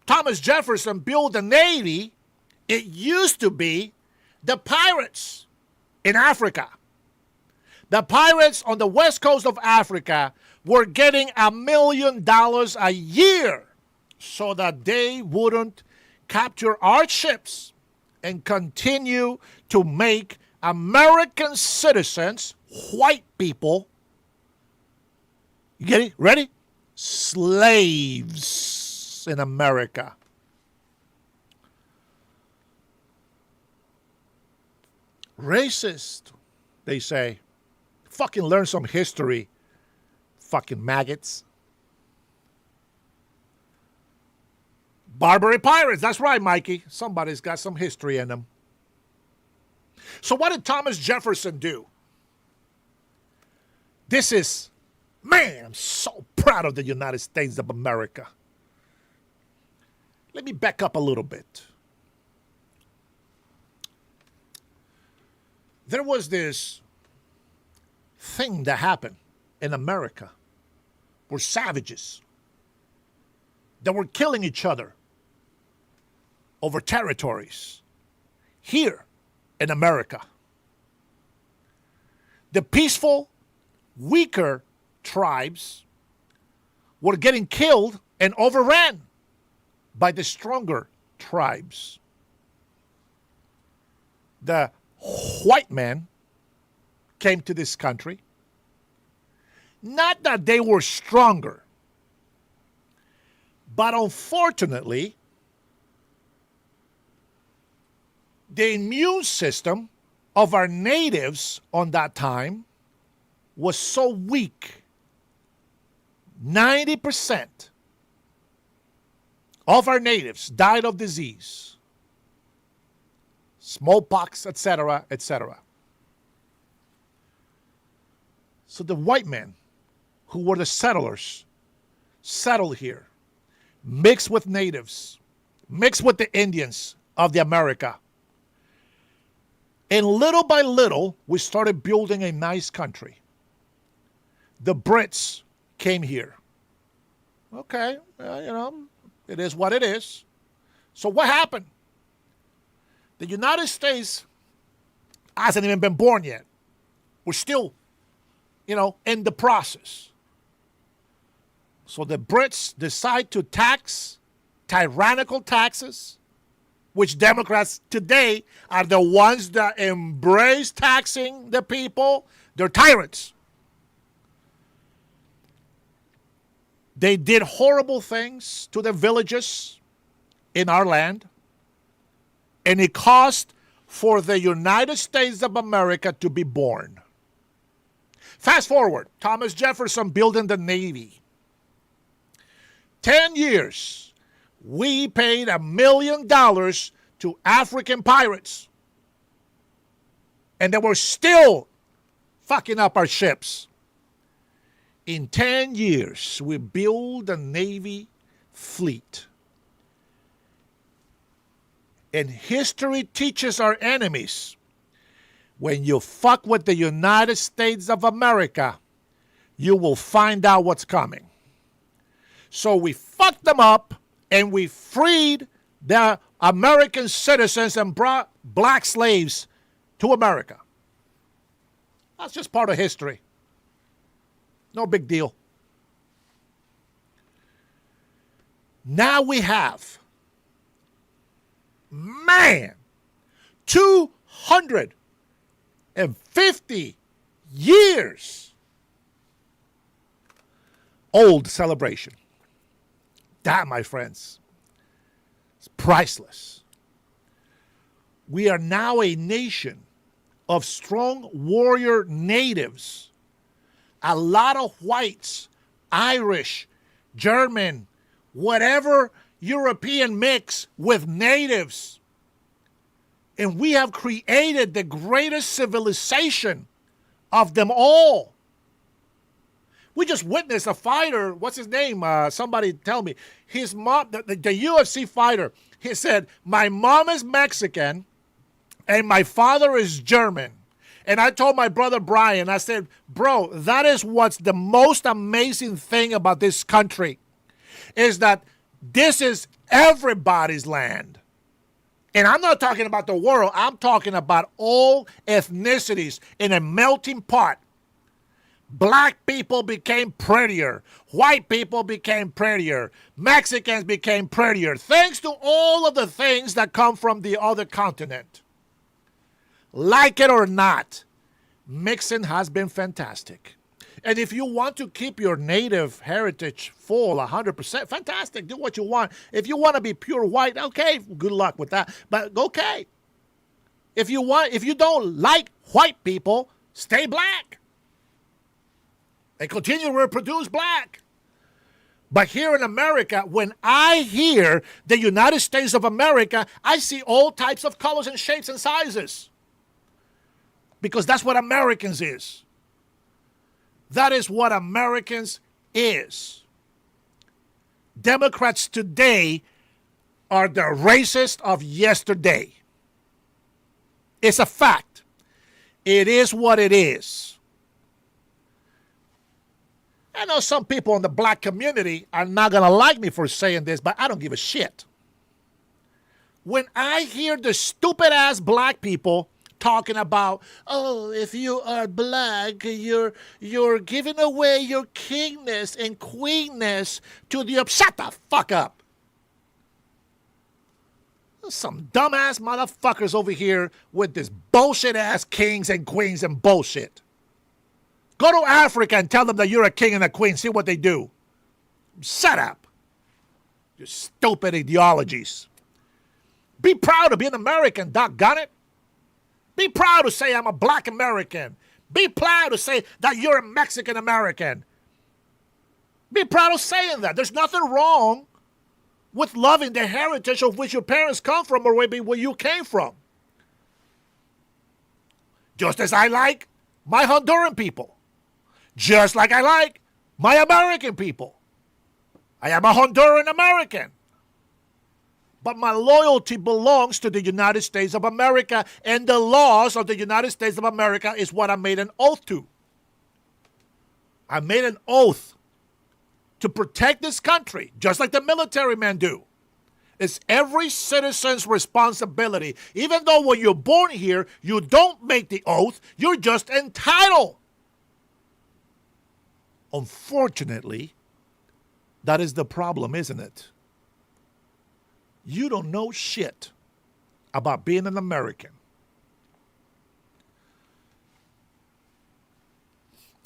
Thomas Jefferson built the Navy, it used to be the pirates in Africa. The pirates on the west coast of Africa were getting $1 million a year so that they wouldn't capture our ships and continue to make American citizens, white people, you get it? Ready? Slaves in America. Racist, they say. Fucking learn some history, fucking maggots. Barbary pirates, that's right, Mikey. Somebody's got some history in them. So what did Thomas Jefferson do? This is, man, I'm so proud of the United States of America. Let me back up a little bit. There was this thing that happened in America were savages that were killing each other over territories here in America. The peaceful, weaker tribes were getting killed and overran by the stronger tribes. The white man came to this country. Not that they were stronger, but unfortunately, the immune system of our natives on that time was so weak. 90% of our natives died of disease, smallpox, etc., etc. So the white men, who were the settlers, settled here, mixed with natives, mixed with the Indians of the America. And little by little, we started building a nice country. The Brits came here. Okay, it is what it is. So what happened? The United States hasn't even been born yet. We're still, in the process. So the Brits decide to tax tyrannical taxes, which Democrats today are the ones that embrace taxing the people. They're tyrants. They did horrible things to the villages in our land, and it cost for the United States of America to be born. Fast forward, Thomas Jefferson building the Navy. 10 years, we paid $1 million to African pirates, and they were still fucking up our ships. In 10 years, we built a Navy fleet. And history teaches our enemies, when you fuck with the United States of America, you will find out what's coming. So we fucked them up, and we freed the American citizens and brought black slaves to America. That's just part of history. No big deal. Now we have, 250 years old celebration. That, my friends, is priceless. We are now a nation of strong warrior natives. A lot of whites Irish, German, whatever European mix with natives. And we have created the greatest civilization of them all. We just witnessed a fighter, what's his name? Somebody tell me. His mom, the UFC fighter, he said, my mom is Mexican and my father is German. And I told my brother Brian, I said, bro, that is what's the most amazing thing about this country, is that this is everybody's land. And I'm not talking about the world. I'm talking about all ethnicities in a melting pot. Black people became prettier. White people became prettier. Mexicans became prettier. Thanks to all of the things that come from the other continent. Like it or not, mixing has been fantastic. And if you want to keep your native heritage full 100%, fantastic. Do what you want. If you want to be pure white, okay, good luck with that. But okay. If you don't like white people, stay black. And continue to reproduce black. But here in America, when I hear the United States of America, I see all types of colors and shapes and sizes. Because that's what Americans is. That is what Americans is. Democrats today are the racists of yesterday. It's a fact. It is what it is. I know some people in the black community are not going to like me for saying this, but I don't give a shit. When I hear the stupid-ass black people talking about, oh, if you are black, you're giving away your kingness and queenness to the... Shut the fuck up. Some dumbass motherfuckers over here with this bullshit-ass kings and queens and bullshit. Go to Africa and tell them that you're a king and a queen. See what they do. Shut up. Your stupid ideologies. Be proud to be an American, doggone it. Be proud to say I'm a black American. Be proud to say that you're a Mexican American. Be proud of saying that. There's nothing wrong with loving the heritage of which your parents come from or maybe where you came from. Just as I like my Honduran people. Just like I like my American people. I am a Honduran American. But my loyalty belongs to the United States of America, and the laws of the United States of America is what I made an oath to. I made an oath to protect this country, just like the military men do. It's every citizen's responsibility. Even though when you're born here, you don't make the oath, you're just entitled. Unfortunately, that is the problem, isn't it? You don't know shit about being an American.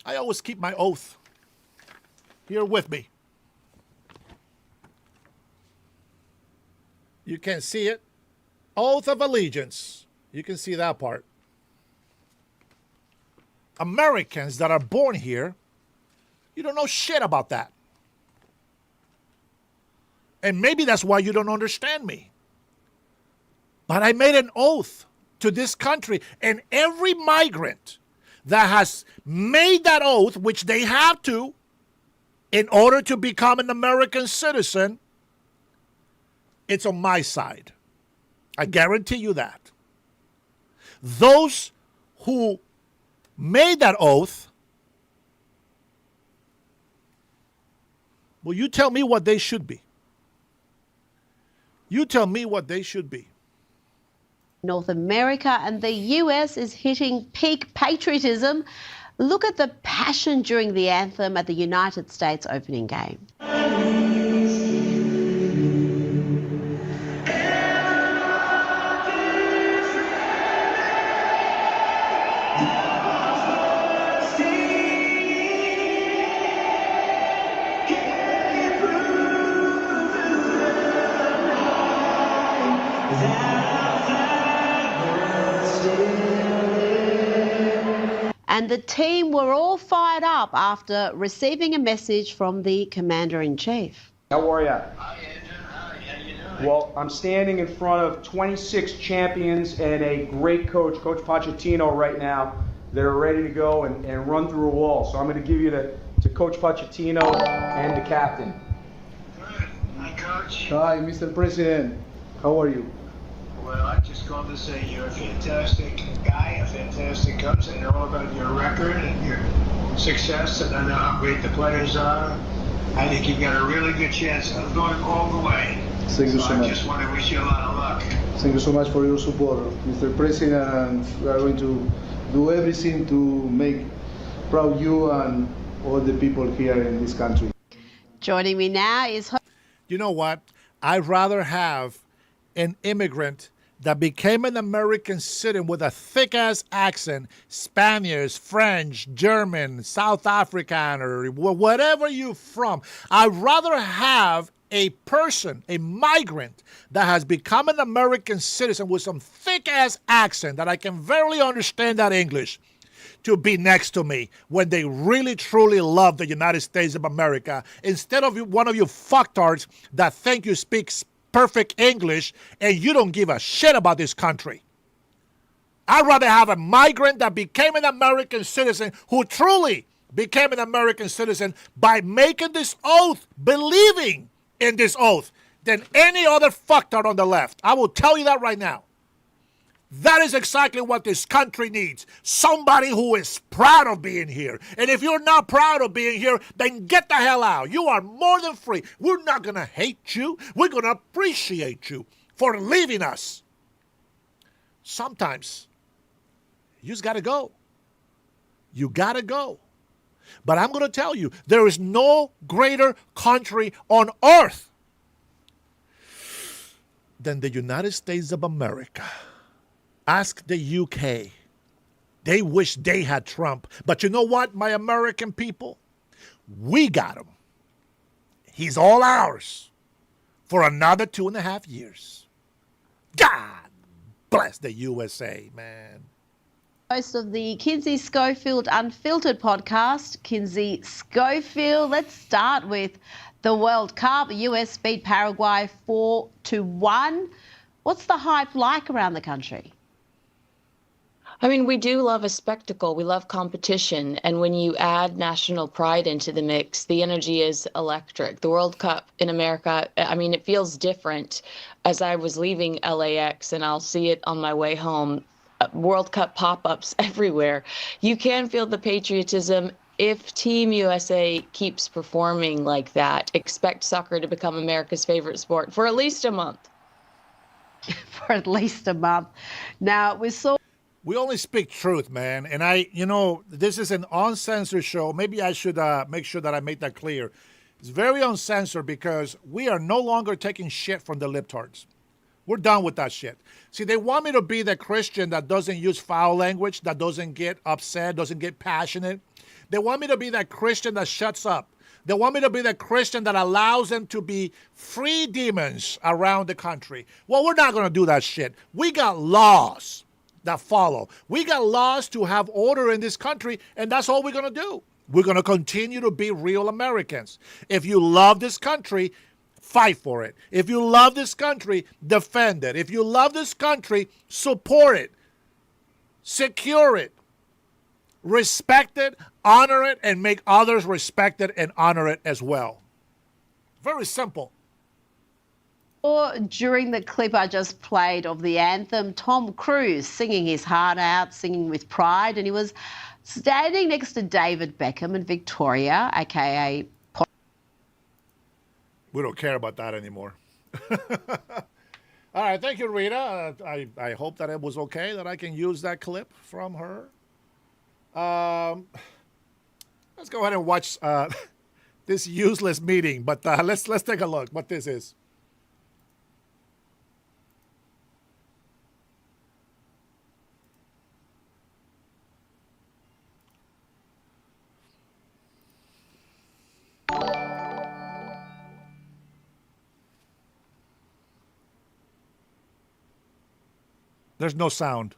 I always keep my oath here with me. You can see it. Oath of allegiance. You can see that part. Americans that are born here, you don't know shit about that. And maybe that's why you don't understand me. But I made an oath to this country, and every migrant that has made that oath, which they have to, in order to become an American citizen, it's on my side. I guarantee you that. Those who made that oath, well, you tell me what they should be. You tell me what they should be. North America and the US is hitting peak patriotism. Look at the passion during the anthem at the United States opening game. And the team were all fired up after receiving a message from the Commander-in-Chief. How are ya? Well, I'm standing in front of 26 champions and a great coach, Coach Pochettino, right now. They're ready to go and run through a wall. So I'm going to give you to Coach Pochettino and the captain. Hi, Coach. Hi, Mr. President. How are you? Well, I just called to say you're a fantastic guy, a fantastic coach. I know about your record and your success, and I know how great the players are. I think you've got a really good chance of going all the way. Thank you so much. I just want to wish you a lot of luck. Thank you so much for your support, Mr. President, and we are going to do everything to make proud you and all the people here in this country. Joining me now is... You know what? I'd rather have an immigrant that became an American citizen with a thick-ass accent, Spanish, French, German, South African, or whatever you're from. I'd rather have a person, a migrant, that has become an American citizen with some thick-ass accent that I can barely understand that English, to be next to me when they really, truly love the United States of America, instead of one of you fucktards that think you speak perfect English and you don't give a shit about this country. I'd rather have a migrant that became an American citizen, who truly became an American citizen by making this oath, believing in this oath, than any other fucktard on the left. I will tell you that right now. That is exactly what this country needs. Somebody who is proud of being here. And if you're not proud of being here, then get the hell out. You are more than free. We're not going to hate you. We're going to appreciate you for leaving us. Sometimes you just got to go. You got to go. But I'm going to tell you, there is no greater country on earth than the United States of America. Ask the UK. They wish they had Trump. But you know what, my American people? We got him. He's all ours for another 2.5 years. God bless the USA, man. Host of the Kinsey Schofield Unfiltered podcast, Kinsey Schofield. Let's start with the World Cup. US beat Paraguay 4-1. What's the hype like around the country? I mean, we do love a spectacle. We love competition. And when you add national pride into the mix, the energy is electric. The World Cup in America, I mean, it feels different. As I was leaving LAX, and I'll see it on my way home, World Cup pop-ups everywhere. You can feel the patriotism. If Team USA keeps performing like that, expect soccer to become America's favorite sport for at least a month. For at least a month. Now, we only speak truth, man. And this is an uncensored show. Maybe I should make sure that I make that clear. It's very uncensored because we are no longer taking shit from the libtards. We're done with that shit. See, they want me to be the Christian that doesn't use foul language, that doesn't get upset, doesn't get passionate. They want me to be that Christian that shuts up. They want me to be the Christian that allows them to be free demons around the country. Well, we're not going to do that shit. We got laws that follow. We got laws to have order in this country, and that's all we're going to do. We're going to continue to be real Americans. If you love this country, fight for it. If you love this country, defend it. If you love this country, support it. Secure it. Respect it, honor it, and make others respect it and honor it as well. Very simple. During the clip I just played of the anthem, Tom Cruise singing his heart out, singing with pride, and he was standing next to David Beckham and Victoria, aka... We don't care about that anymore. All right, thank you, Rita. I hope that it was okay that I can use that clip from her. Let's go ahead and watch this useless meeting, but let's take a look what this is. There's no sound.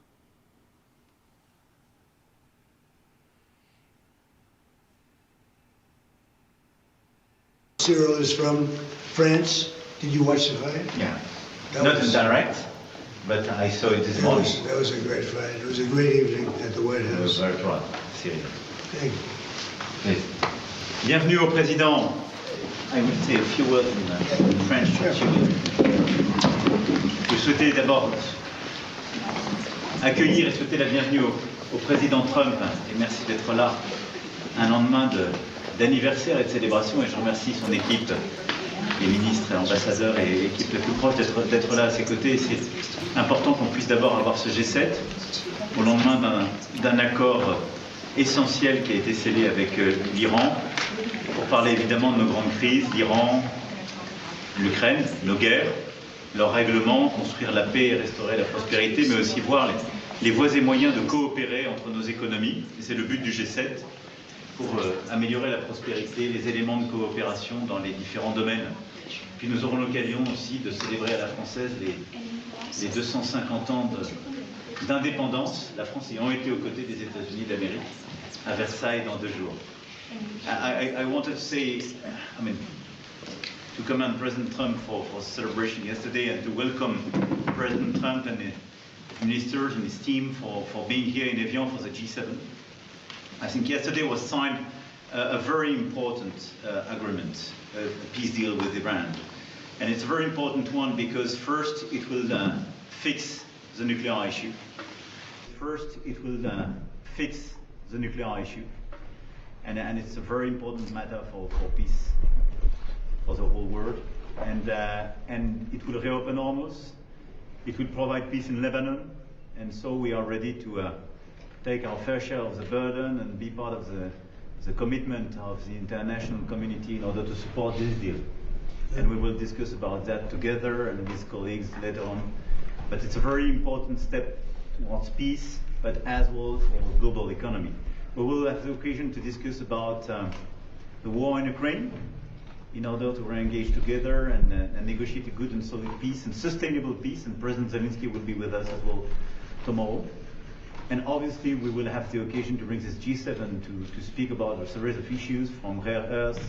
Cyril is from France. Did you watch the fight? Yeah. That Not was- in direct, but I saw it this morning. That was a great fight. It was a great evening at the White I was House. very proud, Cyril. Thank you. Please. Bienvenue au président. I will say a few words in French. Je souhaitais d'abord accueillir et souhaiter la bienvenue au président Trump, et merci d'être là un lendemain d'anniversaire et de célébration, et je remercie son équipe, les ministres, ambassadeurs et l'équipe la plus proche d'être là à ses côtés. C'est important qu'on puisse d'abord avoir ce G7 au lendemain d'un accord essentiel qui a été scellé avec l'Iran, pour parler évidemment de nos grandes crises, l'Iran, l'Ukraine, nos guerres, leurs règlements, construire la paix et restaurer la prospérité, mais aussi voir les voies et moyens de coopérer entre nos économies. Et c'est le but du G7, pour améliorer la prospérité, les éléments de coopération dans les différents domaines. Puis nous aurons l'occasion aussi de célébrer à la française les 250 ans d'indépendance, la France ayant été aux côtés des États-Unis d'Amérique, à Versailles dans 2 jours. I wanted to say, to commend President Trump for celebration yesterday and to welcome President Trump and his ministers and his team for being here in Evian for the G7. I think yesterday was signed a very important agreement, a peace deal with Iran. And it's a very important one because first it will fix the nuclear issue. First it will fix the nuclear issue. And it's a very important matter for peace for the whole world. And it will reopen Hormuz. It will provide peace in Lebanon. And so we are ready to take our fair share of the burden and be part of the commitment of the international community in order to support this deal. And we will discuss about that together and with colleagues later on. But it's a very important step towards peace, but as well for the global economy. We will have the occasion to discuss about the war in Ukraine in order to re-engage together and negotiate a good and solid peace and sustainable peace. And President Zelensky will be with us as well tomorrow. And obviously we will have the occasion to bring this G7 to speak about a series of issues from rare earths,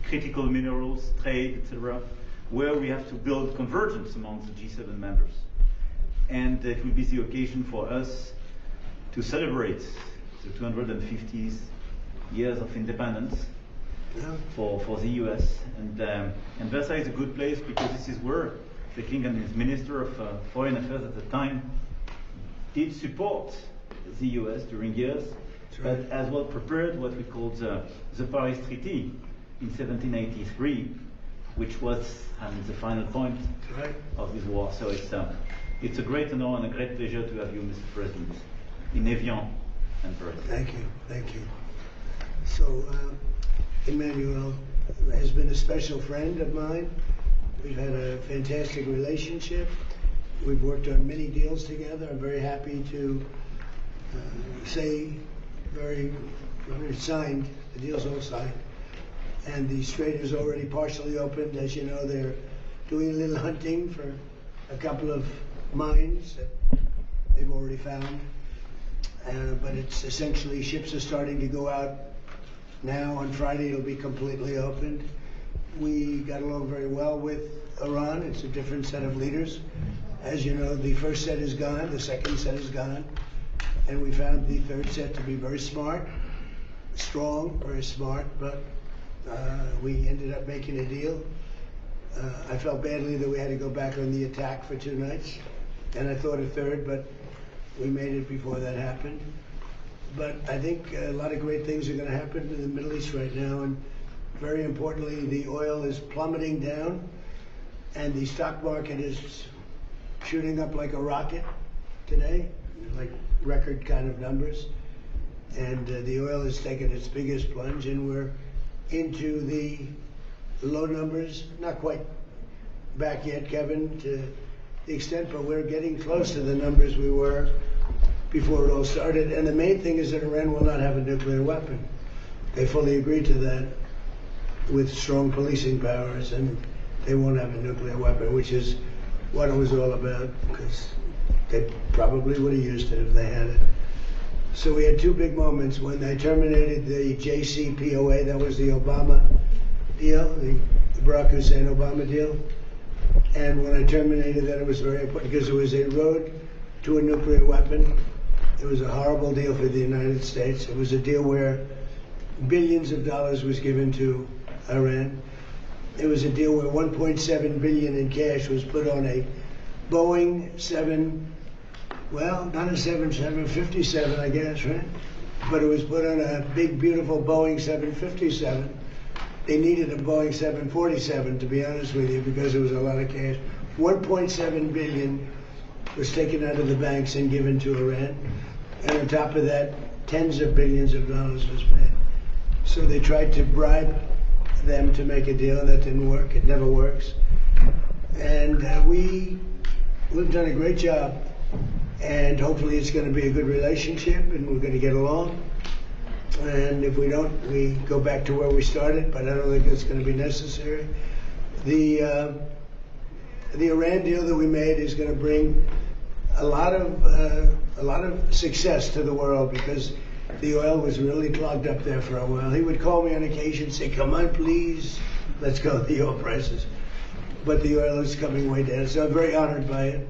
critical minerals, trade, etc., where we have to build convergence among the G7 members. And it will be the occasion for us to celebrate the 250th years of independence for the US. And Versailles is a good place because this is where the King and his Minister of Foreign Affairs at the time did support the US during years, but as well prepared what we called the Paris Treaty in 1783, which was the final point of this war. So it's a great honor and a great pleasure to have you, Mr. President, in Evian and Paris. Thank you, thank you. So, Emmanuel has been a special friend of mine. We've had a fantastic relationship. We've worked on many deals together. I'm very happy to say it's signed, the deal's all signed. And the strait is already partially opened. As you know, they're doing a little hunting for a couple of mines that they've already found. But it's essentially, ships are starting to go out now. On Friday, it'll be completely opened. We got along very well with Iran. It's a different set of leaders. As you know, the first set is gone, the second set is gone. And we found the third set to be very smart, strong, very smart, but we ended up making a deal. I felt badly that we had to go back on the attack for 2 nights, and I thought a third, but we made it before that happened. But I think a lot of great things are going to happen in the Middle East right now, and very importantly, the oil is plummeting down, and the stock market is shooting up like a rocket today, like record kind of numbers. And the oil has taken its biggest plunge, and we're into the low numbers, not quite back yet, Kevin, to the extent, but we're getting close to the numbers we were before it all started. And the main thing is that Iran will not have a nuclear weapon. They fully agreed to that with strong policing powers, and they won't have a nuclear weapon, which is what it was all about, because they probably would have used it if they had it. So we had 2 big moments when they terminated the JCPOA, that was the Obama deal, the Barack Hussein Obama deal. And when I terminated that, it was very important because it was a road to a nuclear weapon. It was a horrible deal for the United States. It was a deal where billions of dollars was given to Iran. It was a deal where 1.7 billion in cash was put on a Boeing 757, I guess, right? But it was put on a big, beautiful Boeing 757. They needed a Boeing 747, to be honest with you, because there was a lot of cash. 1.7 billion was taken out of the banks and given to Iran. And on top of that, tens of billions of dollars was paid. So they tried to bribe them to make a deal, and that didn't work. It never works. And we've done a great job. And hopefully it's going to be a good relationship, and we're going to get along. And if we don't, we go back to where we started, but I don't think that's going to be necessary. The Iran deal that we made is going to bring a lot of success to the world, because the oil was really clogged up there for a while. He would call me on occasion and say, "Come on, please, let's go with the oil prices." But the oil is coming way down, so I'm very honored by it.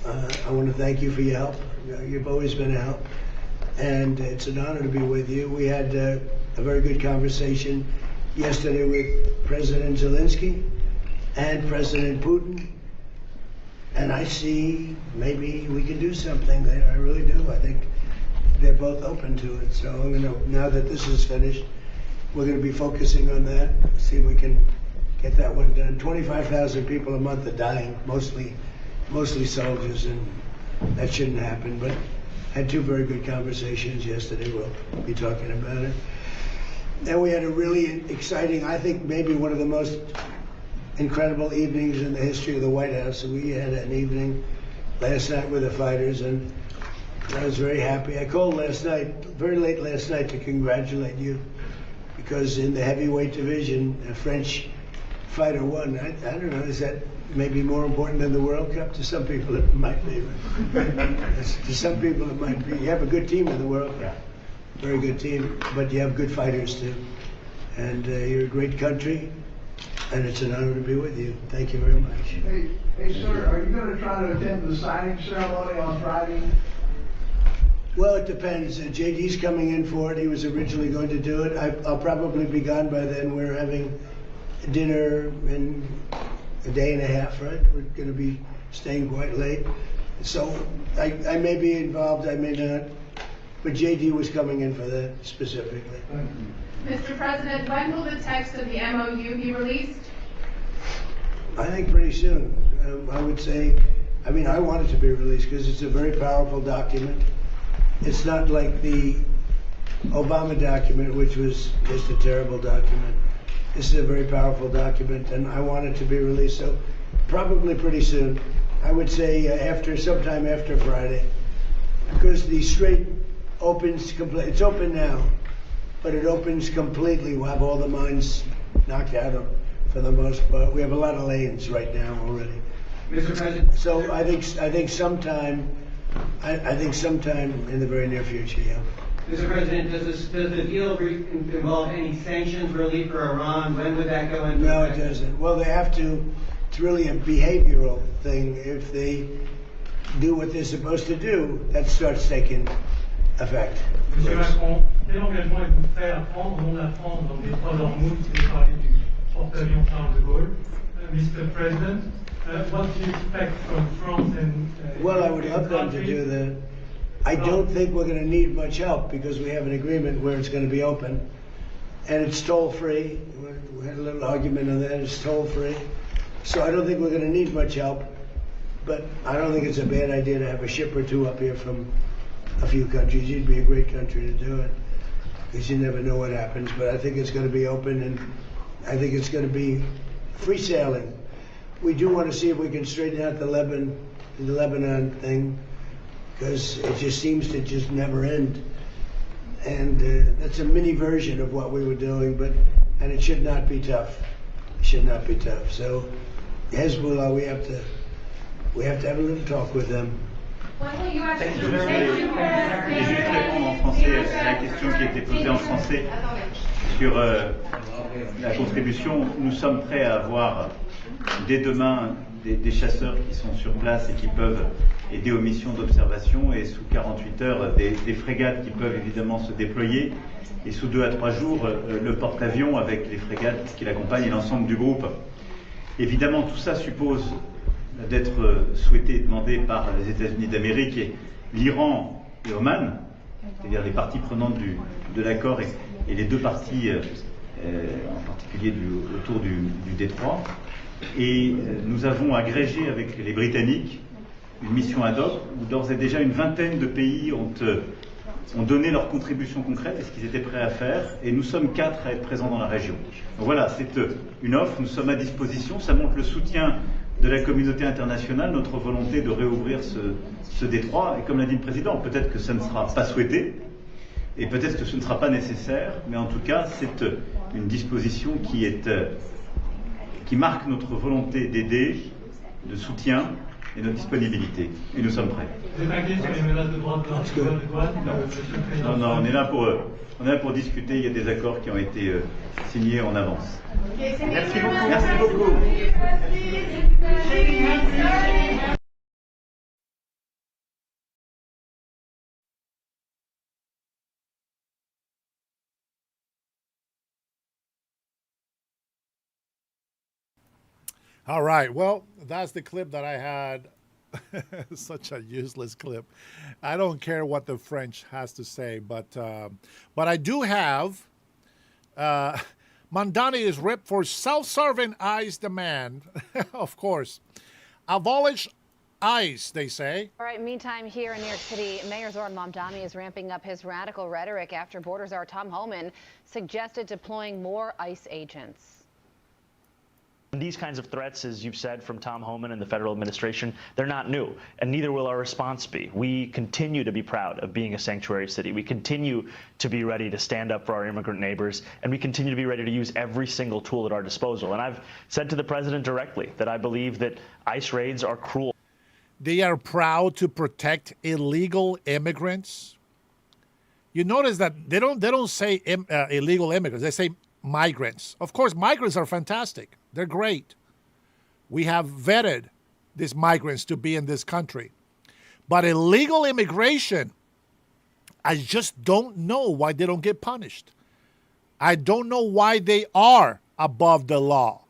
I want to thank you for your help. You've always been a help. And it's an honor to be with you. We had a very good conversation yesterday with President Zelensky and President Putin. And I see maybe we can do something there. I really do. I think they're both open to it. So I'm going to, now that this is finished, we're going to be focusing on that, see if we can get that one done. 25,000 people a month are dying, mostly soldiers, and that shouldn't happen. But had two very good conversations yesterday. We'll be talking about it. And we had a really exciting, I think maybe one of the most incredible evenings in the history of the White House. We had an evening last night with the fighters, and I was very happy. I called last night, very late last night, to congratulate you, because in the heavyweight division, a French fighter won. I don't know, is that maybe more important than the World Cup? To some people it might be. To some people it might be. You have a good team in the World Cup, very good team, but you have good fighters too. And you're a great country, and it's an honor to be with you. Thank you very much. Hey sir, are you going to try to attend the signing ceremony on Friday? Well, it depends. JD's coming in for it. He was originally going to do it. I'll probably be gone by then. We're having dinner in a day and a half, right? We're going to be staying quite late. So I may be involved, I may not. But JD was coming in for that specifically. Mr. President, when will the text of the MOU be released? I think pretty soon. I would say, I mean, I want it to be released because it's a very powerful document. It's not like the Obama document, which was just a terrible document. This is a very powerful document, and I want it to be released, so probably pretty soon. I would say sometime after Friday, because the Strait opens completely. It's open now, but it opens completely. We'll have all the mines knocked out for the most part. We have a lot of lanes right now already. Mr. President. So I think sometime in the very near future, yeah. Mr. President, does the deal involve any sanctions relief for Iran? When would that go into No, effect? it doesn't. Well, they have to. It's really a behavioral thing. If they do what they're supposed to do, that starts taking effect. Monsieur Macron, quel engagement êtes-vous prêt à prendre au nom de la France dans le détroit d'Ormuz? Vous avez parlé du porte-avions Charles de Gaulle. Mr. President, what do you expect from France and Well, I would love them to do that. I don't think we're going to need much help because we have an agreement where it's going to be open, and it's toll-free. We had a little argument on that. It's toll-free. So I don't think we're going to need much help, but I don't think it's a bad idea to have a ship or two up here from a few countries. You'd be a great country to do it, because you never know what happens. But I think it's going to be open, and I think it's going to be free sailing. We do want to see if we can straighten out the Lebanon thing, because it just seems to just never end. And that's a mini version of what we were doing, and it should not be tough. It should not be tough. So Hezbollah, we have to have a little talk with them. Et juste répondre en français à la question qui a été posée en français. Sur la contribution, nous sommes prêts à avoir dès demain des chasseurs qui sont sur place et qui peuvent aider aux missions d'observation, et sous 48 heures des frégates qui peuvent évidemment se déployer, et sous 2 à 3 jours le porte-avions avec les frégates qui l'accompagnent et l'ensemble du groupe. Évidemment, tout ça suppose d'être souhaité et demandé par les États-Unis d'Amérique et l'Iran et Oman, c'est-à-dire les parties prenantes de l'accord et les deux parties, en particulier autour du détroit. Et nous avons agrégé avec les Britanniques une mission ad hoc où d'ores et déjà une vingtaine de pays ont donné leur contribution concrète et ce qu'ils étaient prêts à faire, et nous sommes 4 à être présents dans la région. Donc voilà, c'est une offre, nous sommes à disposition, ça montre le soutien de la communauté internationale, notre volonté de réouvrir ce détroit, et comme l'a dit le Président, peut-être que ça ne sera pas souhaité, et peut-être que ce ne sera pas nécessaire, mais en tout cas, c'est une disposition qui marque notre volonté d'aider, de soutien et notre disponibilité. Et nous sommes prêts. Vous êtes inquiet sur les menaces de droit de douane? Non, on est là pour discuter. Il y a des accords qui ont été signés en avance. Merci beaucoup. Merci beaucoup. All right. Well, that's the clip that I had. Such a useless clip. I don't care what the French has to say, but I do have. Mandani is ripped for self-serving ICE demand. Of course, abolish ICE, they say. All right, meantime, here in New York City, Mayor Zoran Mamdani is ramping up his radical rhetoric after border czar Tom Homan suggested deploying more ICE agents. These kinds of threats, as you've said, from Tom Homan and the federal administration, they're not new, and neither will our response be. We continue to be proud of being a sanctuary city. We continue to be ready to stand up for our immigrant neighbors, and we continue to be ready to use every single tool at our disposal. And I've said to the president directly that I believe that ICE raids are cruel. They are proud to protect illegal immigrants. You notice that they don't say illegal immigrants. They say migrants. Of course, migrants are fantastic. They're great. We have vetted these migrants to be in this country. But illegal immigration, I just don't know why they don't get punished. I don't know why they are above the law.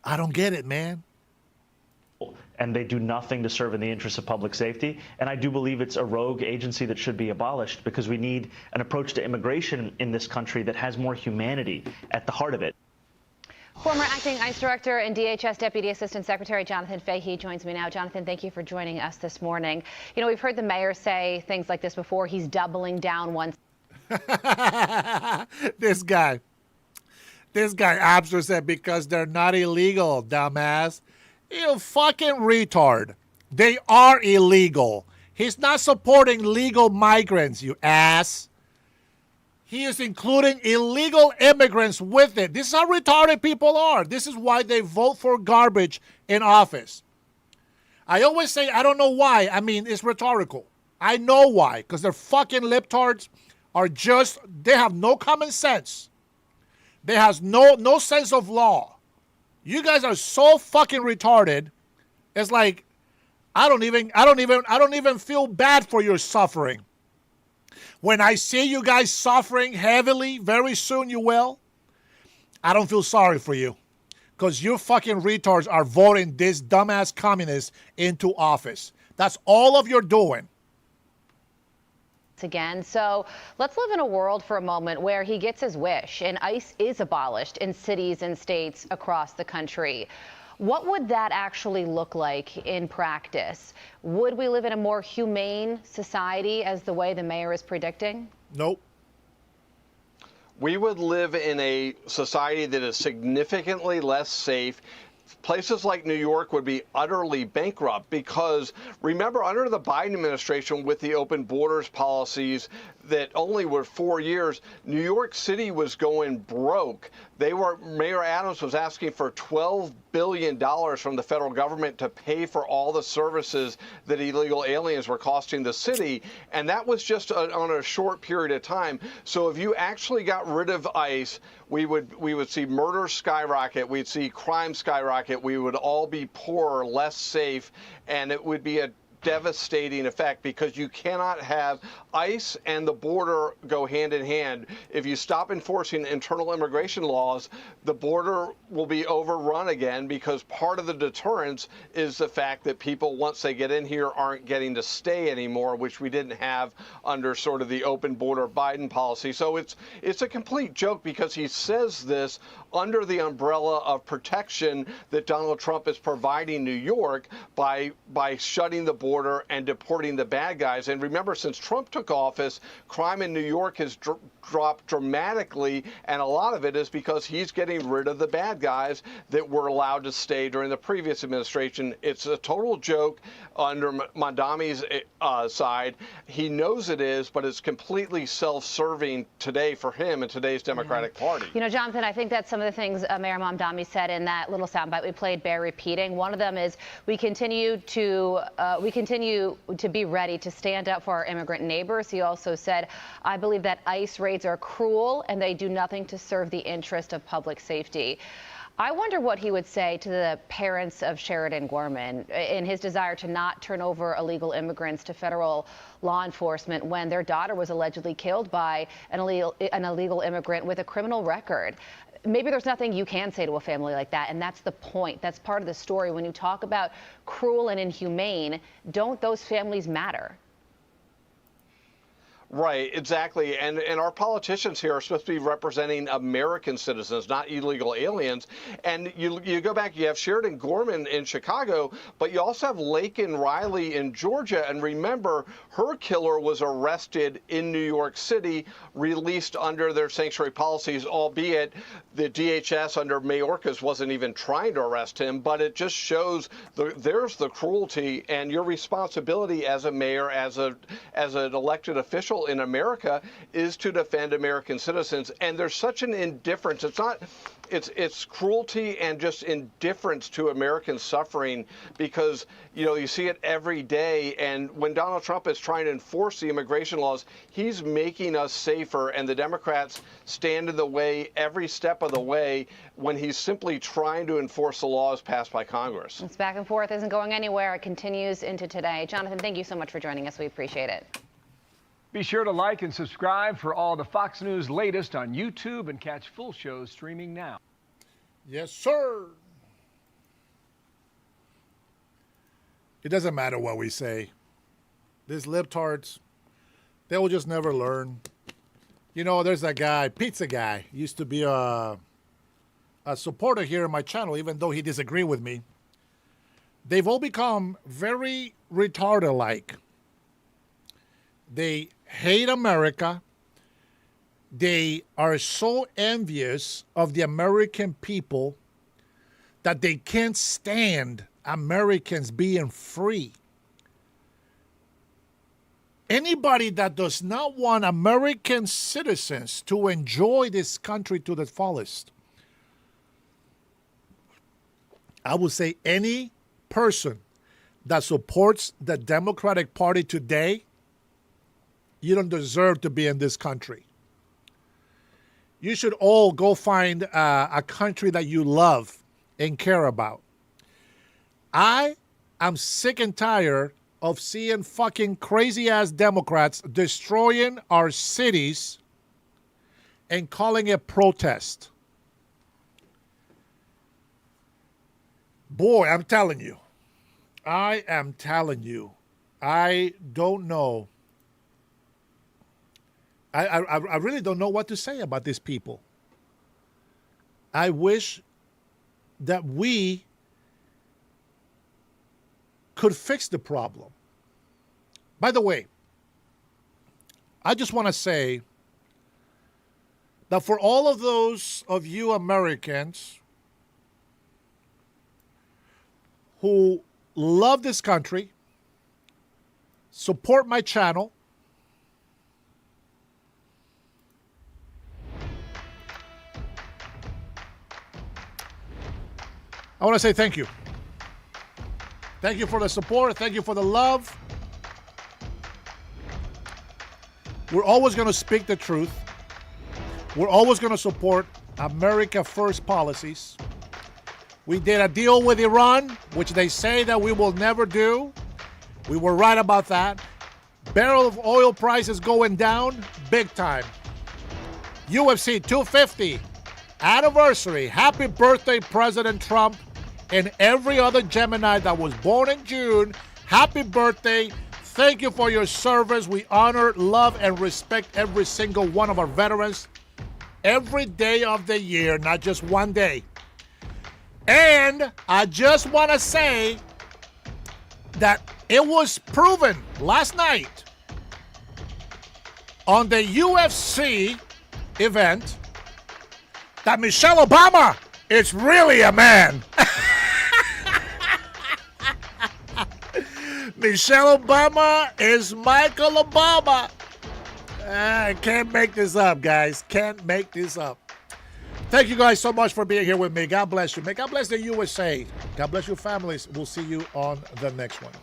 I don't get it, man. And they do nothing to serve in the interests of public safety. And I do believe it's a rogue agency that should be abolished, because we need an approach to immigration in this country that has more humanity at the heart of it. Former acting ICE director and DHS Deputy Assistant Secretary Jonathan Fahey joins me now. Jonathan, thank you for joining us this morning. You know, we've heard the mayor say things like this before. He's doubling down once. This guy Abster said because they're not illegal, dumbass. You fucking retard. They are illegal. He's not supporting legal migrants, you ass. He is including illegal immigrants with it. This is how retarded people are. This is why they vote for garbage in office. I always say, I don't know why. I mean, it's rhetorical. I know why. Because their fucking libtards are just, they have no common sense. They have no sense of law. You guys are so fucking retarded. It's like, I don't even feel bad for your suffering. When I see you guys suffering heavily, very soon you will, I don't feel sorry for you. Because you fucking retards are voting this dumbass communist into office. That's all of you're doing. Again. So let's live in a world for a moment where he gets his wish and ICE is abolished in cities and states across the country. What would that actually look like in practice? Would we live in a more humane society as the way the mayor is predicting? Nope. We would live in a society that is significantly less safe. Places like New York would be utterly bankrupt because, remember, under the Biden administration with the open borders policies that only were 4 years, New York City was going broke. Mayor Adams was asking for $12 billion from the federal government to pay for all the services that illegal aliens were costing the city. And that was just on a short period of time. So if you actually got rid of ICE, we would see murder skyrocket. We'd see crime skyrocket. We would all be poorer, less safe, and it would be a devastating effect, because you cannot have ICE and the border go hand in hand. If you stop enforcing internal immigration laws, the border will be overrun again, because part of the deterrence is the fact that people, once they get in here, aren't getting to stay anymore, which we didn't have under sort of the open border Biden policy. So it's a complete joke, because he says this under the umbrella of protection that Donald Trump is providing New York by shutting the border and deporting the bad guys. And remember, since Trump took office, crime in New York has dropped dramatically, and a lot of it is because he's getting rid of the bad guys that were allowed to stay during the previous administration. It's a total joke under Mondami's side. He knows it is, but it's completely self-serving today for him and today's Democratic Party. You know, Jonathan, I think that some of the things Mayor Mamdani said in that little soundbite we played bear repeating. One of them is we continue to be ready to stand up for our immigrant neighbors. He also said, I believe that ICE raids are cruel and they do nothing to serve the interest of public safety. I wonder what he would say to the parents of Sheridan Gorman in his desire to not turn over illegal immigrants to federal law enforcement when their daughter was allegedly killed by an illegal immigrant with a criminal record. Maybe there's nothing you can say to a family like that, and that's the point. That's part of the story. When you talk about cruel and inhumane, don't those families matter? Right, exactly. And our politicians here are supposed to be representing American citizens, not illegal aliens. And you go back, you have Sheridan Gorman in Chicago, but you also have Laken Riley in Georgia. And remember, her killer was arrested in New York City, released under their sanctuary policies, albeit the DHS under Mayorkas wasn't even trying to arrest him. But it just shows there's the cruelty, and your responsibility as a mayor, as an elected official in America, is to defend American citizens. And there's such an indifference. It's cruelty and just indifference to American suffering, because, you know, you see it every day. And when Donald Trump is trying to enforce the immigration laws, he's making us safer, and the Democrats stand in the way every step of the way when he's simply trying to enforce the laws passed by Congress. This back and forth isn't going anywhere. It continues into today. Jonathan, thank you so much for joining us. We appreciate it. Be sure to like and subscribe for all the Fox News latest on YouTube, and catch full shows streaming now. Yes, sir. It doesn't matter what we say. These libtards, they will just never learn. You know, there's that guy, Pizza Guy, used to be a supporter here on my channel, even though he disagreed with me. They've all become very retarded-like. They hate America. They are so envious of the American people that they can't stand Americans being free. Anybody that does not want American citizens to enjoy this country to the fullest, I would say any person that supports the Democratic Party today, you don't deserve to be in this country. You should all go find a country that you love and care about. I am sick and tired of seeing fucking crazy-ass Democrats destroying our cities and calling it protest. Boy, I'm telling you. I am telling you. I don't know. I really don't know what to say about these people. I wish that we could fix the problem. By the way, I just want to say that for all of those of you Americans who love this country, support my channel, I want to say thank you. Thank you for the support. Thank you for the love. We're always going to speak the truth. We're always going to support America First policies. We did a deal with Iran, which they say that we will never do. We were right about that. Barrel of oil prices going down big time. UFC 250 anniversary. Happy birthday, President Trump, and every other Gemini that was born in June. Happy birthday. Thank you for your service. We honor, love, and respect every single one of our veterans every day of the year, not just one day. And I just want to say that it was proven last night on the UFC event that Michelle Obama is really a man. Michelle Obama is Michael Obama. I can't make this up, guys. Can't make this up. Thank you guys so much for being here with me. God bless you. May God bless the USA. God bless your families. We'll see you on the next one.